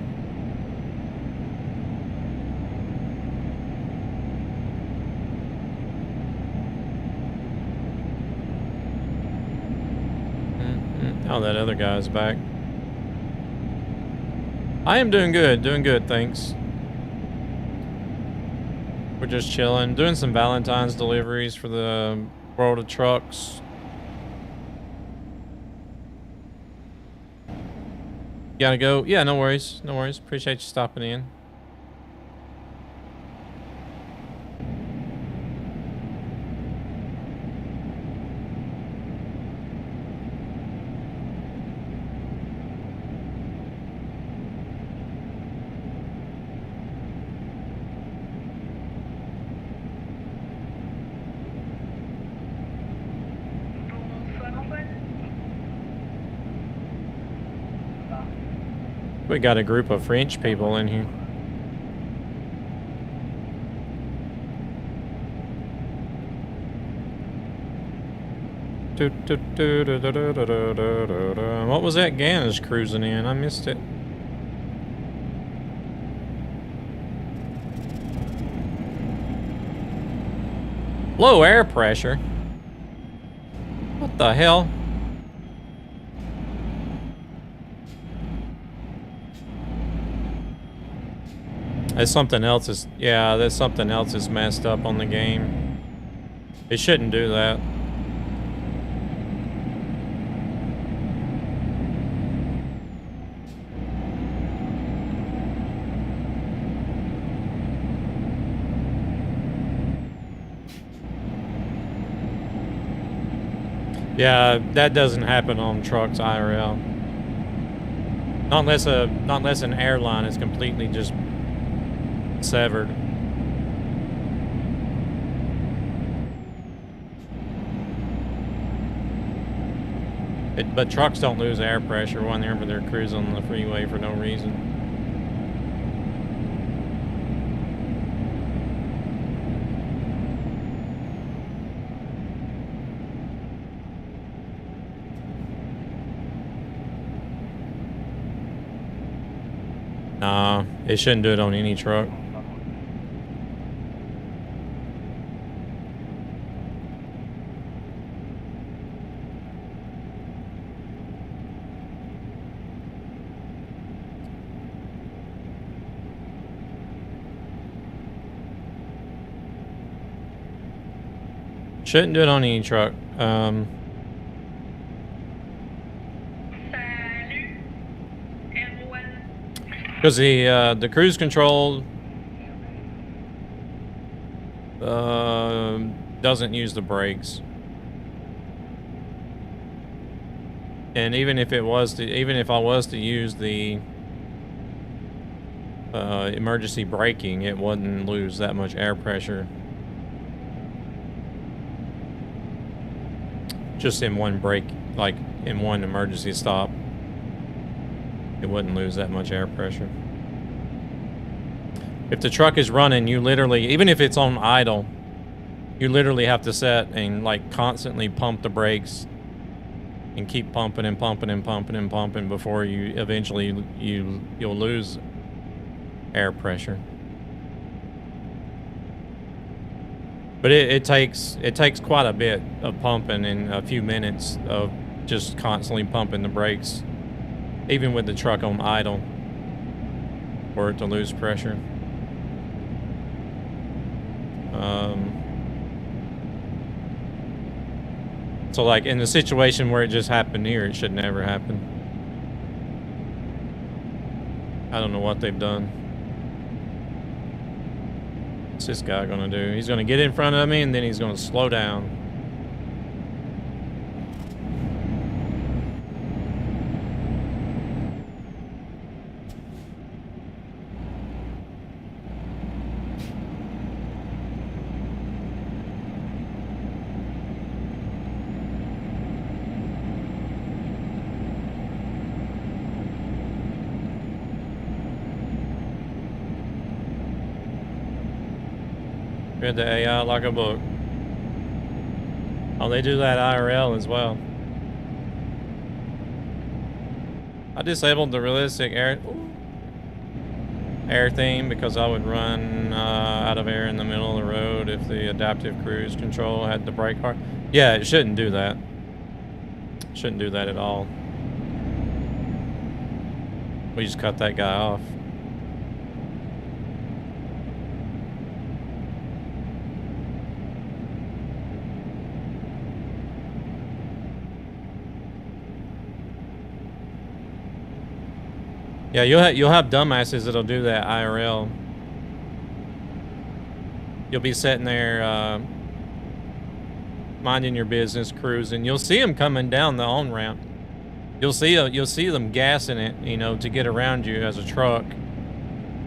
Speaker 4: Oh, that other guy's back. I am doing good, thanks. We're just chilling, doing some Valentine's deliveries for the World of Trucks. Gotta go. Yeah, no worries. No worries. Appreciate you stopping in. We got a group of French people in here. What was that Gannis cruising in? I missed it. Low air pressure? What the hell? There's something else is, yeah, there's something else is messed up on the game. It shouldn't do that. Yeah, that doesn't happen on trucks IRL. Not unless an airline is completely just severed. But trucks don't lose air pressure whenever they're cruising on the freeway for no reason. Nah, it shouldn't do it on any truck. Shouldn't do it on any truck. Because the cruise control doesn't use the brakes, and even if I was to use the emergency braking, it wouldn't lose that much air pressure. Just in one brake, like in one emergency stop, it wouldn't lose that much air pressure. If the truck is running, you literally, even if it's on idle, you literally have to set and like constantly pump the brakes and keep pumping and pumping and pumping and pumping before you eventually you'll lose air pressure. But it takes quite a bit of pumping in a few minutes of just constantly pumping the brakes, even with the truck on idle, for it to lose pressure. So like in the situation where it just happened here, it should never happen. I don't know what they've done. What's this guy gonna do? He's gonna get in front of me and then he's gonna slow down. Read the AI like a book. Oh, they do that IRL as well. I disabled the realistic air theme because I would run out of air in the middle of the road if the adaptive cruise control had the brake hard. Yeah, it shouldn't do that. Shouldn't do that at all. We just cut that guy off. Yeah, you'll have dumbasses that'll do that IRL. You'll be sitting there minding your business, cruising. You'll see them coming down the on-ramp. You'll see them gassing it, you know, to get around you as a truck.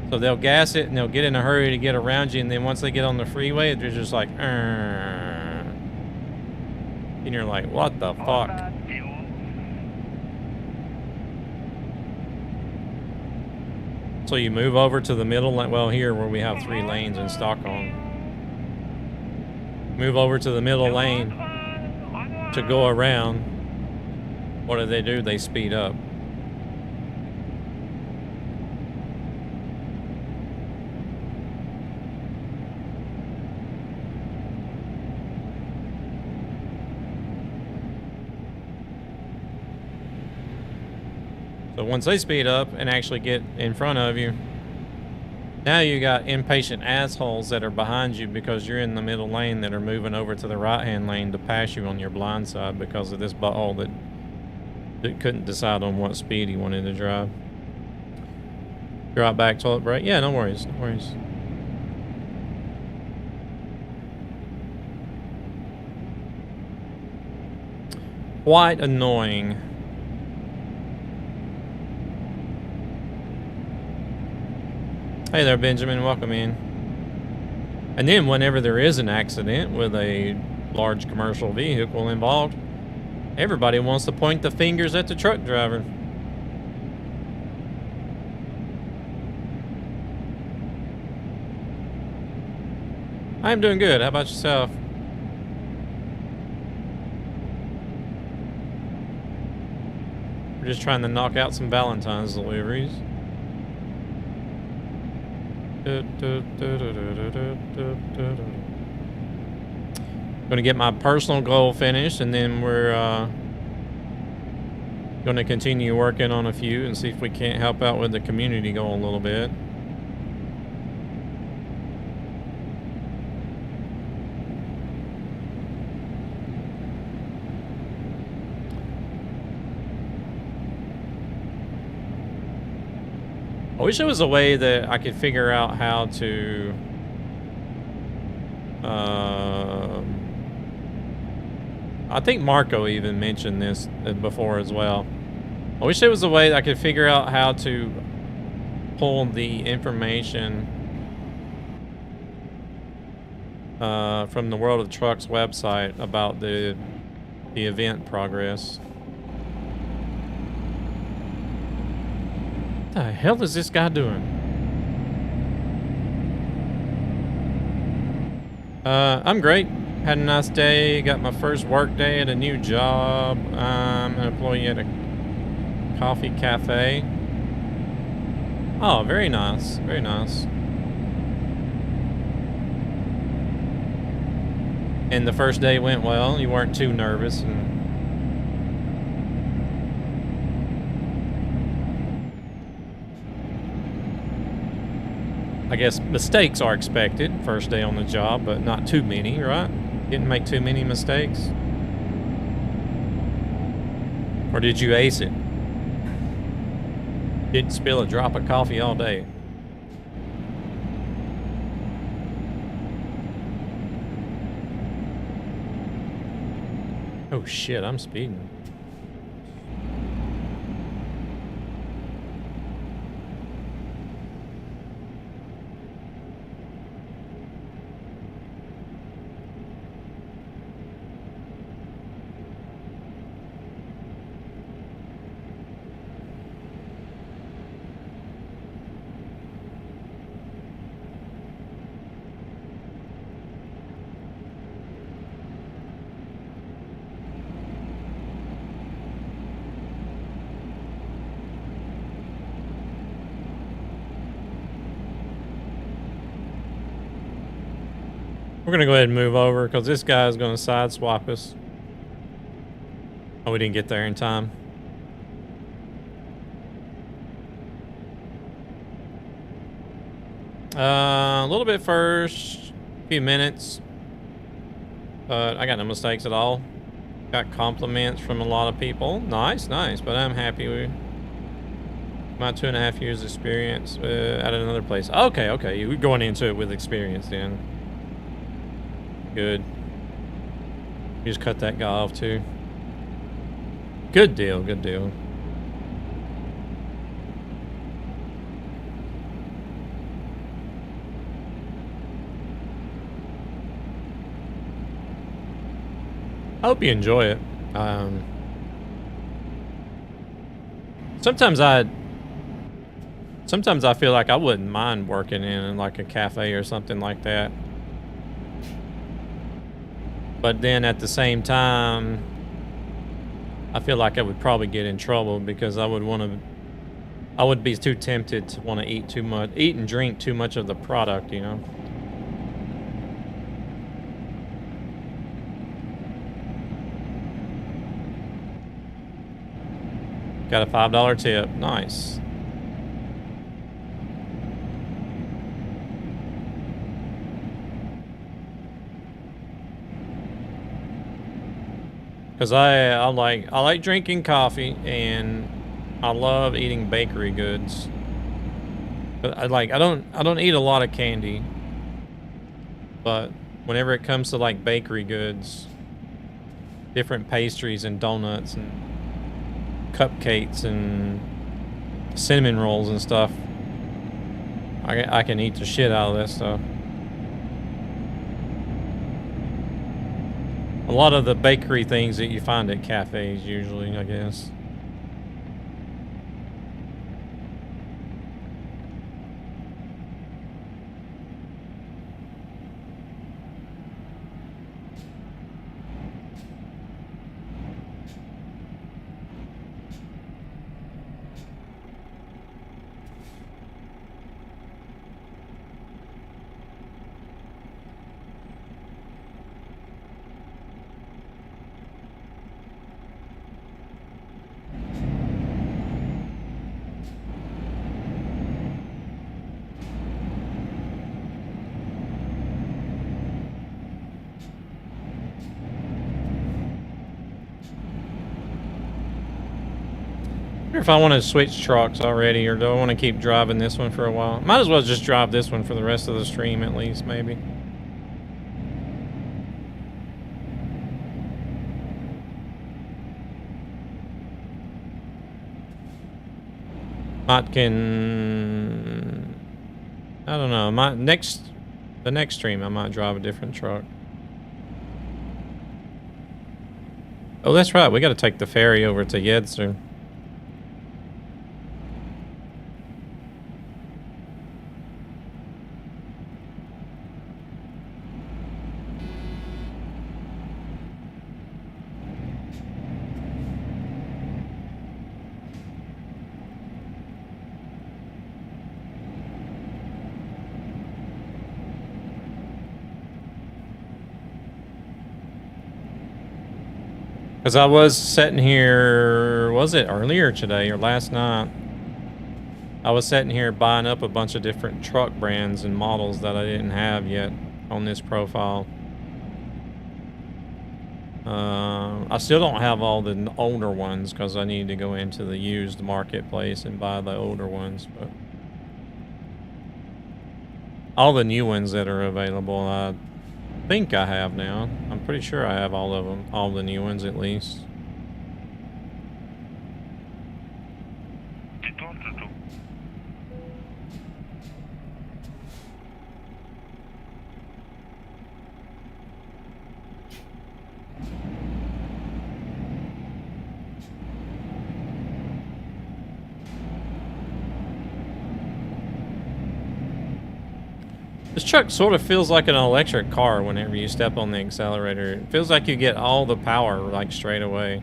Speaker 4: So they'll gas it and they'll get in a hurry to get around you, and then once they get on the freeway, they're just like, and you're like, what the fuck? So you move over to the middle, well, here where we have 3 lanes in Stockholm. Move over to the middle lane to go around. What do? They speed up. So once they speed up and actually get in front of you, now you got impatient assholes that are behind you because you're in the middle lane that are moving over to the right-hand lane to pass you on your blind side because of this butthole that couldn't decide on what speed he wanted to drive. Drop back, toilet break. Yeah, no worries, no worries. Quite annoying. Hey there, Benjamin. Welcome in. And then whenever there is an accident with a large commercial vehicle involved, everybody wants to point the fingers at the truck driver. I'm doing good. How about yourself? We're just trying to knock out some Valentine's deliveries. Gonna get my personal goal finished, and then we're gonna continue working on a few and see if we can't help out with the community goal a little bit. I wish there was a way that I could figure out how to I think Marco even mentioned this before as well. I wish there was a way that I could figure out how to pull the information from the World of Trucks website about the event progress. What the hell is this guy doing? I'm great. Had a nice day. Got my first work day at a new job. I'm an employee at a coffee cafe. Oh, very nice. Very nice. And the first day went well. You weren't too nervous. And I guess mistakes are expected first day on the job, but not too many, right? Didn't make too many mistakes. Or did you ace it? Didn't spill a drop of coffee all day. Oh shit, I'm speeding. We're gonna go ahead and move over because this guy's gonna sideswipe us. Oh, we didn't get there in time. A little bit first, few minutes, but I got no mistakes at all. Got compliments from a lot of people. Nice, nice, but I'm happy with my 2.5 years experience at another place. Okay, okay, you're going into it with experience then. Good. You just cut that guy off too. Good deal, good deal. I hope you enjoy it. Sometimes I feel like I wouldn't mind working in like a cafe or something like that. But then at the same time, I feel like I would probably get in trouble because I would be too tempted to want to eat and drink too much of the product, you know. Got a $5 tip. Nice. Cause I like drinking coffee and I love eating bakery goods. But I don't eat a lot of candy. But whenever it comes to like bakery goods, different pastries and donuts and cupcakes and cinnamon rolls and stuff, I can eat the shit out of that stuff. A lot of the bakery things that you find at cafes usually, I guess. If I want to switch trucks already, or do I want to keep driving this one for a while? Might as well just drive this one for the rest of the stream at least, maybe. I don't know. The next stream I might drive a different truck. Oh, that's right. We got to take the ferry over to Yedzer. Because I was sitting here, was it earlier today or last night? I was sitting here buying up a bunch of different truck brands and models that I didn't have yet on this profile. I still don't have all the older ones because I need to go into the used marketplace and buy the older ones. But all the new ones that are available, I think I have now. I'm pretty sure I have all of them, all the new ones at least. This truck sort of feels like an electric car whenever you step on the accelerator. It feels like you get all the power like straight away.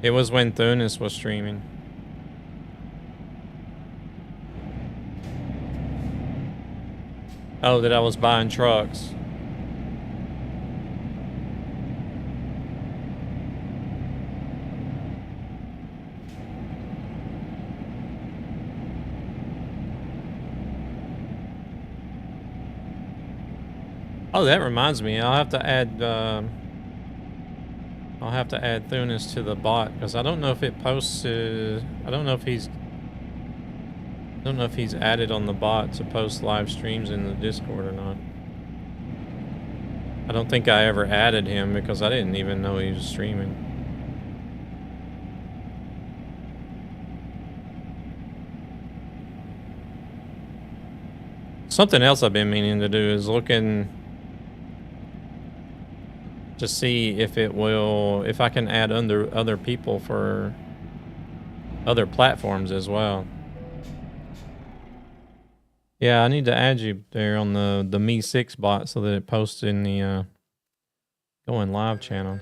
Speaker 4: It was when Thunis was streaming. Oh, that I was buying trucks. Oh, that reminds me. I'll have to add Thunis to the bot because I don't know if it posts. I don't know if he's added on the bot to post live streams in the Discord or not. I don't think I ever added him because I didn't even know he was streaming. Something else I've been meaning to do is looking to see if I can add other people for other platforms as well. Yeah, I need to add you there on the Me6 bot so that it posts in the Going Live channel.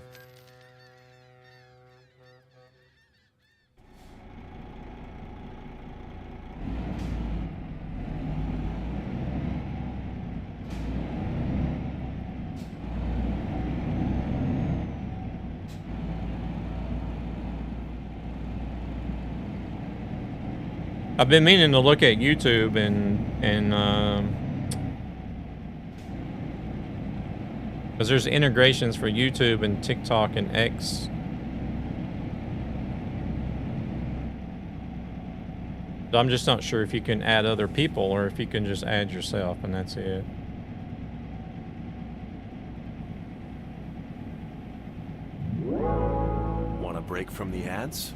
Speaker 4: I've been meaning to look at YouTube and because there's integrations for YouTube and TikTok and X. So I'm just not sure if you can add other people or if you can just add yourself and that's it.
Speaker 6: Want a break from the ads?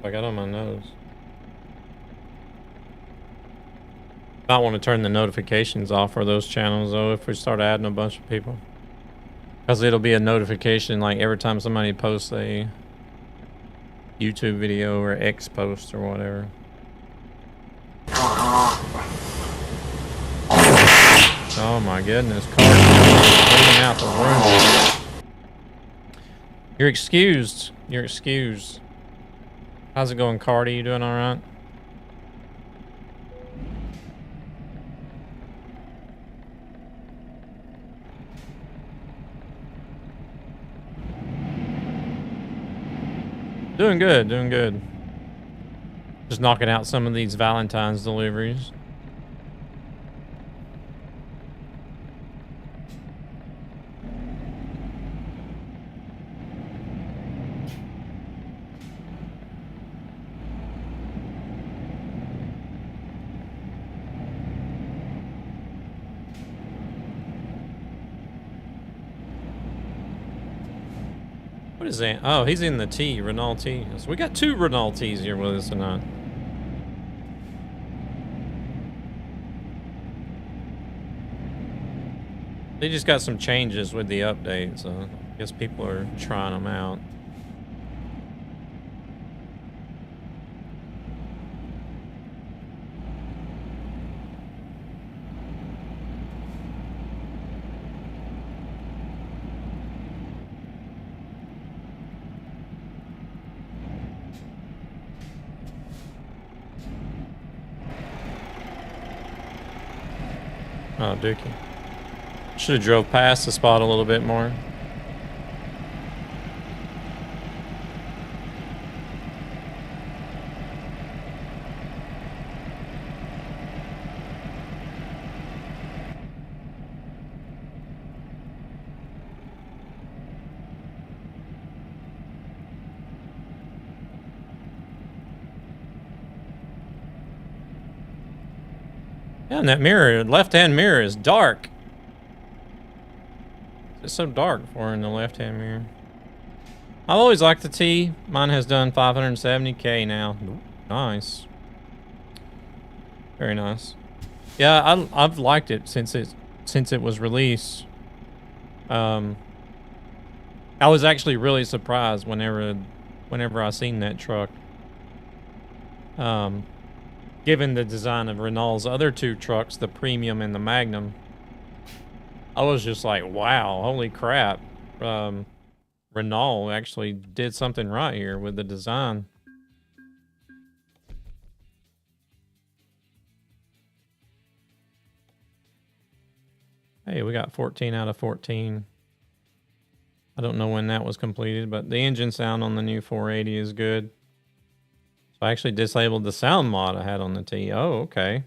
Speaker 4: I got on my nose. I want to turn the notifications off for those channels though if we start adding a bunch of people. Because it'll be a notification like every time somebody posts a YouTube video or X post or whatever. Oh my goodness, Cardi cleaning out the room. You're excused. You're excused. How's it going, Cardi? You doing all right? Doing good, doing good. Just knocking out some of these Valentine's deliveries. What is that? Oh, he's in the T, Renault T. So we got two Renault T's here with us tonight. They just got some changes with the update, so I guess people are trying them out. Oh, Dookie. Should have drove past the spot a little bit more. Yeah, and that mirror, left-hand mirror is dark. It's so dark for in the left-hand mirror. I've always liked the T. Mine has done 570K now. Ooh, nice. Very nice. Yeah, I've liked it since it was released. I was actually really surprised whenever I seen that truck. Given the design of Renault's other two trucks, the Premium and the Magnum, I was just like, wow, holy crap. Renault actually did something right here with the design. Hey, we got 14 out of 14. I don't know when that was completed, but the engine sound on the new 480 is good. So I actually disabled the sound mod I had on the T. Oh, okay.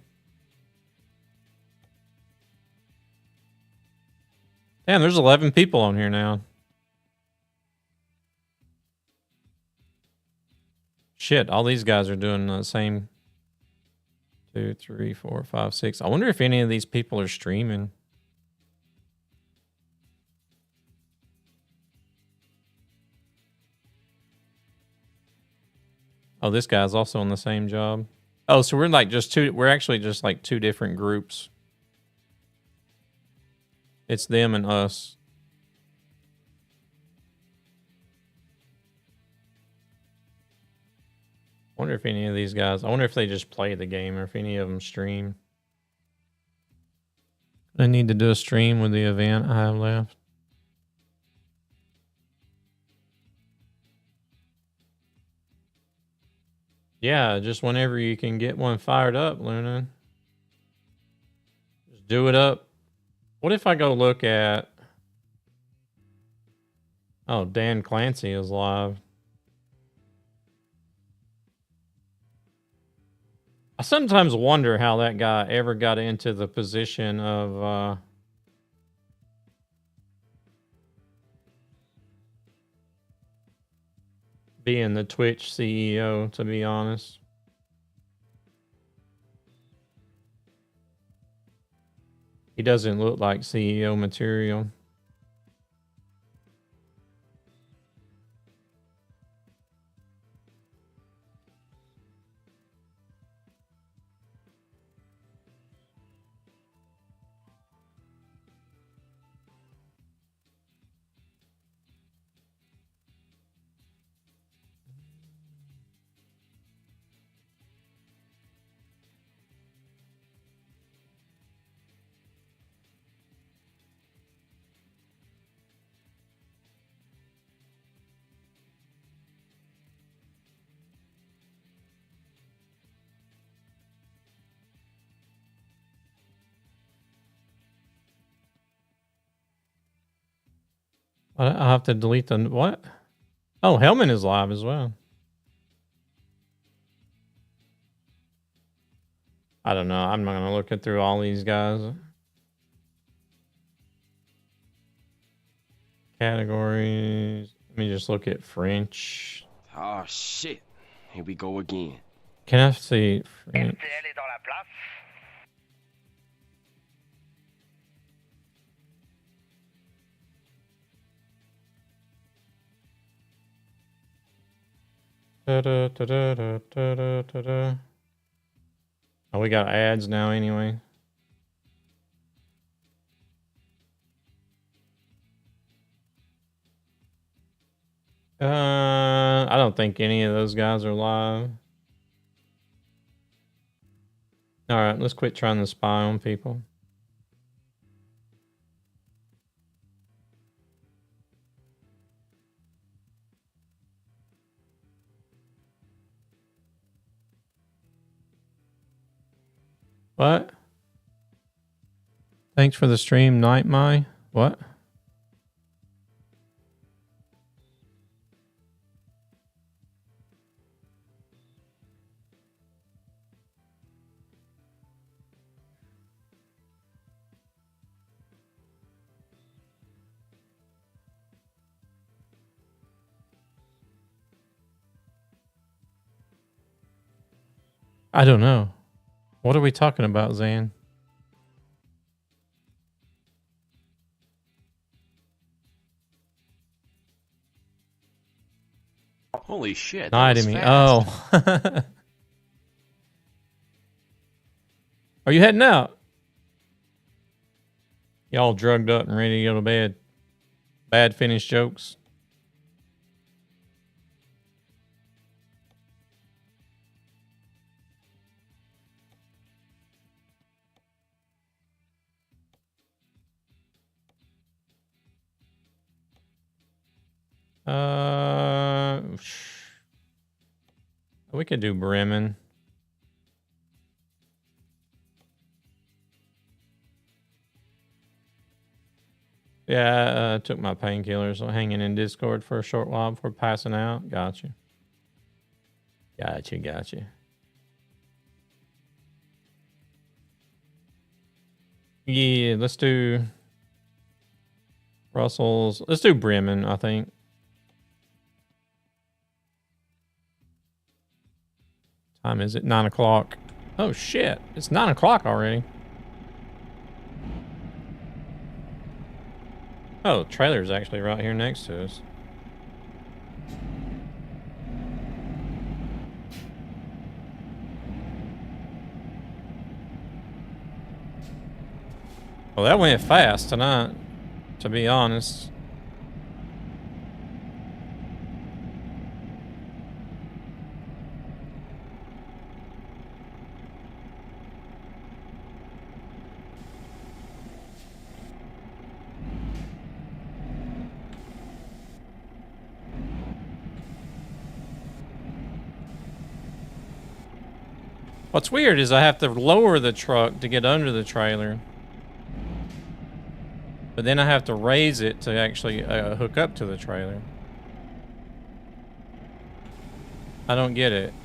Speaker 4: Damn, there's 11 people on here now. Shit, all these guys are doing the same. 2, 3, 4, 5, 6. I wonder if any of these people are streaming. Oh, this guy's also on the same job. Oh, so we're like we're actually just like two different groups. It's them and us. I wonder if any of these guys, I wonder if they just play the game or if any of them stream. I need to do a stream with the event I have left. Yeah, just whenever you can get one fired up, Luna. Just do it up. What if I go look at... Oh, Dan Clancy is live. I sometimes wonder how that guy ever got into the position of being the Twitch CEO, to be honest. He doesn't look like CEO material. I have to delete the... What? Oh, Hellman is live as well. I don't know. I'm not going to look it through all these guys. Categories. Let me just look at French.
Speaker 3: Oh, shit. Here we go again.
Speaker 4: Can I see French? Oh, we got ads now anyway. I don't think any of those guys are live. All right, let's quit trying to spy on people. What? Thanks for the stream, Nightmy. What? I don't know. What are we talking about, Zan?
Speaker 3: Holy shit.
Speaker 4: Night to me. Fast. Oh. Are you heading out? Y'all drugged up and ready to go to bed. Bad finish jokes. We could do Bremen. Yeah, I took my painkillers. I'm hanging in Discord for a short while before passing out. Gotcha. Gotcha. Yeah, let's do Brussels. Let's do Bremen, I think. Time is it? 9 o'clock. Oh shit, it's 9 o'clock already. Oh, the trailer's actually right here next to us. Well, that went fast tonight, to be honest. What's weird is I have to lower the truck to get under the trailer. But then I have to raise it to actually hook up to the trailer. I don't get it.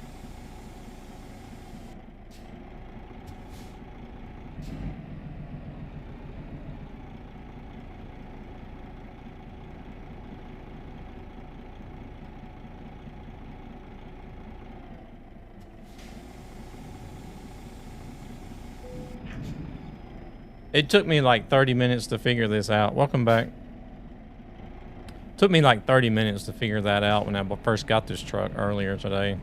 Speaker 4: It took me like 30 minutes to figure this out. Welcome back. Took me like 30 minutes to figure that out when I first got this truck earlier today.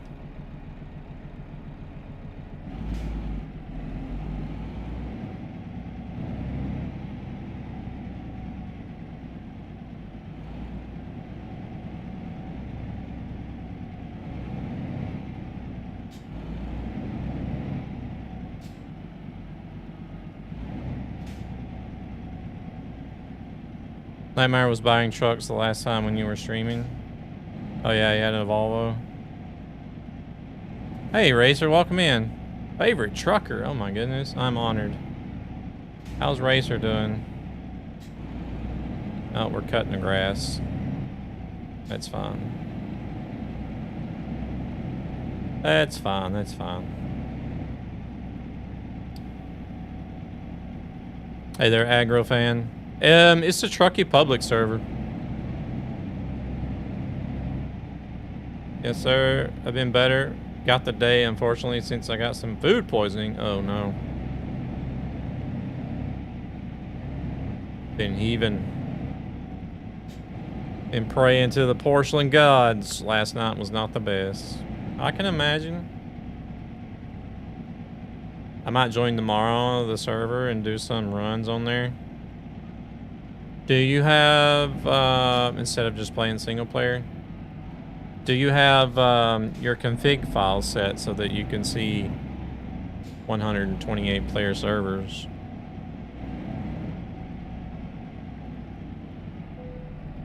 Speaker 4: Nightmare was buying trucks the last time when you were streaming. Oh yeah, you had a Volvo. Hey Racer, welcome in. Favorite trucker, oh my goodness, I'm honored. How's Racer doing? Oh, we're cutting the grass. That's fine. That's fine, that's fine. Hey there, Aggro fan. It's the Truckee Public server. Yes, sir. I've been better. Got the day, unfortunately, since I got some food poisoning. Oh, no. Been heaving. Been praying to the porcelain gods. Last night was not the best. I can imagine. I might join tomorrow the server and do some runs on there. Do you have, instead of just playing single player, do you have your config file set so that you can see 128 player servers?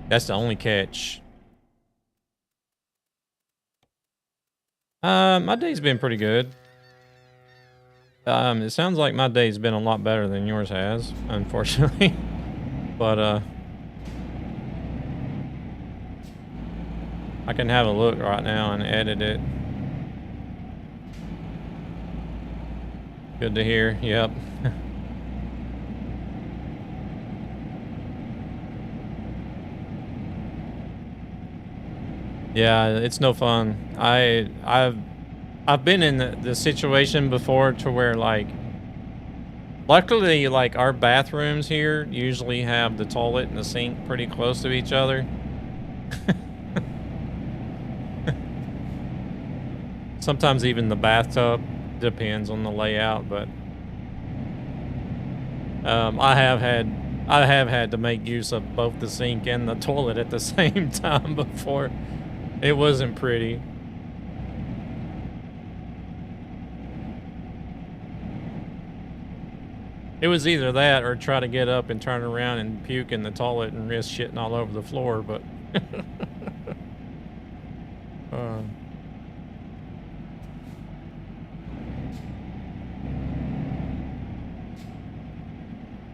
Speaker 4: That's the only catch. My day's been pretty good. It sounds like my day's been a lot better than yours has, unfortunately. But, I can have a look right now and edit it. Good to hear, yep. Yeah, it's no fun. I've been in the situation before to where, like, luckily, like, our bathrooms here usually have the toilet and the sink pretty close to each other. Sometimes even the bathtub depends on the layout, but I have had to make use of both the sink and the toilet at the same time before. It wasn't pretty. It was either that or try to get up and turn around and puke in the toilet and risk shitting all over the floor, but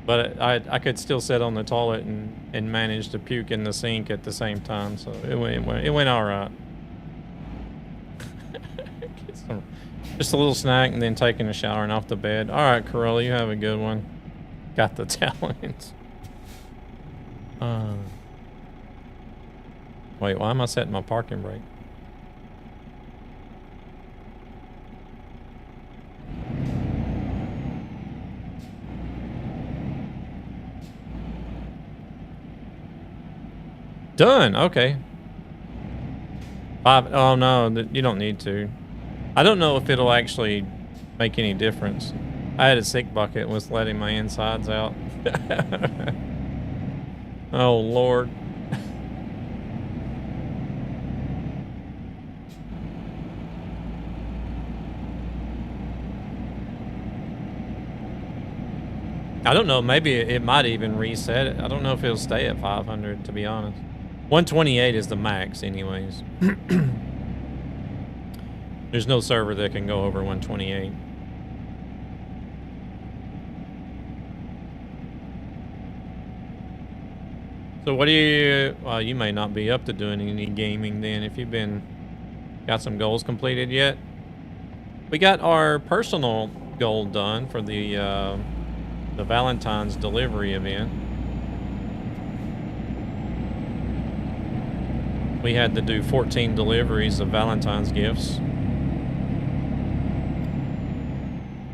Speaker 4: but I could still sit on the toilet and manage to puke in the sink at the same time, so it went all right. Just a little snack and then taking a shower and off the bed. All right, Corolla, you have a good one. Got the talent. Wait, why am I setting my parking brake? Done. Okay. 5. Oh no, you don't need to. I don't know if it'll actually make any difference. I had a sick bucket and was letting my insides out. Oh Lord. I don't know, maybe it might even reset it. I don't know if it'll stay at 500, to be honest. 128 is the max anyways. There's no server that can go over 128. So what do you, well, you may not be up to doing any gaming then if you've got some goals completed yet. We got our personal goal done for the Valentine's delivery event. We had to do 14 deliveries of Valentine's gifts.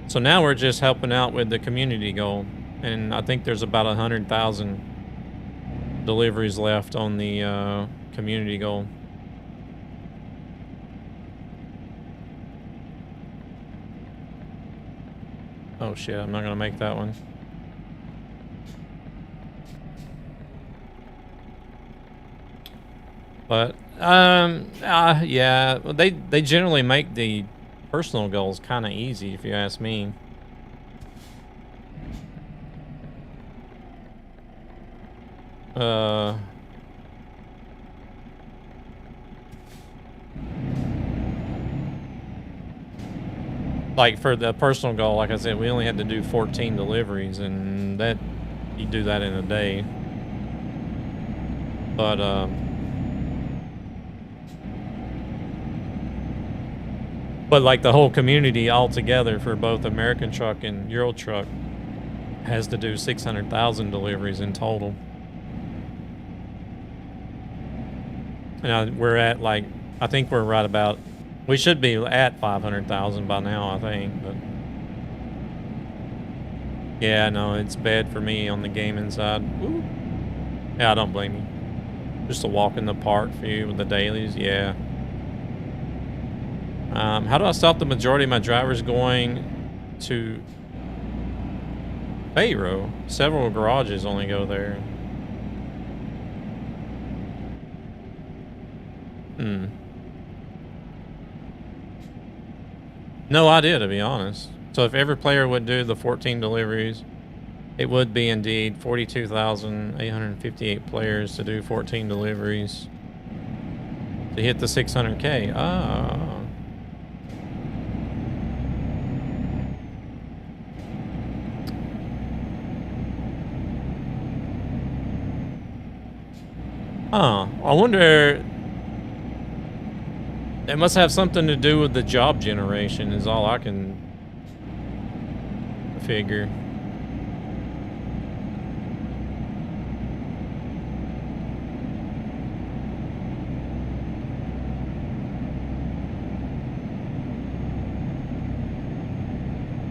Speaker 4: So now we're just helping out with the community goal. And I think there's about 100,000 deliveries left on the community goal. Oh shit, I'm not gonna make that one. But yeah, they generally make the personal goals kind of easy, if you ask me. Like for the personal goal, like I said, we only had to do 14 deliveries, and that you do that in a day. But like the whole community all together for both American Truck and Euro Truck has to do 600,000 deliveries in total. And we're at like, I think we're right about, we should be at 500,000 by now, I think. But yeah, no, it's bad for me on the gaming side. Ooh. Yeah, I don't blame you. Just a walk in the park for you with the dailies, yeah. How do I stop the majority of my drivers going to Pharaoh? Several garages only go there. No idea, to be honest. So if every player would do the 14 deliveries, it would be indeed 42,858 players to do 14 deliveries to hit the 600K. Ah. Huh. I wonder... It must have something to do with the job generation, is all I can figure.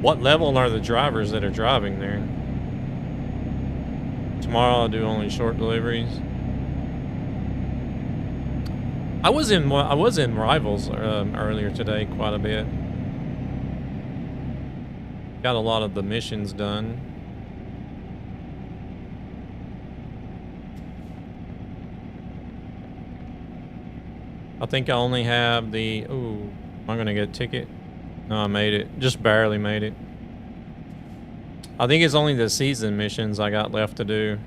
Speaker 4: What level are the drivers that are driving there? Tomorrow I'll do only short deliveries. I was in Rivals earlier today quite a bit. Got a lot of the missions done. I think I only have the... Ooh, am I gonna get a ticket? No, I made it. Just barely made it. I think it's only the season missions I got left to do.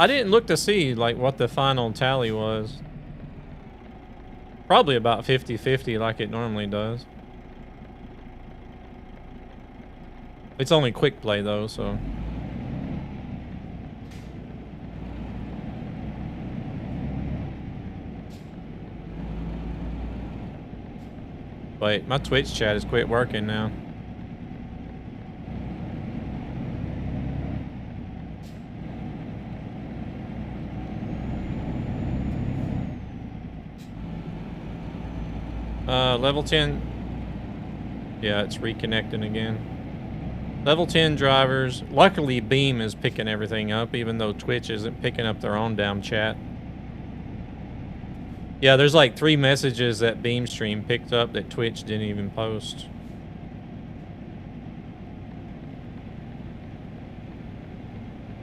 Speaker 4: I didn't look to see like what the final tally was. Probably about 50-50 like it normally does. It's only quick play though, so. Wait, my Twitch chat has quit working now. Level 10. Yeah, it's reconnecting again. Level 10 drivers. Luckily, Beam is picking everything up, even though Twitch isn't picking up their own damn chat. Yeah, there's like 3 messages that Beam stream picked up that Twitch didn't even post.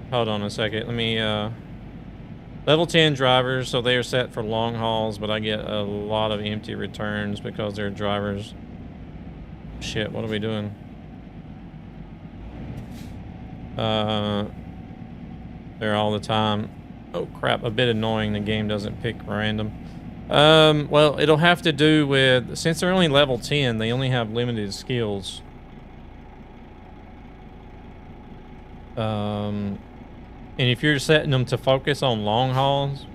Speaker 4: Hold on a second. Let me, level 10 drivers, so they are set for long hauls, but I get a lot of empty returns because they're drivers. Shit, what are we doing? They're all the time. Oh crap, a bit annoying the game doesn't pick random. Well, it'll have to do with, since they're only level 10, they only have limited skills. And if you're setting them to focus on long hauls,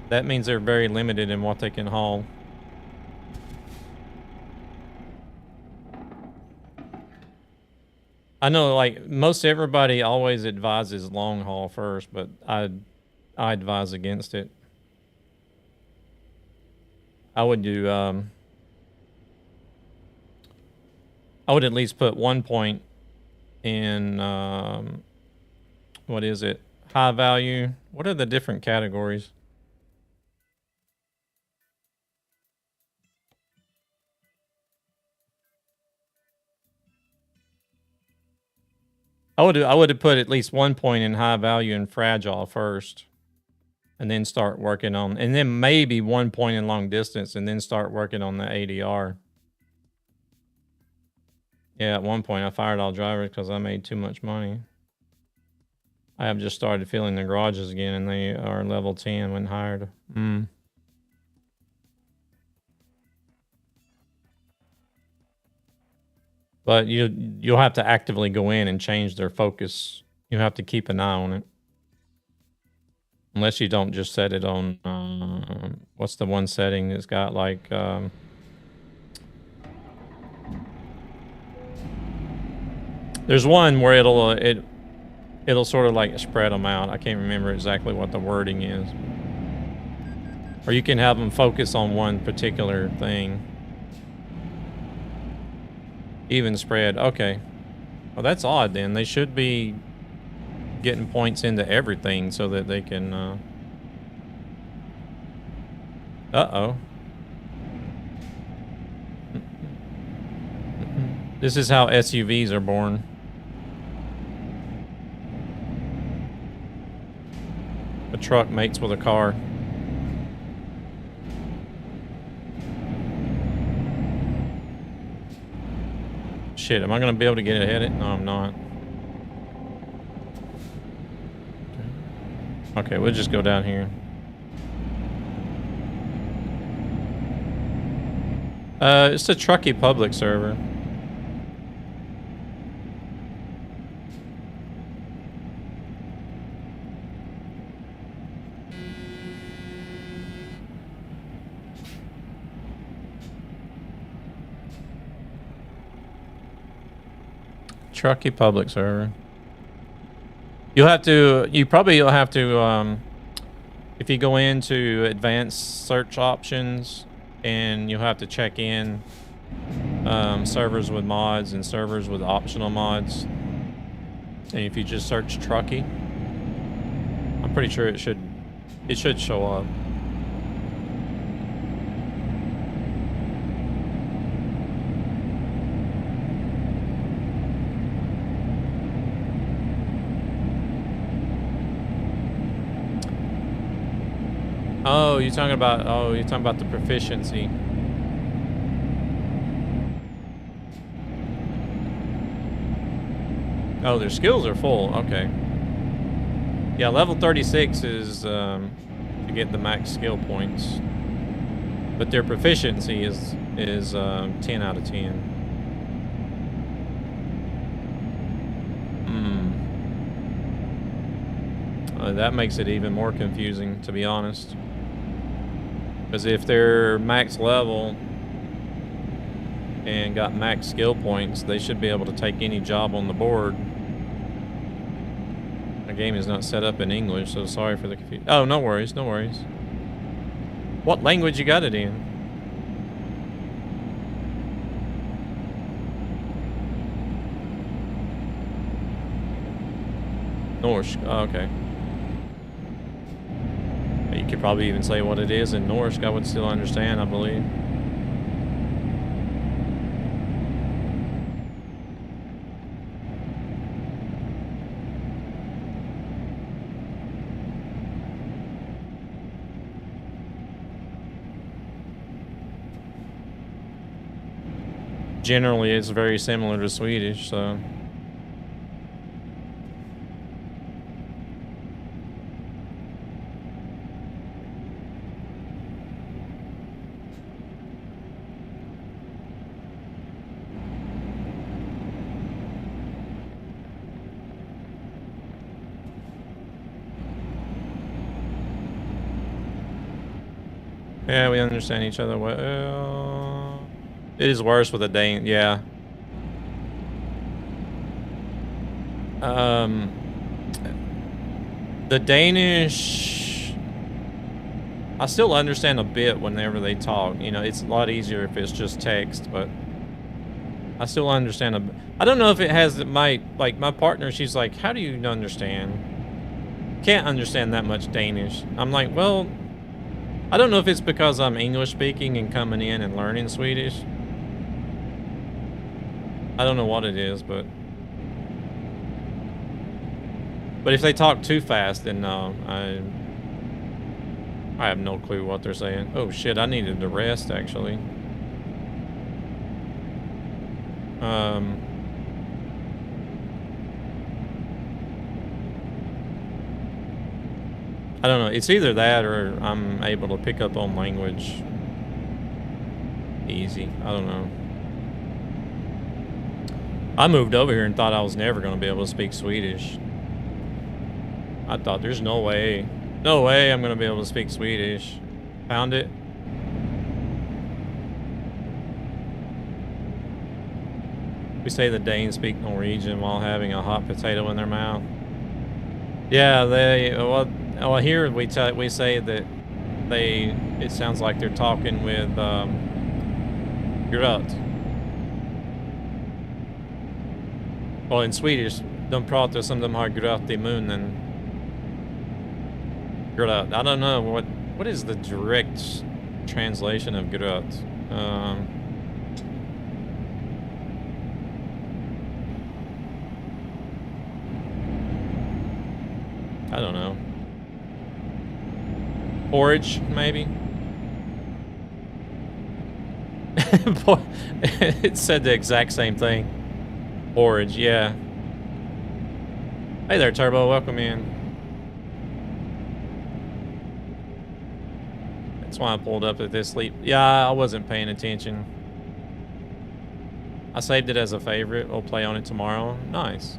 Speaker 4: that means they're very limited in what they can haul. I know, like, most everybody always advises long haul first, but I advise against it. I would do, I would at least put 1 point in, what is it? High value. What are the different categories? I would have put at least 1 point in high value and fragile first, and then start working on, and then maybe 1 point in long distance, and then start working on the ADR. Yeah, at one point I fired all drivers because I made too much money. I have just started filling the garages again, and they are level 10 when hired. But you'll have to actively go in and change their focus. You have to keep an eye on it. Unless you don't just set it on, what's the one setting that's got like, there's one where it'll sort of like spread them out. I can't remember exactly what the wording is. Or you can have them focus on one particular thing. Even spread. Okay. Well, that's odd then. They should be getting points into everything so that they can... Uh-oh. This is how SUVs are born. A truck mates with a car. Shit, am I going to be able to get ahead of it? No, I'm not. Okay, we'll just go down here. It's a Truckee public server. Truckee public server. You'll have to, you'll have to, if you go into advanced search options and you'll have to check in servers with mods and servers with optional mods. And if you just search Truckee, I'm pretty sure it should show up. Oh, you're talking about the proficiency. Oh, their skills are full. Okay. Yeah, level 36 is to get the max skill points, but their proficiency is 10 out of 10. That makes it even more confusing, to be honest. Because if they're max level and got max skill points, they should be able to take any job on the board. The game is not set up in English, so sorry for the confusion. Oh, no worries, no worries. What language you got it in? Norse. Oh, okay. You could probably even say what it is in Norse. I would still understand, I believe. Generally, it's very similar to Swedish, so... Yeah, we understand each other well. It is worse with a Dane, yeah. The Danish, I still understand a bit whenever they talk. You know, it's a lot easier if it's just text, but I still understand a bit. I don't know if it has my partner, she's like, how do you understand? Can't understand that much Danish. I'm like, well, I don't know if it's because I'm English speaking and coming in and learning Swedish. I don't know what it is, but if they talk too fast, then no, I have no clue what they're saying. Oh shit, I needed to rest actually. I don't know. It's either that or I'm able to pick up on language easy. I don't know. I moved over here and thought I was never going to be able to speak Swedish. I thought there's no way. No way I'm going to be able to speak Swedish. Found it. We say the Danes speak Norwegian while having a hot potato in their mouth. Yeah, well, here we say that it sounds like they're talking with gröt. Well, in Swedish, de pratar som de har gröt I munnen. Gröt. I don't know what is the direct translation of gröt. I don't know. Porridge, maybe? It said the exact same thing. Porridge, yeah. Hey there, Turbo. Welcome in. That's why I pulled up at this sleep. Yeah, I wasn't paying attention. I saved it as a favorite. We'll play on it tomorrow. Nice.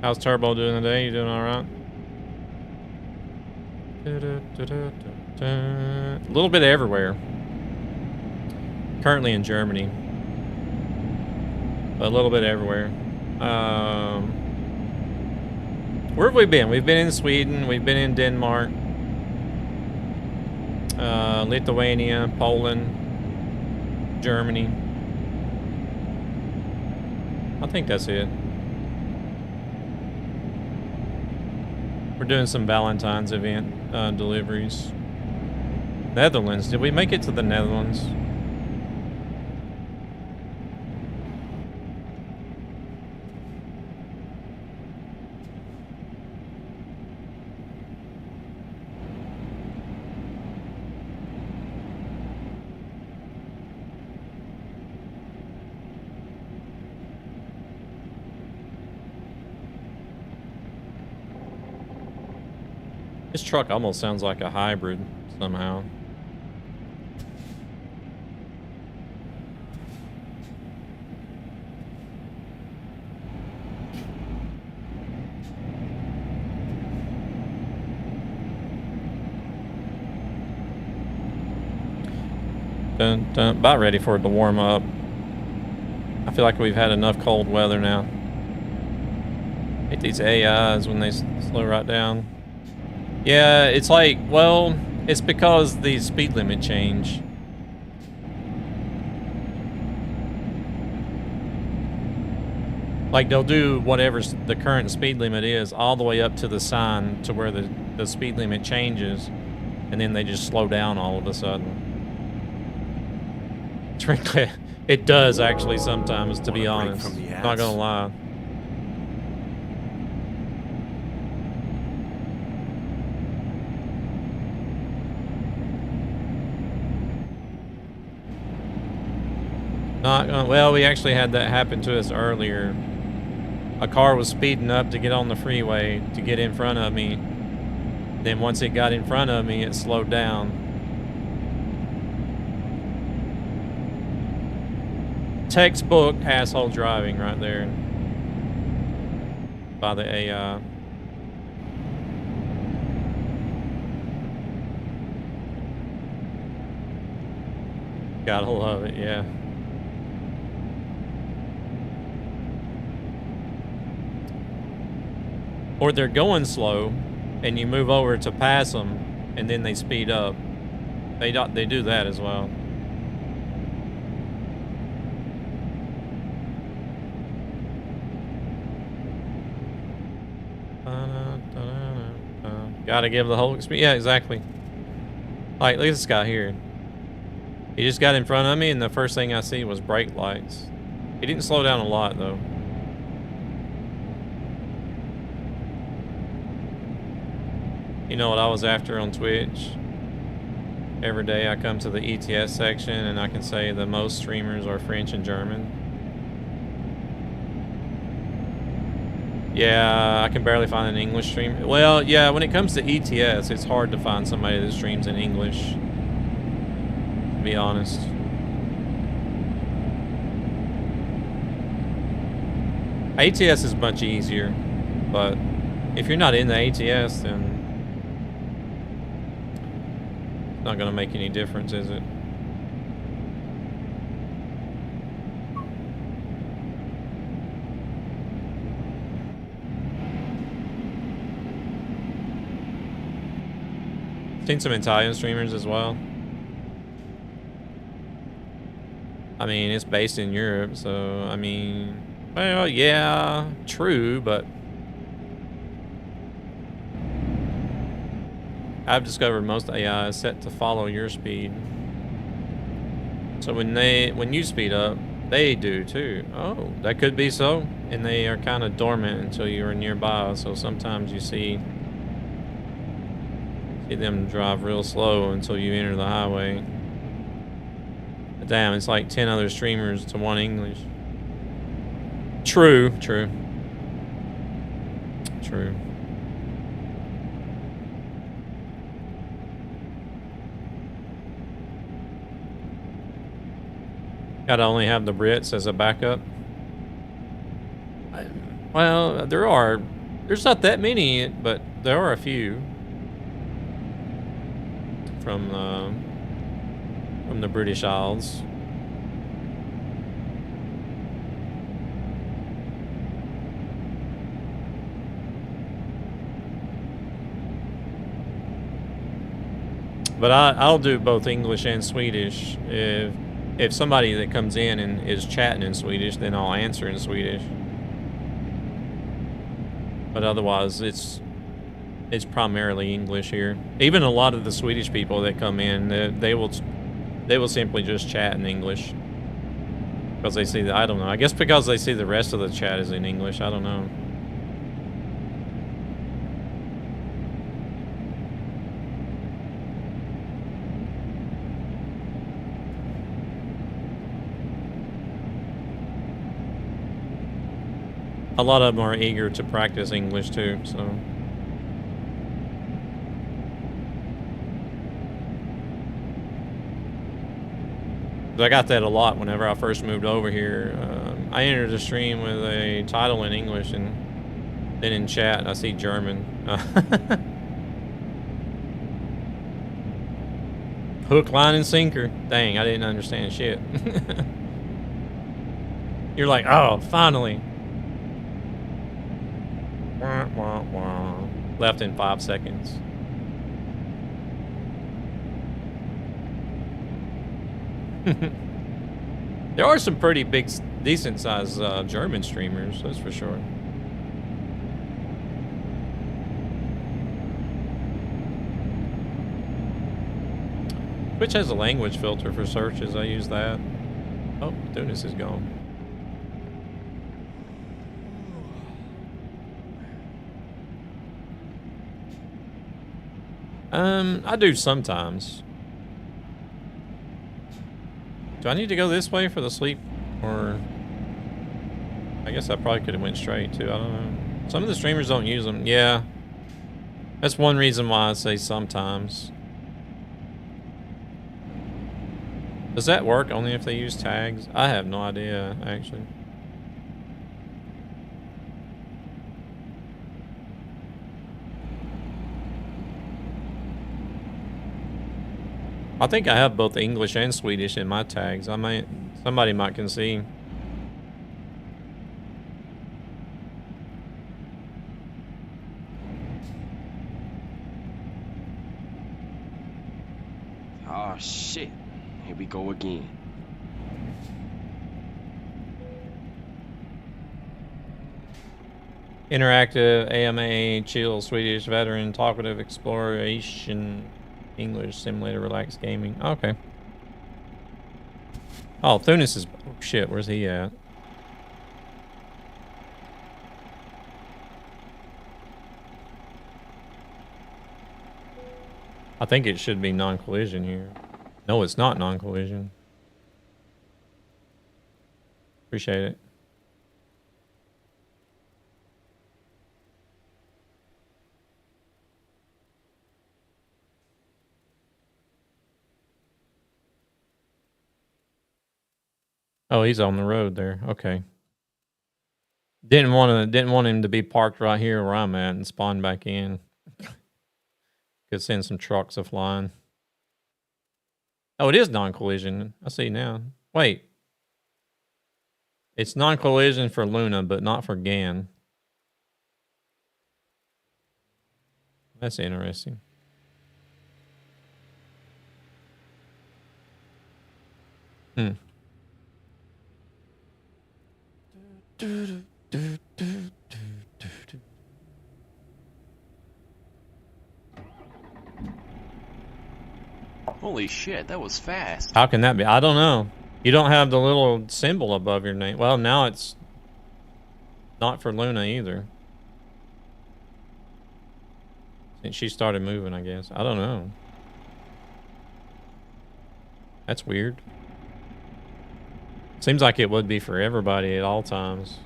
Speaker 4: How's Turbo doing today? You doing all right? A little bit everywhere. Currently in Germany. But a little bit everywhere. Where have we been? We've been in Sweden. We've been in Denmark. Lithuania, Poland, Germany. I think that's it. We're doing some Valentine's event deliveries. Netherlands. Did we make it to the Netherlands? This truck almost sounds like a hybrid somehow. Dun, dun, about ready for it to warm up. I feel like we've had enough cold weather now. Hate these AIs when they slow right down. Yeah, it's like, well, it's because the speed limit change. Like, they'll do whatever the current speed limit is all the way up to the sign to where the speed limit changes, and then they just slow down all of a sudden. Frankly, it does actually sometimes, to be honest. Not gonna lie. Not gonna, well, we actually had that happen to us earlier. A car was speeding up to get on the freeway to get in front of me. Then once it got in front of me, it slowed down. Textbook asshole driving right there by the AI. Gotta love it, yeah. Or they're going slow, and you move over to pass them, and then they speed up. They do that as well. Gotta give the whole experience. Yeah, exactly. Like, look at this guy here. He just got in front of me, and the first thing I see was brake lights. He didn't slow down a lot, though. You know what I was after on Twitch? Every day I come to the ETS section and I can say the most streamers are French and German. Yeah, I can barely find an English streamer. Well, yeah, when it comes to ETS, it's hard to find somebody that streams in English, to be honest. ATS is much easier, but if you're not in the ATS, then it's not going to make any difference, is it? Seen some Italian streamers as well. I mean, it's based in Europe, so, I mean, well, yeah, true, but I've discovered most AI is set to follow your speed. So when you speed up, they do too. Oh, that could be so. And they are kind of dormant until you're nearby, so sometimes you see them drive real slow until you enter the highway. But damn, it's like 10 other streamers to one English. True. Gotta only have the Brits as a backup. Well, there's not that many, but there are a few from the British Isles. But I'll do both English and Swedish. If somebody that comes in and is chatting in Swedish, then I'll answer in Swedish. But otherwise, it's primarily English here. Even a lot of the Swedish people that come in, they will simply just chat in English because they see I don't know. I guess because they see the rest of the chat is in English. I don't know. A lot of them are eager to practice English too, so. I got that a lot whenever I first moved over here. I entered the stream with a title in English, and then in chat I see German. Hook, line, and sinker. Dang, I didn't understand shit. You're like, oh, finally. Wah, wah, wah. Left in 5 seconds. There are some pretty big, decent-sized German streamers, that's for sure. Twitch has a language filter for searches. I use that. Oh, Dunas is gone. I do sometimes. Do I need to go this way for the sleep, or I guess I probably could have went straight too. I don't know. Some of the streamers don't use them. Yeah, that's one reason why I say sometimes. Does that work only if they use tags? I have no idea, actually. I think I have both English and Swedish in my tags. Somebody might can see.
Speaker 3: Oh shit. Here we go again.
Speaker 4: Interactive, AMA, chill, Swedish, veteran, talkative, exploration, English, simulator, relaxed gaming. Okay. Oh, Thunis is... Oh, shit, where's he at? I think it should be non-collision here. No, it's not non-collision. Appreciate it. Oh, he's on the road there. Okay. Didn't want him to be parked right here where I'm at and spawn back in. Could send some trucks a-flying. Oh, it is non-collision. I see now. Wait. It's non-collision for Luna, but not for Gan. That's interesting. Hmm.
Speaker 11: Holy shit, that was fast.
Speaker 4: How can that be? I don't know. You don't have the little symbol above your name. Well, now it's not for Luna either. Since she started moving, I guess. I don't know. That's weird. Seems like it would be for everybody at all times.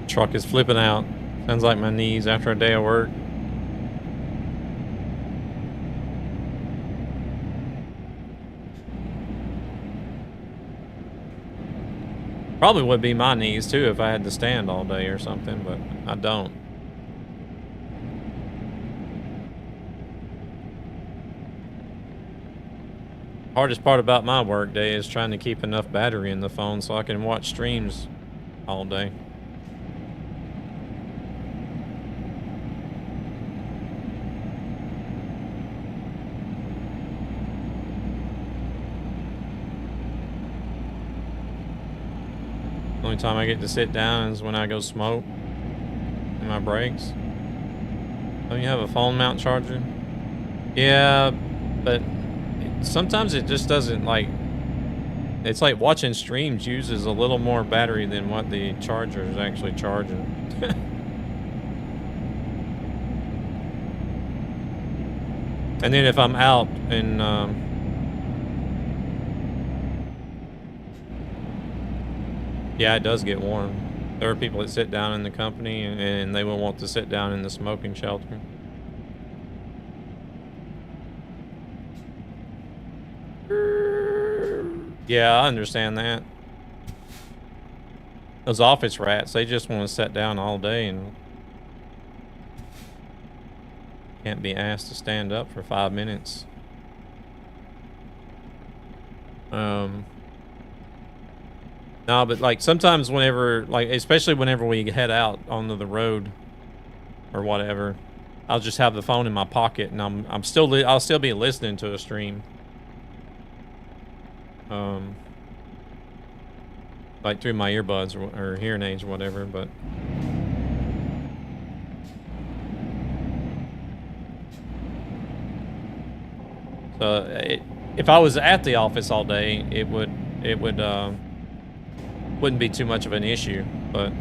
Speaker 4: Truck is flipping out. Sounds like my knees after a day of work. Probably would be my knees too if I had to stand all day or something, but I don't. Hardest part about my work day is trying to keep enough battery in the phone so I can watch streams all day. The only time I get to sit down is when I go smoke in my breaks. Don't you have a phone mount charger? Yeah, but sometimes it just doesn't, like, it's like watching streams uses a little more battery than what the charger is actually charging. And then if I'm out and yeah, it does get warm. There are people that sit down in the company and they will want to sit down in the smoking shelter. Yeah, I understand that. Those office rats, they just want to sit down all day and can't be asked to stand up for 5 minutes. No, but like sometimes whenever, like especially whenever we head out onto the road or whatever, I'll just have the phone in my pocket and I'll still be listening to a stream. Like through my earbuds or hearing aids or whatever, but so if I was at the office all day, it wouldn't be too much of an issue, but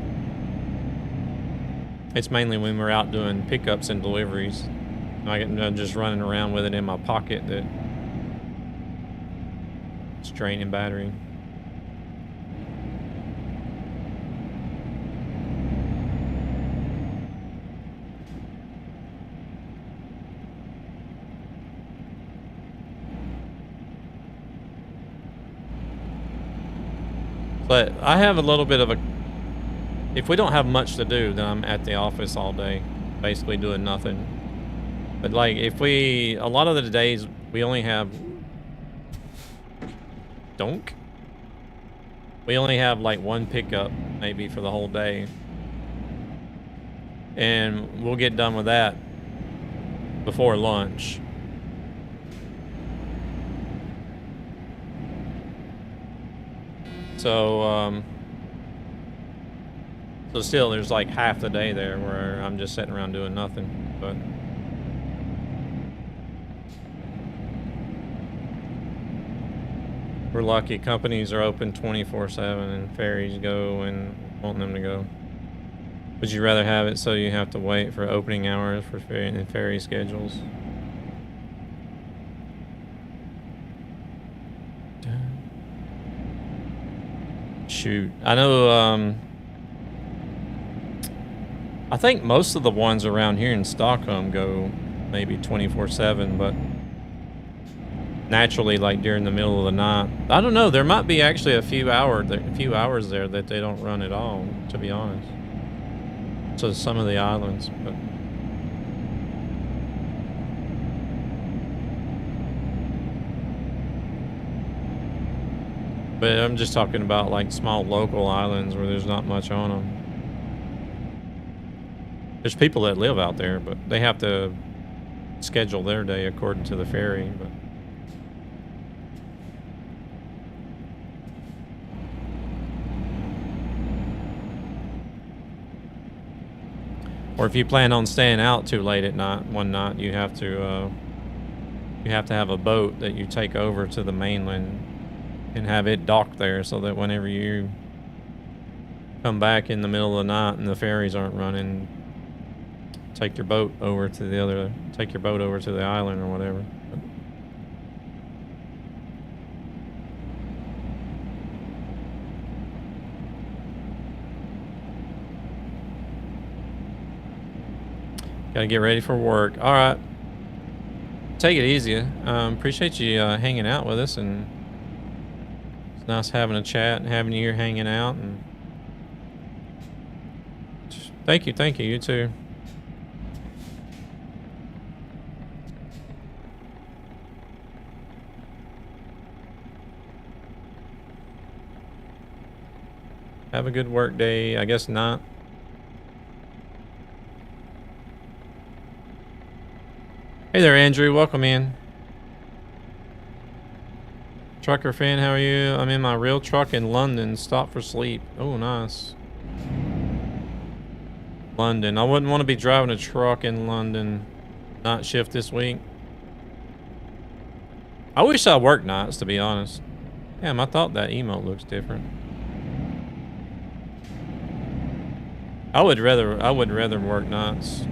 Speaker 4: it's mainly when we're out doing pickups and deliveries. I'm just running around with it in my pocket that it's draining battery. But I have a little bit of a... If we don't have much to do, then I'm at the office all day, basically doing nothing. But like, if we... A lot of the days, we only have... Donk? We only have like one pickup, maybe, for the whole day. And we'll get done with that before lunch. So, so still there's like half the day there where I'm just sitting around doing nothing, but we're lucky. Companies are open 24/7 and ferries go and want them to go. Would you rather have it so you have to wait for opening hours for ferry schedules? Shoot, I know, I think most of the ones around here in Stockholm go maybe 24/7, but naturally, like during the middle of the night, I don't know, there might be actually a few hours there that they don't run at all, to be honest. So some of the islands, but I'm just talking about like small local islands where there's not much on them. There's people that live out there, but they have to schedule their day according to the ferry. But or if you plan on staying out too late at night, one night, you have to have a boat that you take over to the mainland and have it docked there so that whenever you come back in the middle of the night and the ferries aren't running, take your boat over to the island or whatever. Gotta get ready for work. All right. Take it easy. Appreciate you hanging out with us, and it's nice having a chat and having you here hanging out. And thank you, you too. Have a good work day. I guess not. Hey there, Andrew. Welcome in. Trucker fan, how are you? I'm in my real truck in London. Stop for sleep. Oh, nice. London. I wouldn't want to be driving a truck in London. Night shift this week. I wish I worked nights, to be honest. Damn, I thought that emote looks different. I would rather work nights.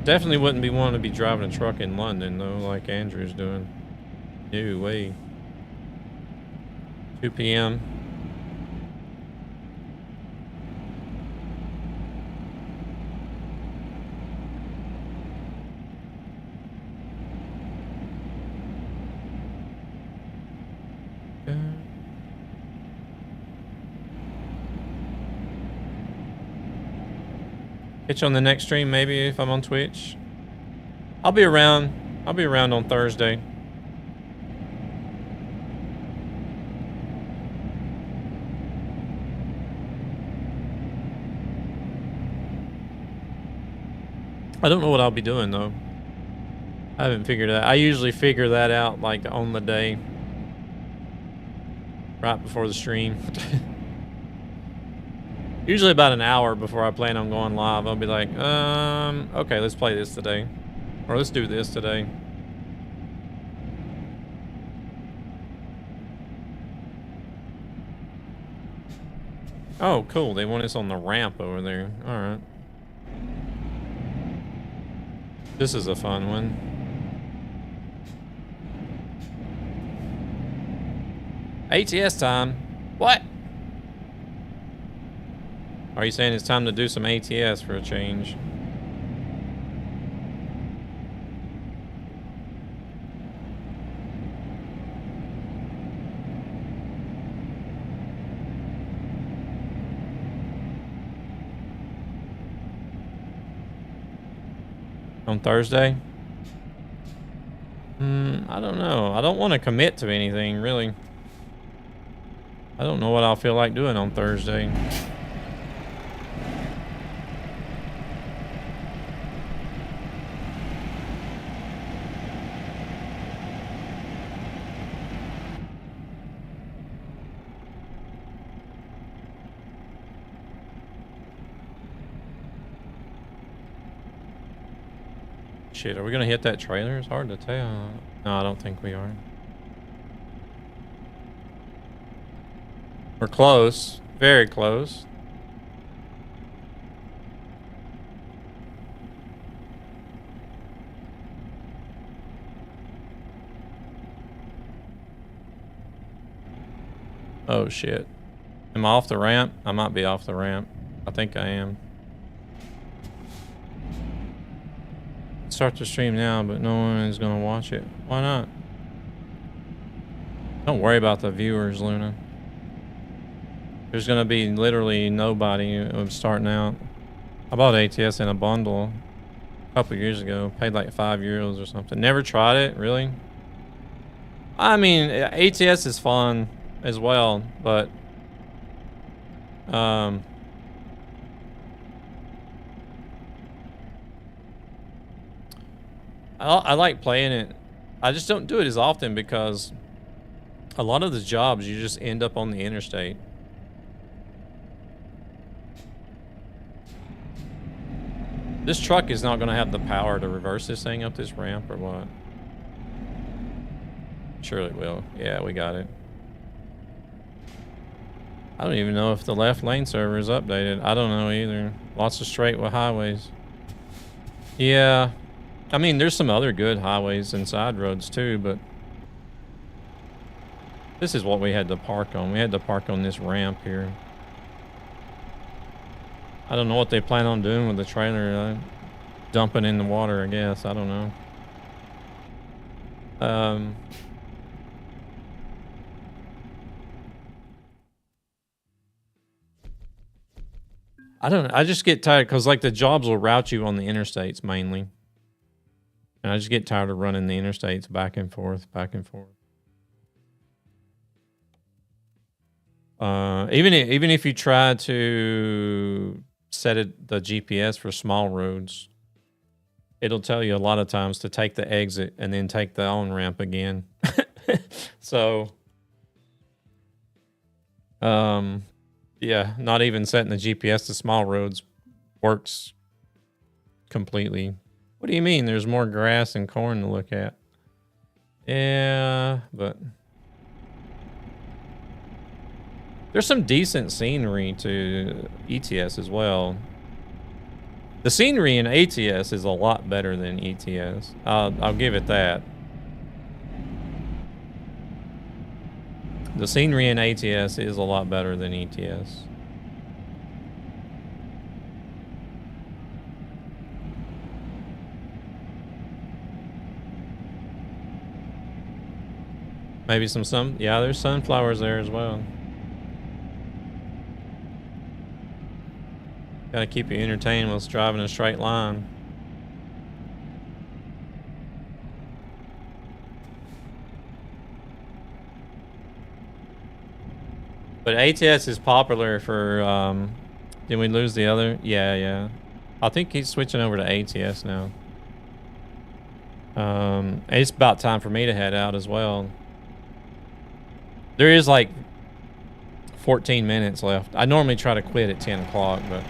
Speaker 4: Definitely wouldn't be wanting to be driving a truck in London though, like Andrew's doing. No way. 2 p.m. Catch you on the next stream, maybe, if I'm on Twitch. I'll be around on Thursday. I don't know what I'll be doing though. I haven't figured it out. I usually figure that out like on the day, right before the stream. Usually about an hour before I plan on going live, I'll be like, okay, let's play this today. Or let's do this today. Oh, cool. They want us on the ramp over there. Alright. This is a fun one. ATS time. What? Are you saying it's time to do some ATS for a change? On Thursday? I don't know. I don't want to commit to anything, really. I don't know what I'll feel like doing on Thursday. Shit, are we gonna hit that trailer? It's hard to tell. No, I don't think we are. We're close. Very close. Oh shit. Am I off the ramp? I might be off the ramp. I think I am. Start the stream now, but no one is gonna watch it. Why not? Don't worry about the viewers, Luna. There's gonna be literally nobody starting out. I bought ATS in a bundle a couple years ago. Paid like €5 or something. Never tried it, really. I mean, ATS is fun as well, but I like playing it. I just don't do it as often because a lot of the jobs you just end up on the interstate. This truck is not going to have the power to reverse this thing up this ramp or what? Surely it will. Yeah, we got it. I don't even know if the left lane server is updated. I don't know either. Lots of straight with highways. Yeah. I mean, there's some other good highways and side roads too, but This is what we had to park on. We had to park on this ramp here. I don't know what they plan on doing with the trailer. Dumping in the water, I guess. I don't know. I don't know. I just get tired because like the jobs will route you on the interstates mainly. And I just get tired of running the interstates back and forth, back and forth. Even if you try to set the GPS for small roads, it'll tell you a lot of times to take the exit and then take the on-ramp again. So, yeah, not even setting the GPS to small roads works completely. What do you mean? There's more grass and corn to look at. Yeah, but there's some decent scenery to ETS as well. The scenery in ATS is a lot better than ETS. I'll give it that. The scenery in ATS is a lot better than ETS. Maybe some, yeah, there's sunflowers there as well. Gotta keep you entertained whilst driving a straight line. But ATS is popular for, did we lose the other? Yeah. I think he's switching over to ATS now. It's about time for me to head out as well. There is like 14 minutes left. I normally try to quit at 10 o'clock, but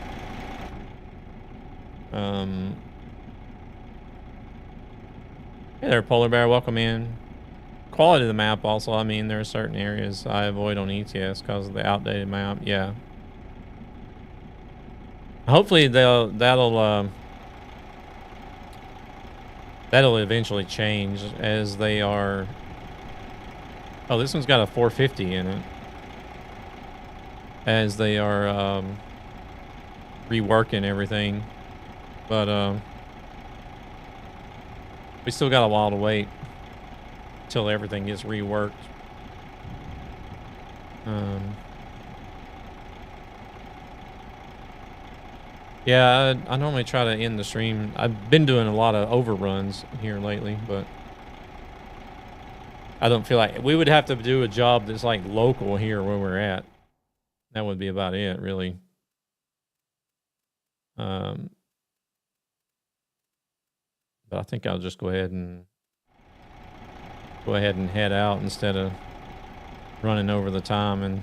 Speaker 4: hey there, Polar Bear, welcome in. Quality of the map also, I mean, there are certain areas I avoid on ETS because of the outdated map. Yeah. Hopefully that'll eventually change as they are. Oh, this one's got a 450 in it. As they are reworking everything. But we still got a while to wait until everything gets reworked. Yeah, I normally try to end the stream. I've been doing a lot of overruns here lately, but I don't feel like we would have to do a job that's like local here where we're at. That would be about it, really. But I think I'll just go ahead and head out instead of running over the time, and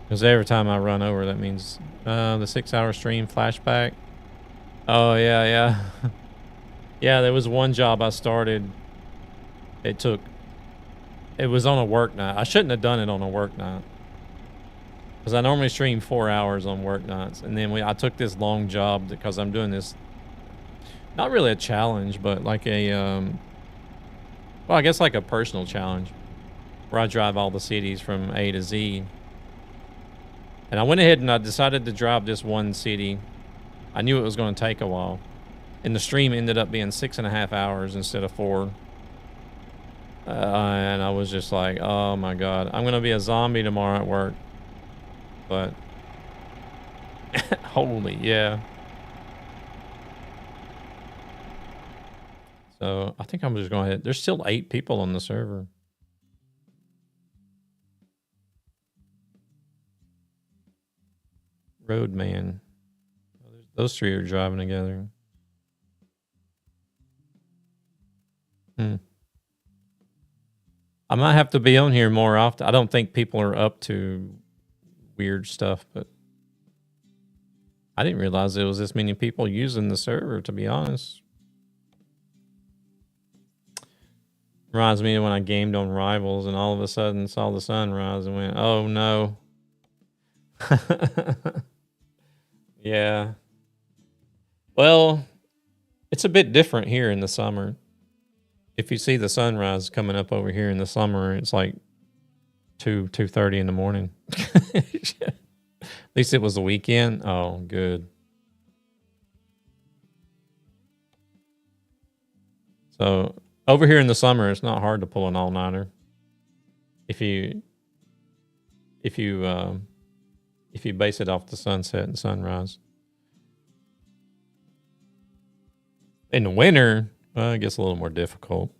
Speaker 4: because every time I run over, that means the 6-hour stream flashback. Oh yeah. Yeah, there was one job I started. It was on a work night. I shouldn't have done it on a work night, because I normally stream 4 hours on work nights, and then I took this long job because I'm doing this, not really a challenge, but like a well, I guess like a personal challenge where I drive all the cities from A to Z. And I went ahead and I decided to drive this one city. I knew it was going to take a while, and the stream ended up being 6.5 hours instead of 4. And I was just like, oh my God, I'm going to be a zombie tomorrow at work. But holy, yeah. So I think I'm just going to hit. There's still 8 people on the server. Roadman. Those 3 are driving together. I might have to be on here more often. I don't think people are up to weird stuff, but I didn't realize there was this many people using the server, to be honest. Reminds me of when I gamed on Rivals and all of a sudden saw the sunrise and went, oh no. Yeah. Well, it's a bit different here in the summer. If you see the sunrise coming up over here in the summer, it's like 2:30 in the morning. At least it was the weekend. Oh, good. So over here in the summer, it's not hard to pull an all-nighter. If you base it off the sunset and sunrise. In the winter, it gets a little more difficult.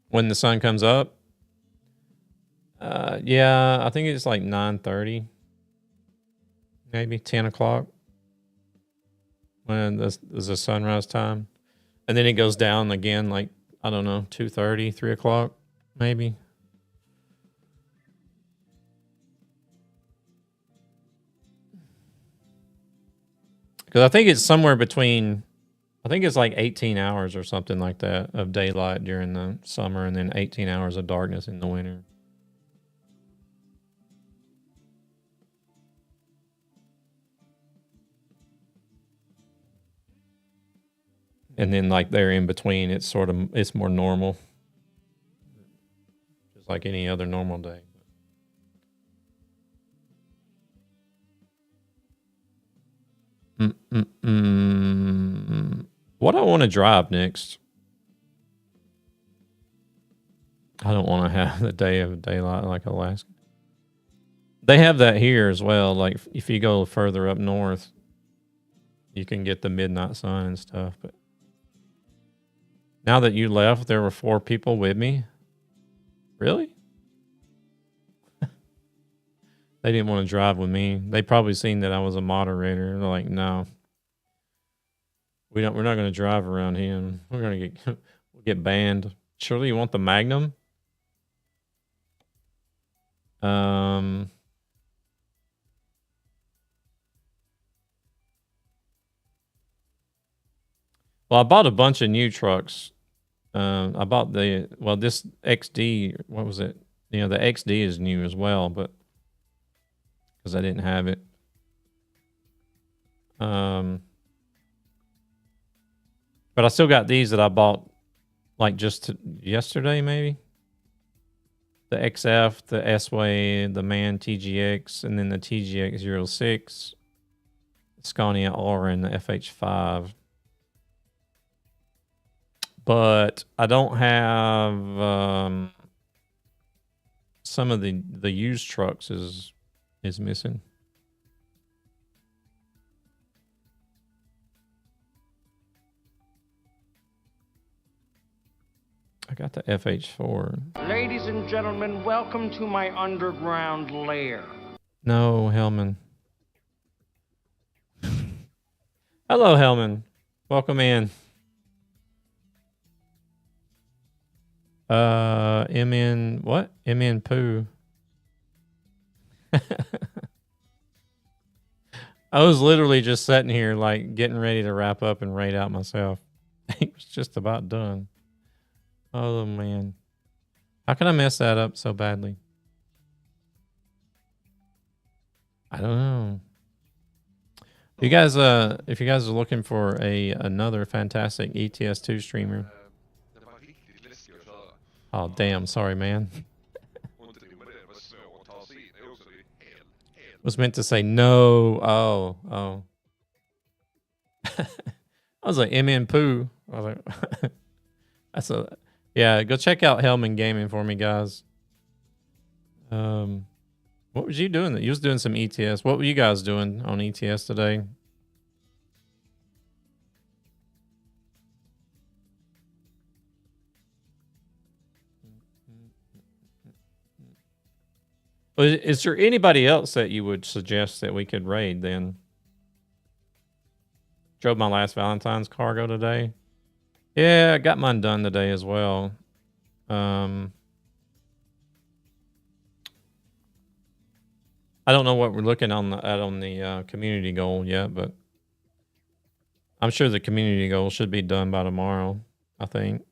Speaker 4: When the sun comes up, yeah, I think it's like 9:30, maybe 10 o'clock when there's a sunrise time. And then it goes down again, like, I don't know, 2:30, 3 o'clock, maybe. Because I think it's somewhere between, I think it's like 18 hours or something like that of daylight during the summer and then 18 hours of darkness in the winter. And then like there in between, it's more normal. Just like any other normal day. What do I want to drive next? I don't want to have the day of daylight like Alaska. They have that here as well. Like if you go further up north, you can get the midnight sun and stuff. But now that you left, there were 4 people with me. Really? They didn't want to drive with me. They probably seen that I was a moderator. They're like, no, we're not going to drive around him. We're going to get banned. Surely you want the Magnum? Well, I bought a bunch of new trucks. I bought this XD. What was it? The XD is new as well, but because I didn't have it. But I still got these that I bought like just yesterday, maybe. The XF, the S-Way, the MAN TGX, and then the TGX 06, Scania Aura, and the FH5. But I don't have some of the used trucks is missing. I got the FH4.
Speaker 12: Ladies and gentlemen, welcome to my underground lair.
Speaker 4: No, Hellman. Hello, Hellman. Welcome in. MN what? MN Poo. I was literally just sitting here like getting ready to wrap up and raid out myself. It was just about done. Oh man. How can I mess that up so badly? I don't know. If you guys are looking for another fantastic ETS2 streamer. Oh damn, sorry man. Was meant to say no. Oh. I was like MN Poo. I was like yeah, go check out Hellman Gaming for me, guys. What was you doing? You was doing some ETS. What were you guys doing on ETS today? Is there anybody else that you would suggest that we could raid then? Drove my last Valentine's cargo today. Yeah, I got mine done today as well. I don't know what we're looking on the community goal yet, but I'm sure the community goal should be done by tomorrow. I think.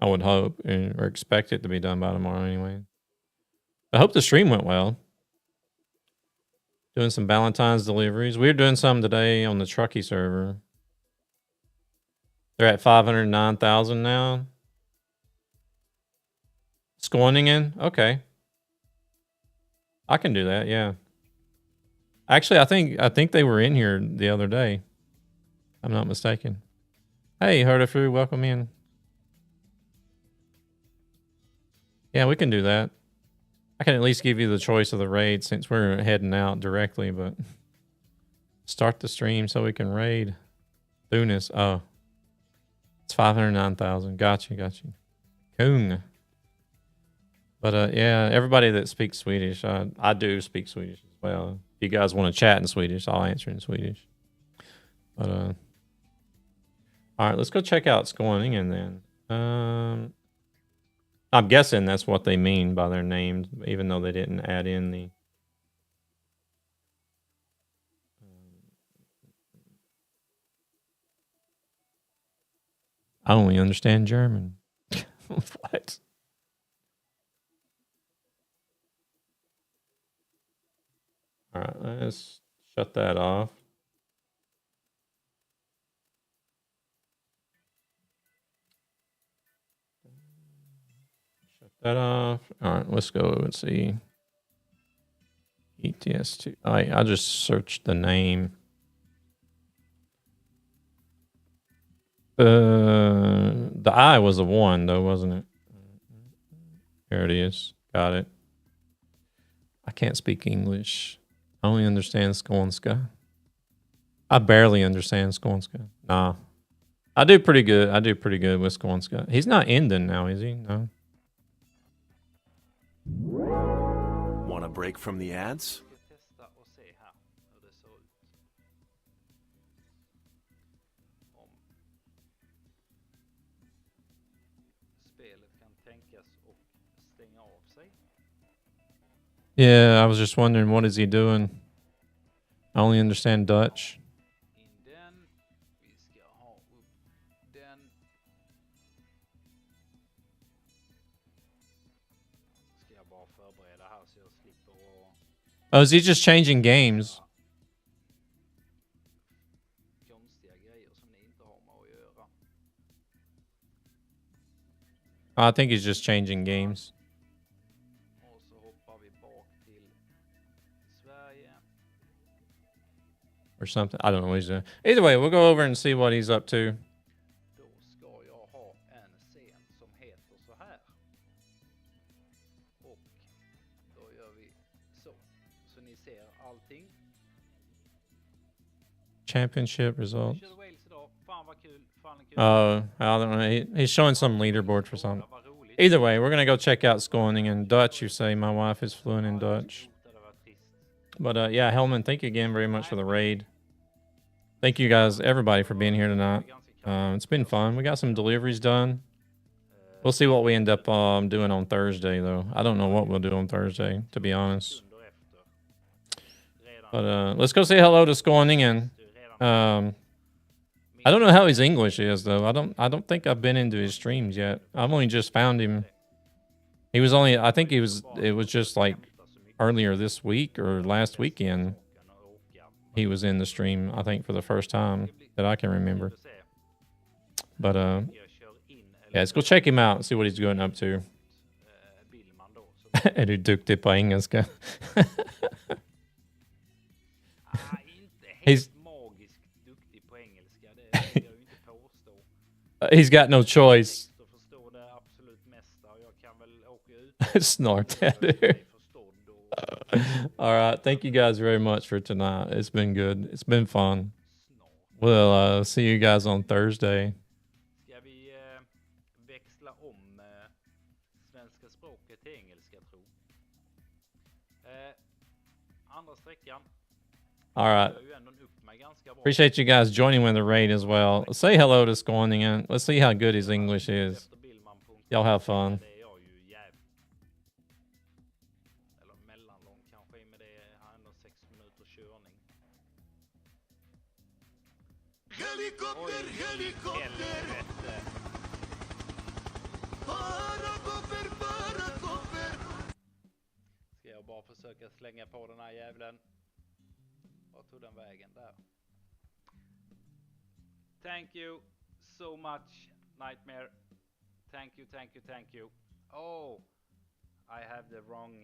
Speaker 4: I would hope or expect it to be done by tomorrow anyway. I hope the stream went well. Doing some Valentine's deliveries. We're doing some today on the Truckee server. They're at 509,000 now. Sconingen? Okay. I can do that, yeah. Actually, I think they were in here the other day. I'm not mistaken. Hey, Herdefu, welcome in. Yeah, we can do that. I can at least give you the choice of the raid since we're heading out directly, but start the stream so we can raid. Tunis. Oh. It's 509,000. Got you. Kung. But yeah, everybody that speaks Swedish, I do speak Swedish as well. If you guys want to chat in Swedish, I'll answer in Swedish. But all right, let's go check out Skåningen then. I'm guessing that's what they mean by their names, even though they didn't add in the. I only understand German. What? All right, let's shut that off. Shut that off. All right, let's go and see. ETS2. All right, I just searched the name. The I was a 1 though, wasn't it? Here it is. Got it. I can't speak English. I only understand Skånska. I barely understand Skånska. Nah. I do pretty good. I do pretty good with Skånska. He's not Indian now, is he? No.
Speaker 2: Want a break from the ads?
Speaker 4: Yeah, I was just wondering, what is he doing? I only understand Dutch. Oh, is he just changing games? I think he's just changing games. Or something. I don't know what he's doing. Either way, we'll go over and see what he's up to. Championship results. Oh, I don't know. He's showing some leaderboard for something. Either way, we're going to go check out Skåningen in Dutch. You say my wife is fluent in Dutch. But yeah, Hellman, thank you again very much for the raid. Thank you guys, everybody, for being here tonight. It's been fun. We got some deliveries done. We'll see what we end up doing on Thursday, though. I don't know what we'll do on Thursday, to be honest. But let's go say hello to Skåningen. I don't know how his English is, though. I don't think I've been into his streams yet. I've only just found him. He was only, I think it was just like earlier this week or last weekend. He was in the stream, I think, for the first time that I can remember. But yeah, let's go check him out and see what he's going up to. Är du duktig på engelska? He's got no choice. Snort at her. All right. Thank you guys very much for tonight. It's been good. It's been fun. We'll see you guys on Thursday. All right. Appreciate you guys joining with the raid as well. Say hello to Skåningen. Let's see how good his English is. Y'all have fun.
Speaker 13: Ska jag bara försöka slänga på den här jävlen. Vad tog den vägen där?
Speaker 14: Thank you so much, Nightmare. Thank you, thank you, thank you. Oh, I have the wrong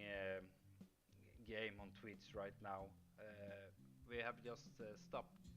Speaker 14: game on Twitch right now. We have just stopped